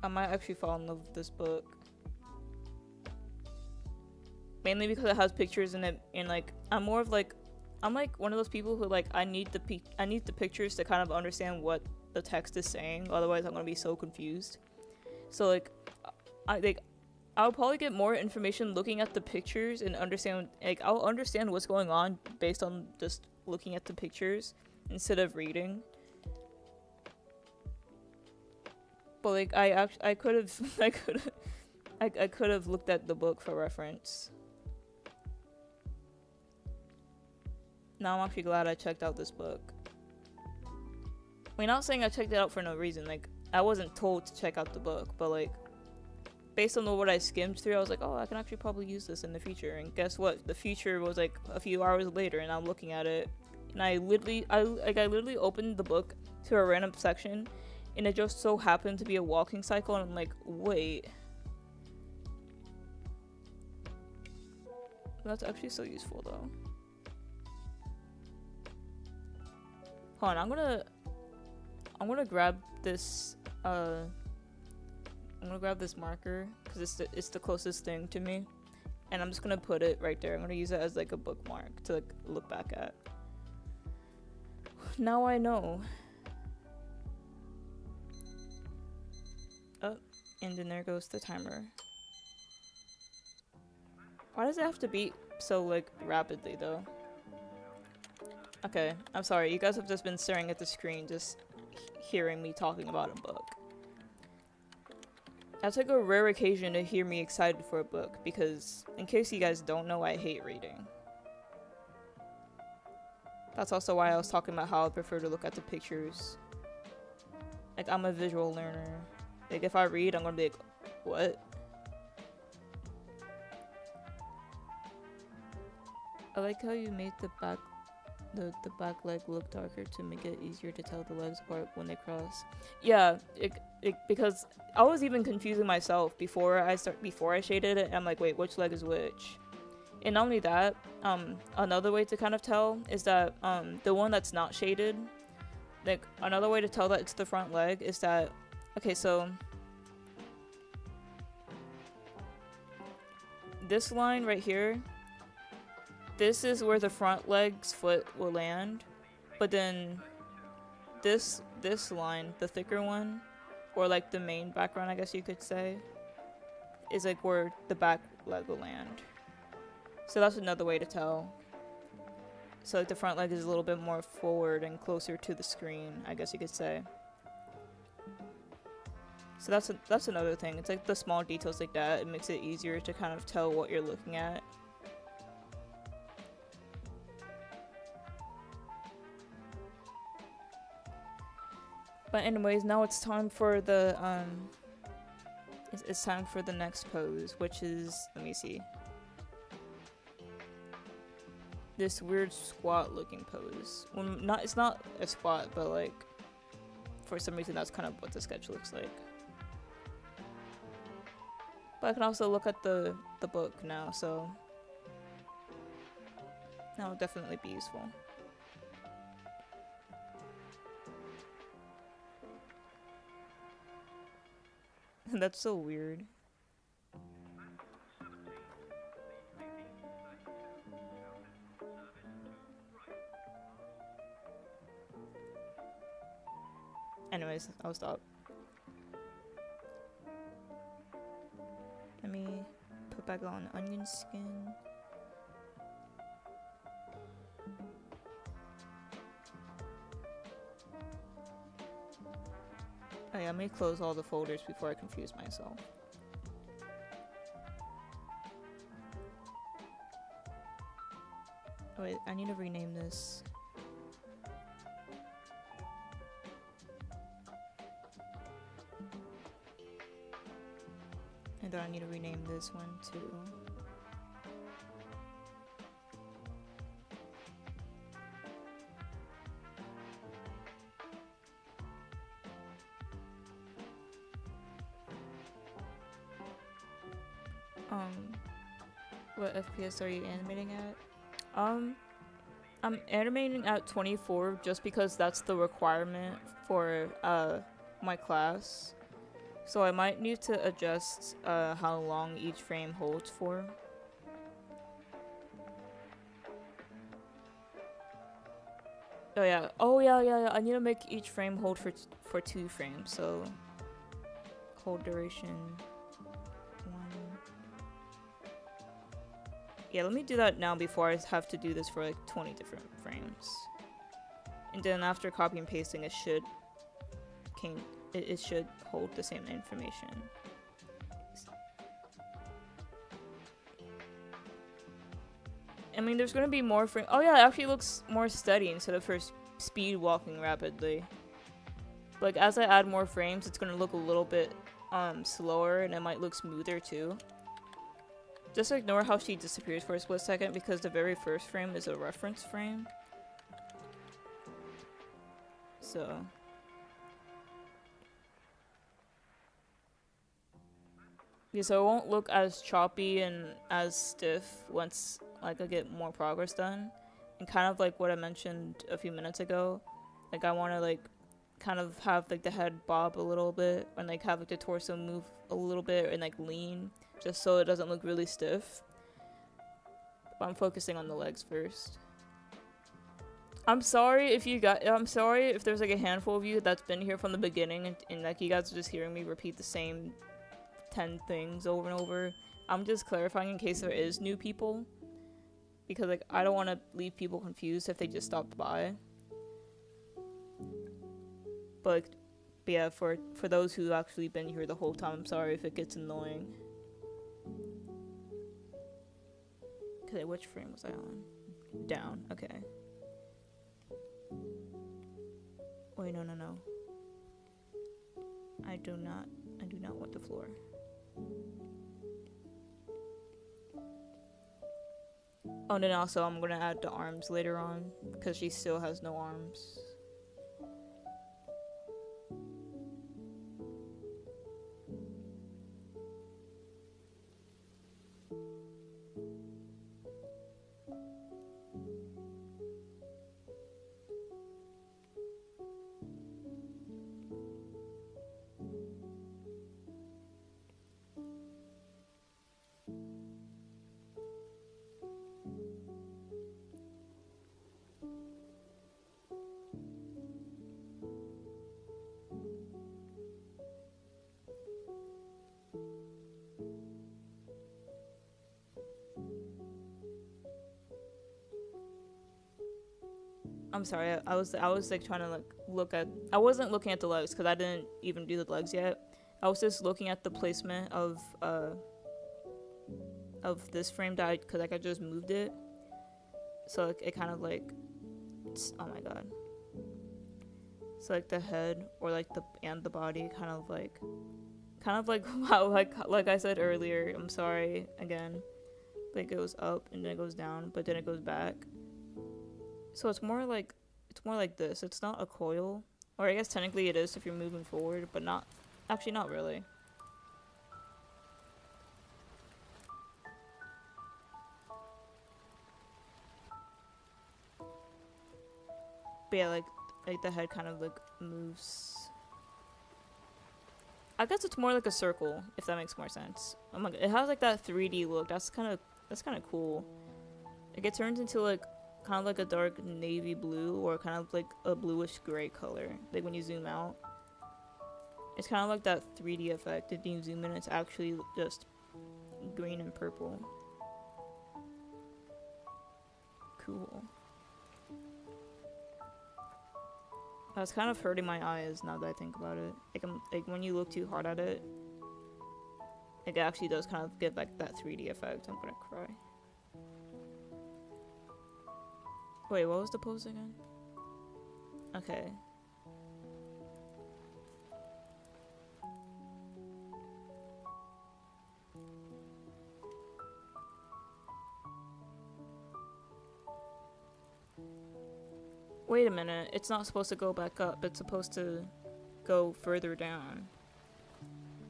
I might actually fall in love with this book. Mainly because it has pictures in it, and like I'm like one of those people who like I need the pictures to kind of understand what the text is saying, otherwise I'm gonna be so confused. So like I'll probably get more information looking at the pictures and I'll understand what's going on based on just looking at the pictures instead of reading. But like I could have looked at the book for reference. Now I'm actually glad I checked out this book. I mean, not saying I checked it out for no reason. Like, I wasn't told to check out the book, but like, based on what I skimmed through, I was like, oh, I can actually probably use this in the future. And guess what? The future was like a few hours later, and I'm looking at it, and I literally opened the book to a random section, and it just so happened to be a walking cycle, and I'm like, wait. That's actually so useful though. Hold on, I'm gonna grab this I'm gonna grab this marker because it's the closest thing to me, and I'm just gonna put it right there. I'm gonna use it as like a bookmark to like look back at. Now I know. Oh, and then there goes the timer. Why does it have to beat so like rapidly though? Okay, I'm sorry. You guys have just been staring at the screen, just hearing me talking about a book. That's like a rare occasion to hear me excited for a book, because in case you guys don't know, I hate reading. That's also why I was talking about how I prefer to look at the pictures. Like, I'm a visual learner. Like, if I read, I'm gonna be like, what? I like how you made the back leg look darker to make it easier to tell the legs apart when they cross. Yeah, because I was even confusing myself before I shaded it. I'm like, wait, which leg is which? And not only that, another way to kind of tell is that the one that's not shaded, like another way to tell that it's the front leg is that, okay, so this line right here, this is where the front leg's foot will land, but then this line, the thicker one, or like the main background, I guess you could say, is like where the back leg will land. So that's another way to tell. So like the front leg is a little bit more forward and closer to the screen, I guess you could say. So that's another thing. It's like the small details like that. It makes it easier to kind of tell what you're looking at. But anyways, now it's time for the it's time for the next pose, which is, let me see, this weird squat looking pose. Well, it's not a squat, but like for some reason that's kind of what the sketch looks like. But I can also look at the book now, so that'll definitely be useful. That's so weird. Anyways, I'll stop. Let me put back on onion skin. Oh yeah, let me close all the folders before I confuse myself. Oh wait, I need to rename this. And then I need to rename this one too. What FPS are you animating at? I'm animating at 24 just because that's the requirement for my class. So I might need to adjust how long each frame holds for. Oh yeah. I need to make each frame hold for 2 frames. So hold duration 1. Yeah, let me do that now before I have to do this for like 20 different frames. And then after copy and pasting, it should hold the same information. I mean, there's gonna be more frame. Oh yeah, it actually looks more steady instead of first speed walking rapidly. Like as I add more frames, it's gonna look a little bit slower, and it might look smoother too. Just ignore how she disappears for a split second because the very first frame is a reference frame. So yeah, so it won't look as choppy and as stiff once like I get more progress done. And kind of like what I mentioned a few minutes ago, like I want to like kind of have like the head bob a little bit and like have like the torso move a little bit and like lean, just so it doesn't look really stiff. But I'm focusing on the legs first. I'm sorry if there's like a handful of you that's been here from the beginning and like you guys are just hearing me repeat the same 10 things over and over. I'm just clarifying in case there is new people, because like I don't want to leave people confused if they just stopped by. But yeah, for those who actually been here the whole time, I'm sorry if it gets annoying. Okay, which frame was I on? Down, okay. Wait, no. I do not want the floor. Oh, and then also I'm gonna add the arms later on, because she still has no arms. I'm sorry, I was like trying to like look at, I wasn't looking at the legs because I didn't even do the legs yet. I was just looking at the placement of this frame that because like I just moved it, so like, it kind of like, oh my god. So like the head or like the body kind of like how like I said earlier. I'm sorry again. Like it goes up and then it goes down, but then it goes back. So it's more like this. It's not a coil, or I guess technically it is if you're moving forward, but not really. But yeah, like the head kind of like moves. I guess it's more like a circle, if that makes more sense. Oh my god, it has like that 3D look. That's kind of cool. Like it turns into like kind of like a dark navy blue or kind of like a bluish gray color. Like when you zoom out, it's kind of like that 3D effect. If you zoom in, it's actually just green and purple. Cool. That's kind of hurting my eyes now that I think about it. Like when you look too hard at it, it actually does kind of give like that 3D effect. I'm gonna cry. Wait, what was the pose again? Okay. Wait a minute, it's not supposed to go back up, it's supposed to go further down.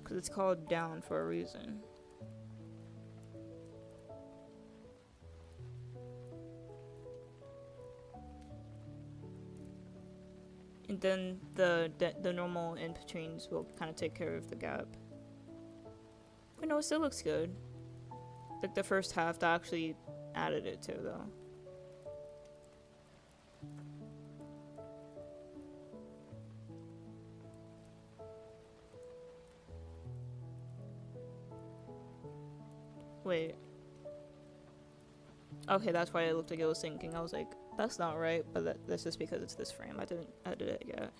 Because it's called down for a reason. And then the normal in-betweens will kind of take care of the gap. But no, it still looks good. Like the first half that actually added it to, though. Wait. Okay, that's why it looked like it was sinking. I was like, that's not right, but that's just because it's this frame. I didn't edit it yet.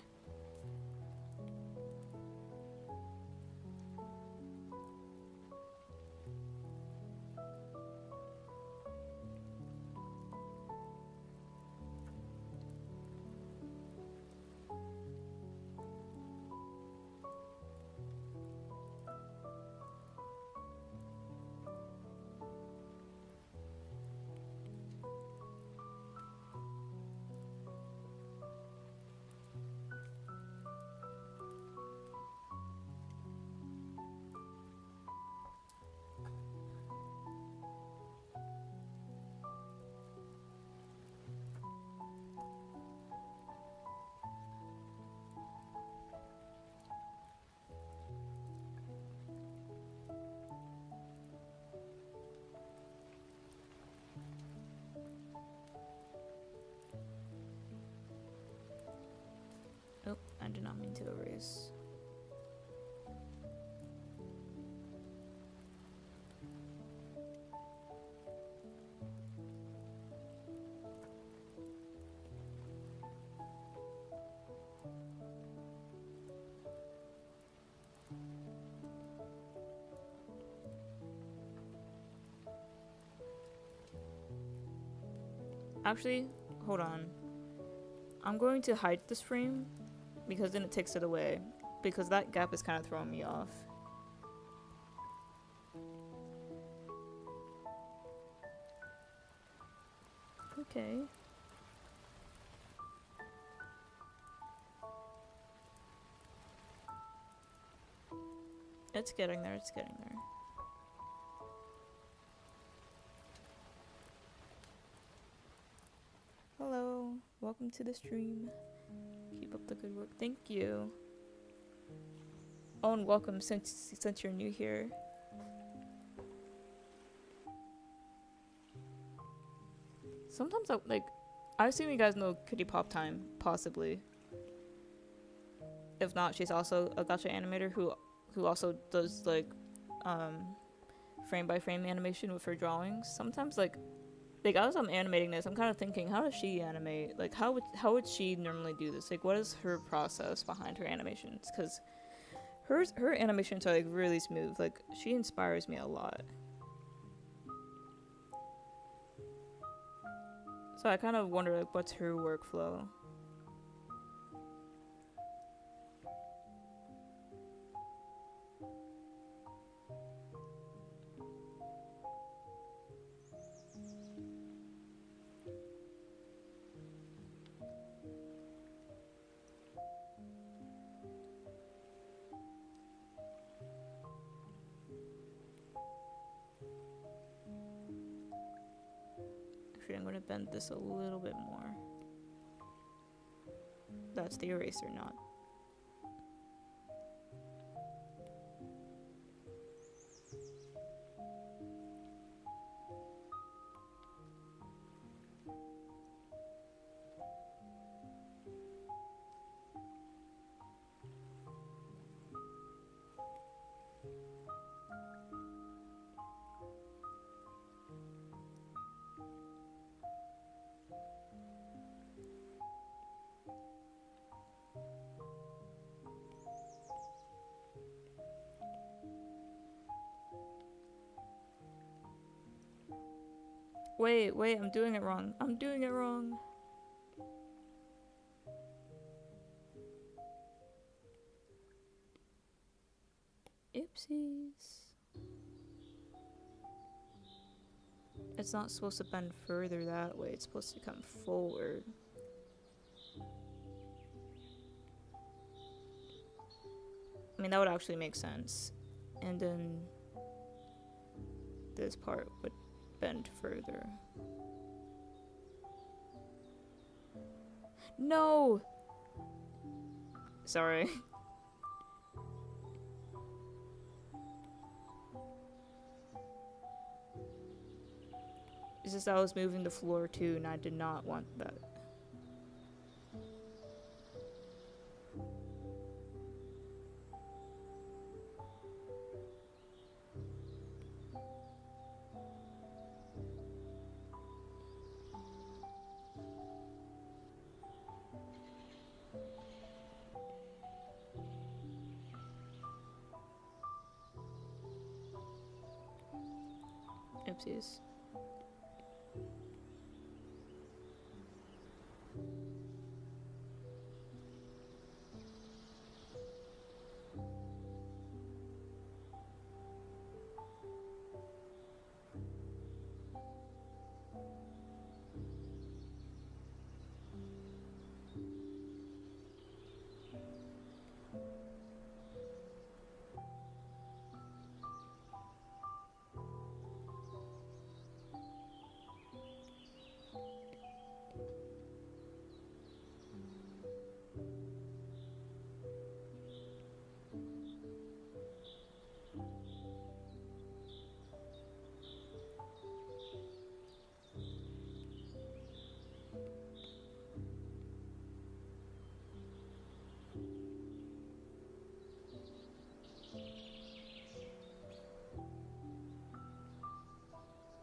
Oh, I did not mean to erase. Actually, hold on. I'm going to hide this frame because then it takes it away. Because that gap is kind of throwing me off. Okay. It's getting there, it's getting there. Hello, welcome to the stream. Keep up the good work. Thank you. Oh, and welcome since you're new here. Sometimes I assume you guys know Kitty Pop Time, possibly. If not, she's also a gacha animator who also does like frame by frame animation with her drawings. Sometimes like as I'm animating this, I'm kind of thinking, how does she animate? Like how would she normally do this? Like what is her process behind her animations? Because her animations are like really smooth. Like she inspires me a lot. So I kind of wonder like what's her workflow. I'm going to bend this a little bit more. That's the eraser knot. Wait, I'm doing it wrong. I'm doing it wrong. Oopsies. It's not supposed to bend further that way. It's supposed to come forward. I mean, that would actually make sense. And then this part would bend further. No! Sorry. It's just I was moving the floor too, and I did not want that. Oopsies.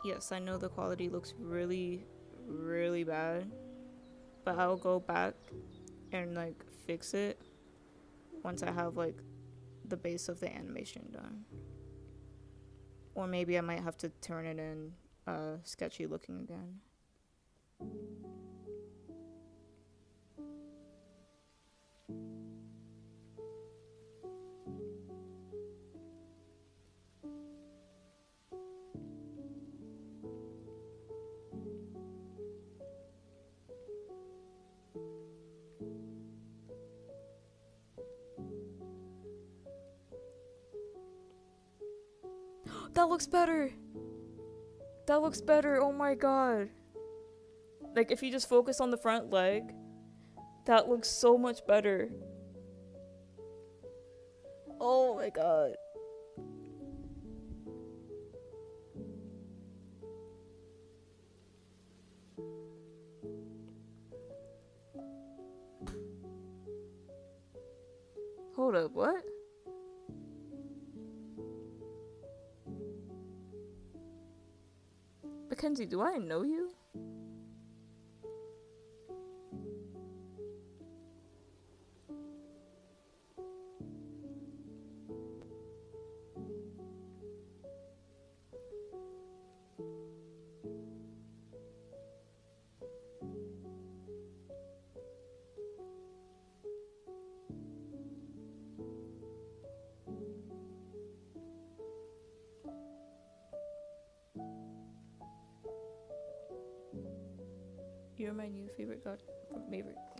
Yes, I know the quality looks really, really bad, but I'll go back and like fix it once I have like the base of the animation done. Or maybe I might have to turn it in sketchy looking again. That looks better! That looks better, oh my god. Like if you just focus on the front leg, that looks so much better. Oh my god. Hold up, what? Mackenzie, do I know you? You're my new favorite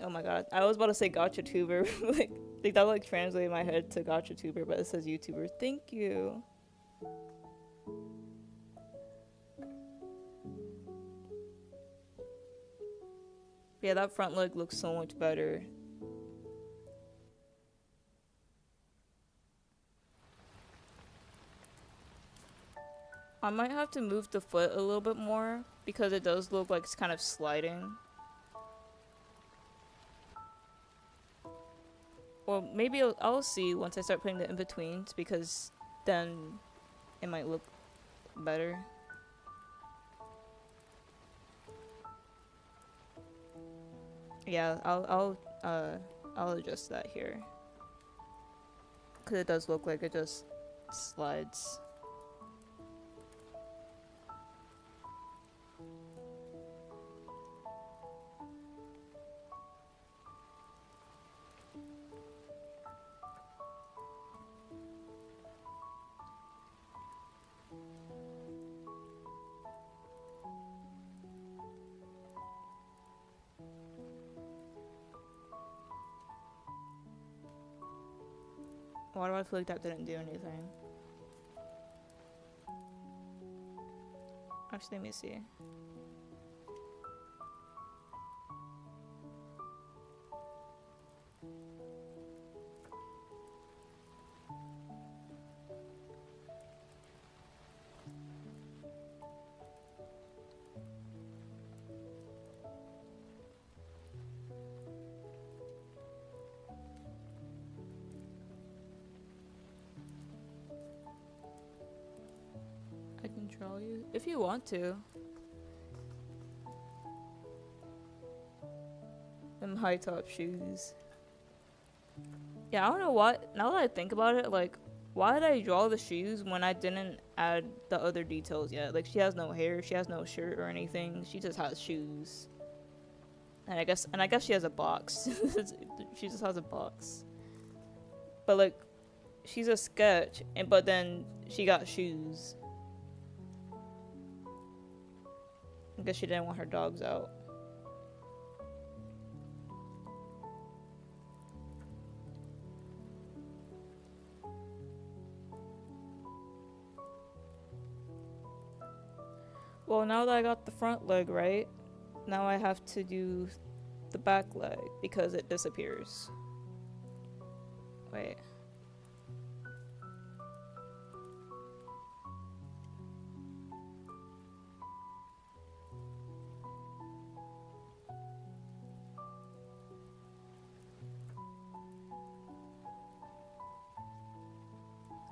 oh my god, I was about to say gacha tuber. like that like translated in my head to gacha tuber, but it says YouTuber. Thank you. Yeah, that front leg looks so much better. I might have to move the foot a little bit more because it does look like it's kind of sliding. Or maybe I'll see once I start putting the in-betweens, because then it might look better. Yeah, I'll adjust that here. Because it does look like it just slides. Why do I feel like that didn't do anything? Actually, let me see. I can draw you if you want to. Them high top shoes. Yeah, I don't know what. Now that I think about it, like, why did I draw the shoes when I didn't add the other details yet? Like, she has no hair, she has no shirt or anything. She just has shoes. And I guess she has a box. She just has a box. But like, she's a sketch, but then she got shoes. I guess she didn't want her dogs out. Well, now that I got the front leg right, now I have to do the back leg because it disappears. Wait.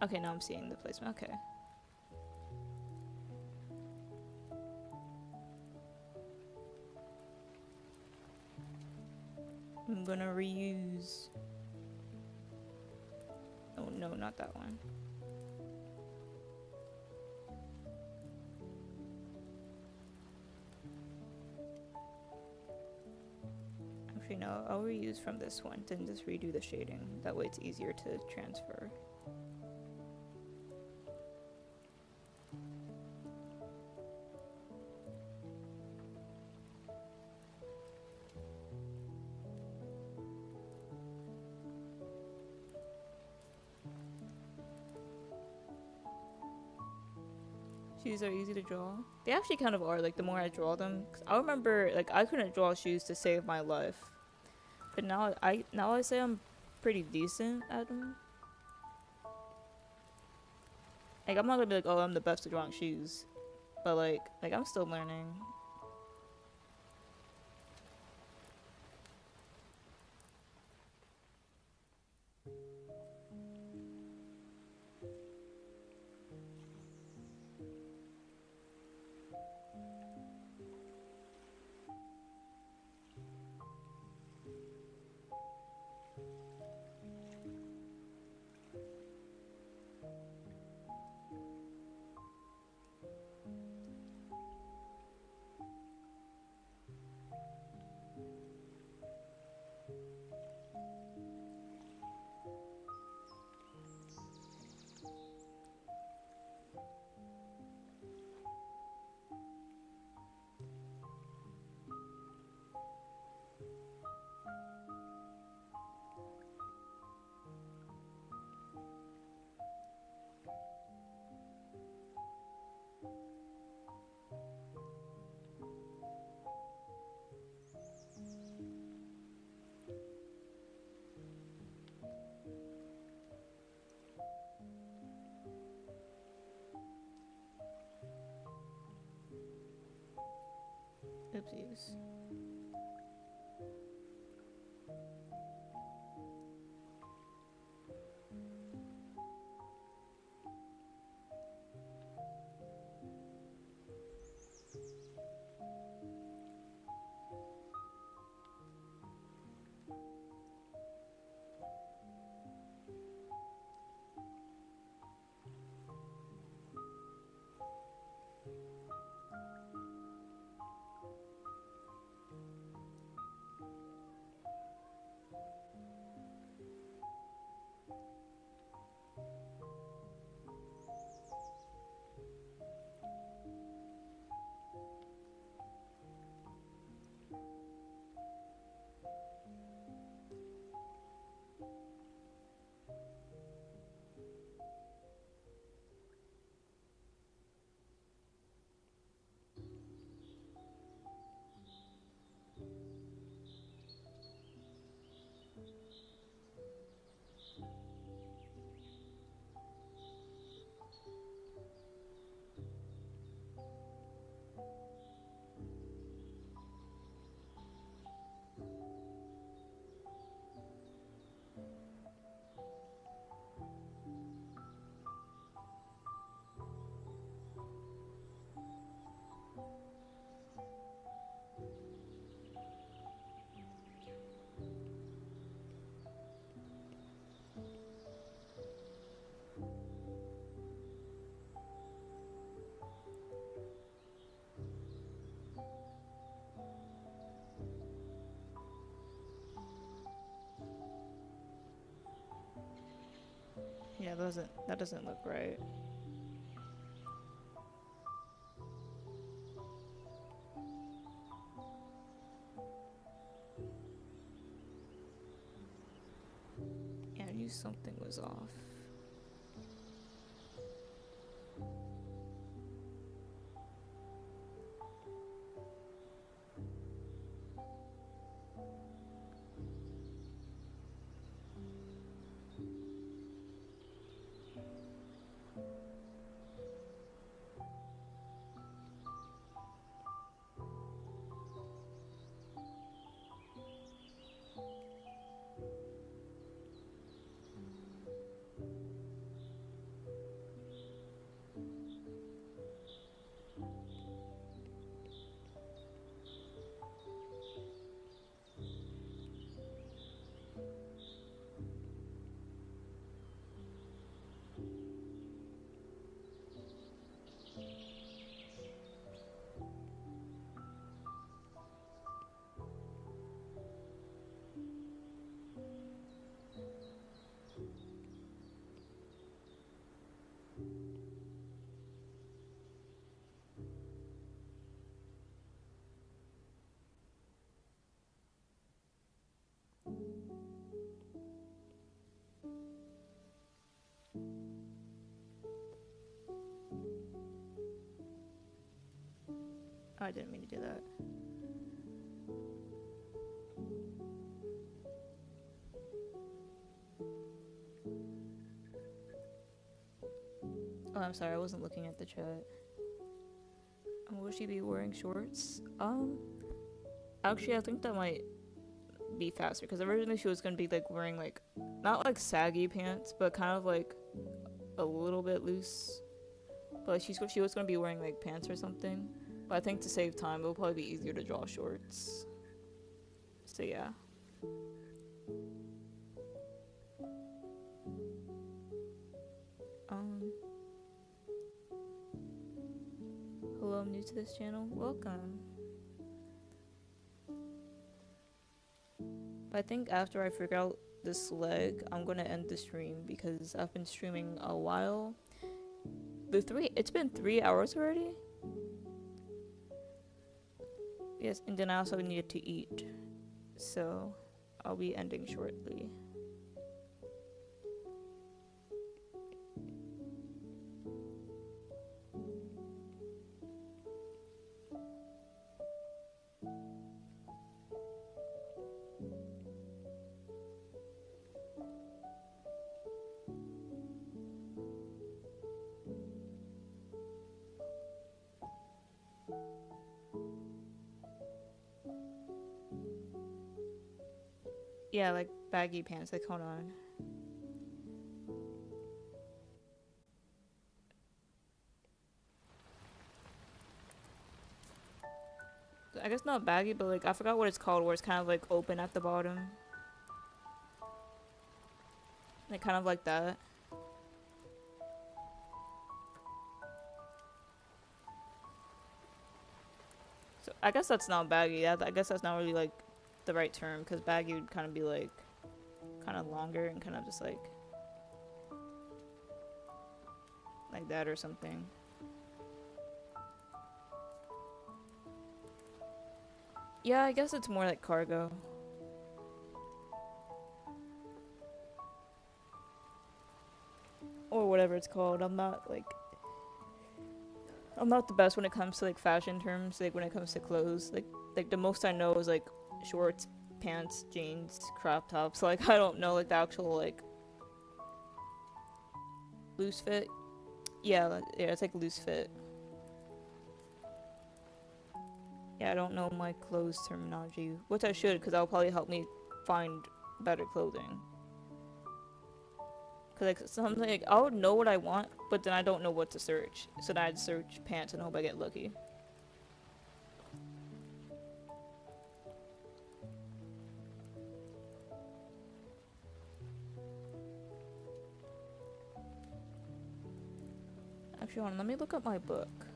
Okay, now I'm seeing the placement. Okay. I'm gonna reuse. Oh no, not that one. Actually, no, I'll reuse from this one, then just redo the shading. That way it's easier to transfer. Shoes are easy to draw. They actually kind of are, like, the more I draw them. 'Cause I remember, like, I couldn't draw shoes to save my life. But now I say I'm pretty decent at them. Like, I'm not gonna be like, oh, I'm the best at drawing shoes. But, like I'm still learning. Oopsies. Yeah, that doesn't look right. Yeah, I knew something was off. I didn't mean to do that. Oh, I'm sorry, I wasn't looking at the chat. Will she be wearing shorts? Actually, I think that might be faster, because originally she was gonna be like wearing like, not like saggy pants, but kind of like a little bit loose. But she was gonna be wearing like pants or something. But I think to save time, it'll probably be easier to draw shorts. So yeah. Hello, I'm new to this channel. Welcome. But I think after I figure out this leg, I'm gonna end the stream because I've been streaming a while. It's been 3 hours already? Yes, and then I also needed to eat. So I'll be ending shortly. Yeah, like baggy pants. Like, hold on. I guess not baggy, but like I forgot what it's called, where it's kind of like open at the bottom. Like kind of like that. So I guess that's not baggy. I guess that's not really like the right term, because baggy would kind of be like kind of longer and kind of just like that or something. Yeah, I guess it's more like cargo. Or whatever it's called. I'm not the best when it comes to like fashion terms, like when it comes to clothes. Like the most I know is like shorts, pants, jeans, crop tops. Like I don't know like the actual like loose fit. Yeah, it's like loose fit. Yeah, I don't know my clothes terminology, which I should, because that'll probably help me find better clothing. Cause like something like I would know what I want, but then I don't know what to search. So then I'd search pants and hope I get lucky. Actually, hold on, let me look up my book.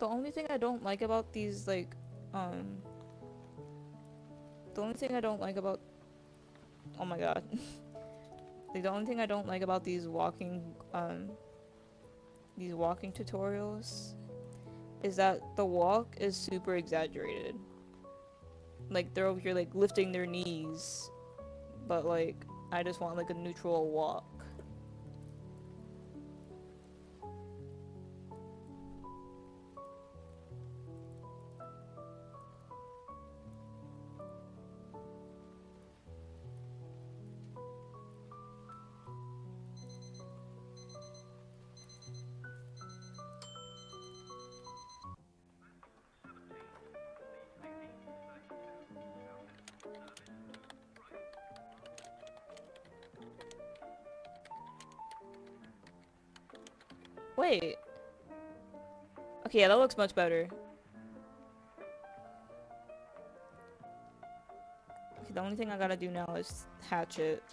The only thing I don't like about these, like, the only thing I don't like about, oh my god. Like, the only thing I don't like about these walking tutorials is that the walk is super exaggerated. Like, they're over here, like, lifting their knees, but, like, I just want, like, a neutral walk. Wait. Okay, yeah, that looks much better. Okay, the only thing I gotta do now is hatch it.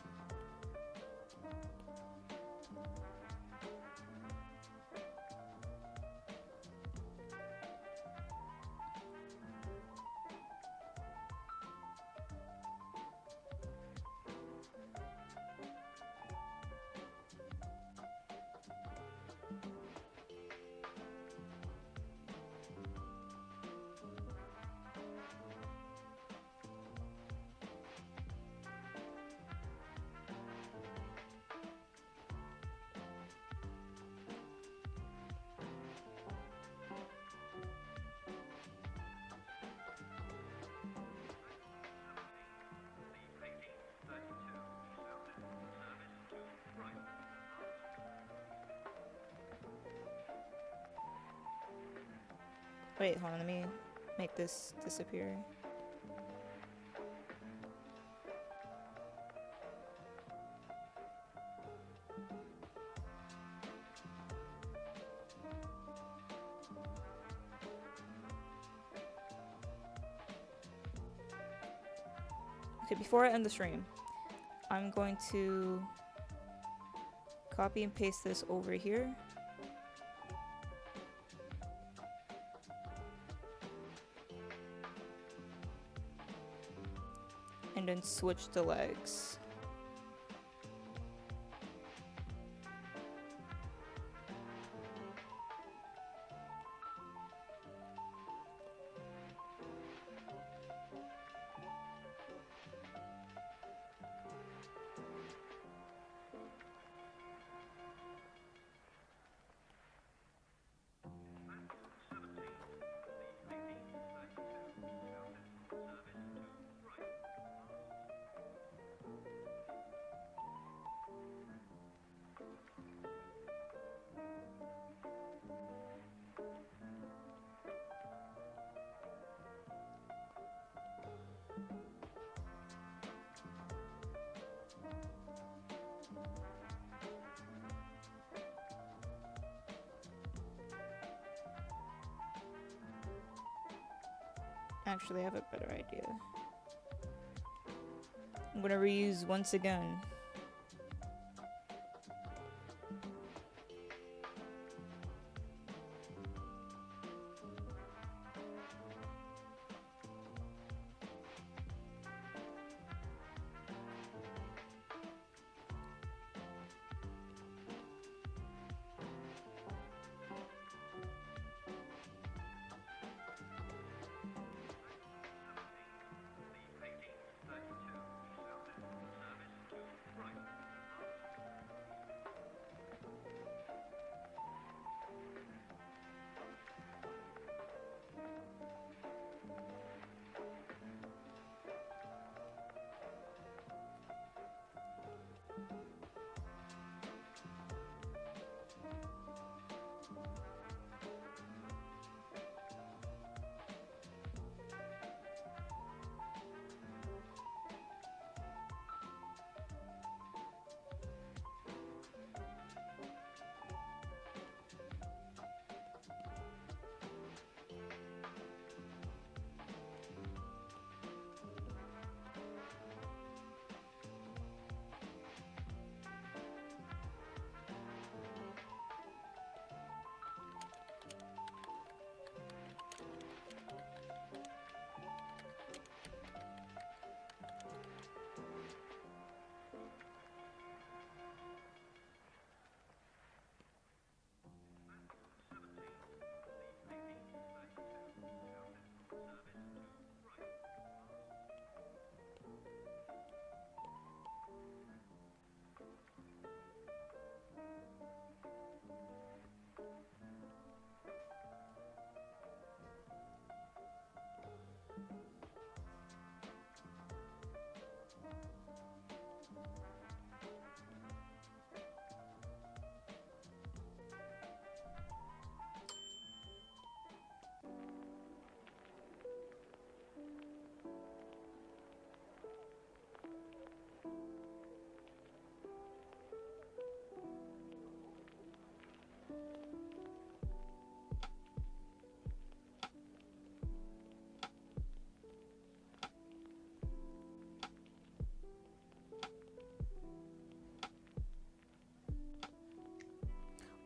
Wait, hold on, let me make this disappear. Okay, before I end the stream, I'm going to copy and paste this over here. And then switch the legs. Actually, I have a better idea. I'm gonna reuse once again.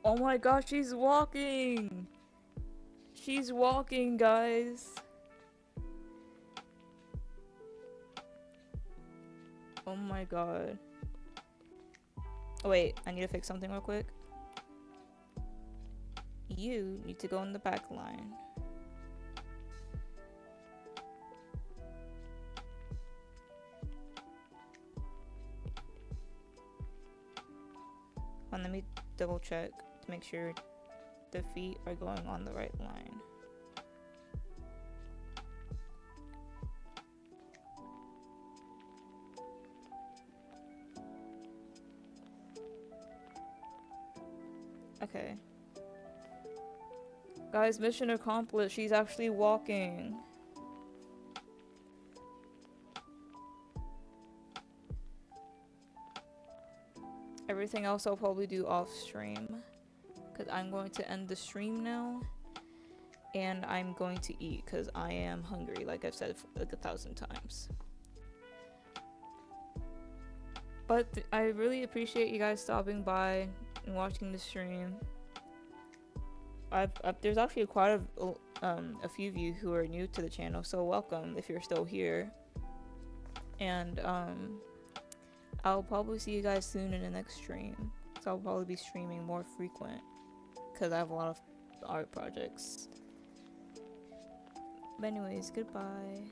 Oh my gosh, she's walking! She's walking, guys! Oh my god. Oh wait, I need to fix something real quick. You need to go in the back line. And let me double check to make sure the feet are going on the right line. Okay. Guys, mission accomplished. She's actually walking. Everything else I'll probably do off stream. Because I'm going to end the stream now. And I'm going to eat because I am hungry, like I've said like 1,000 times. But I really appreciate you guys stopping by and watching the stream. There's actually quite a few of you who are new to the channel, so welcome if you're still here. And I'll probably see you guys soon in the next stream. So I'll probably be streaming more frequent because I have a lot of art projects. But anyways, goodbye.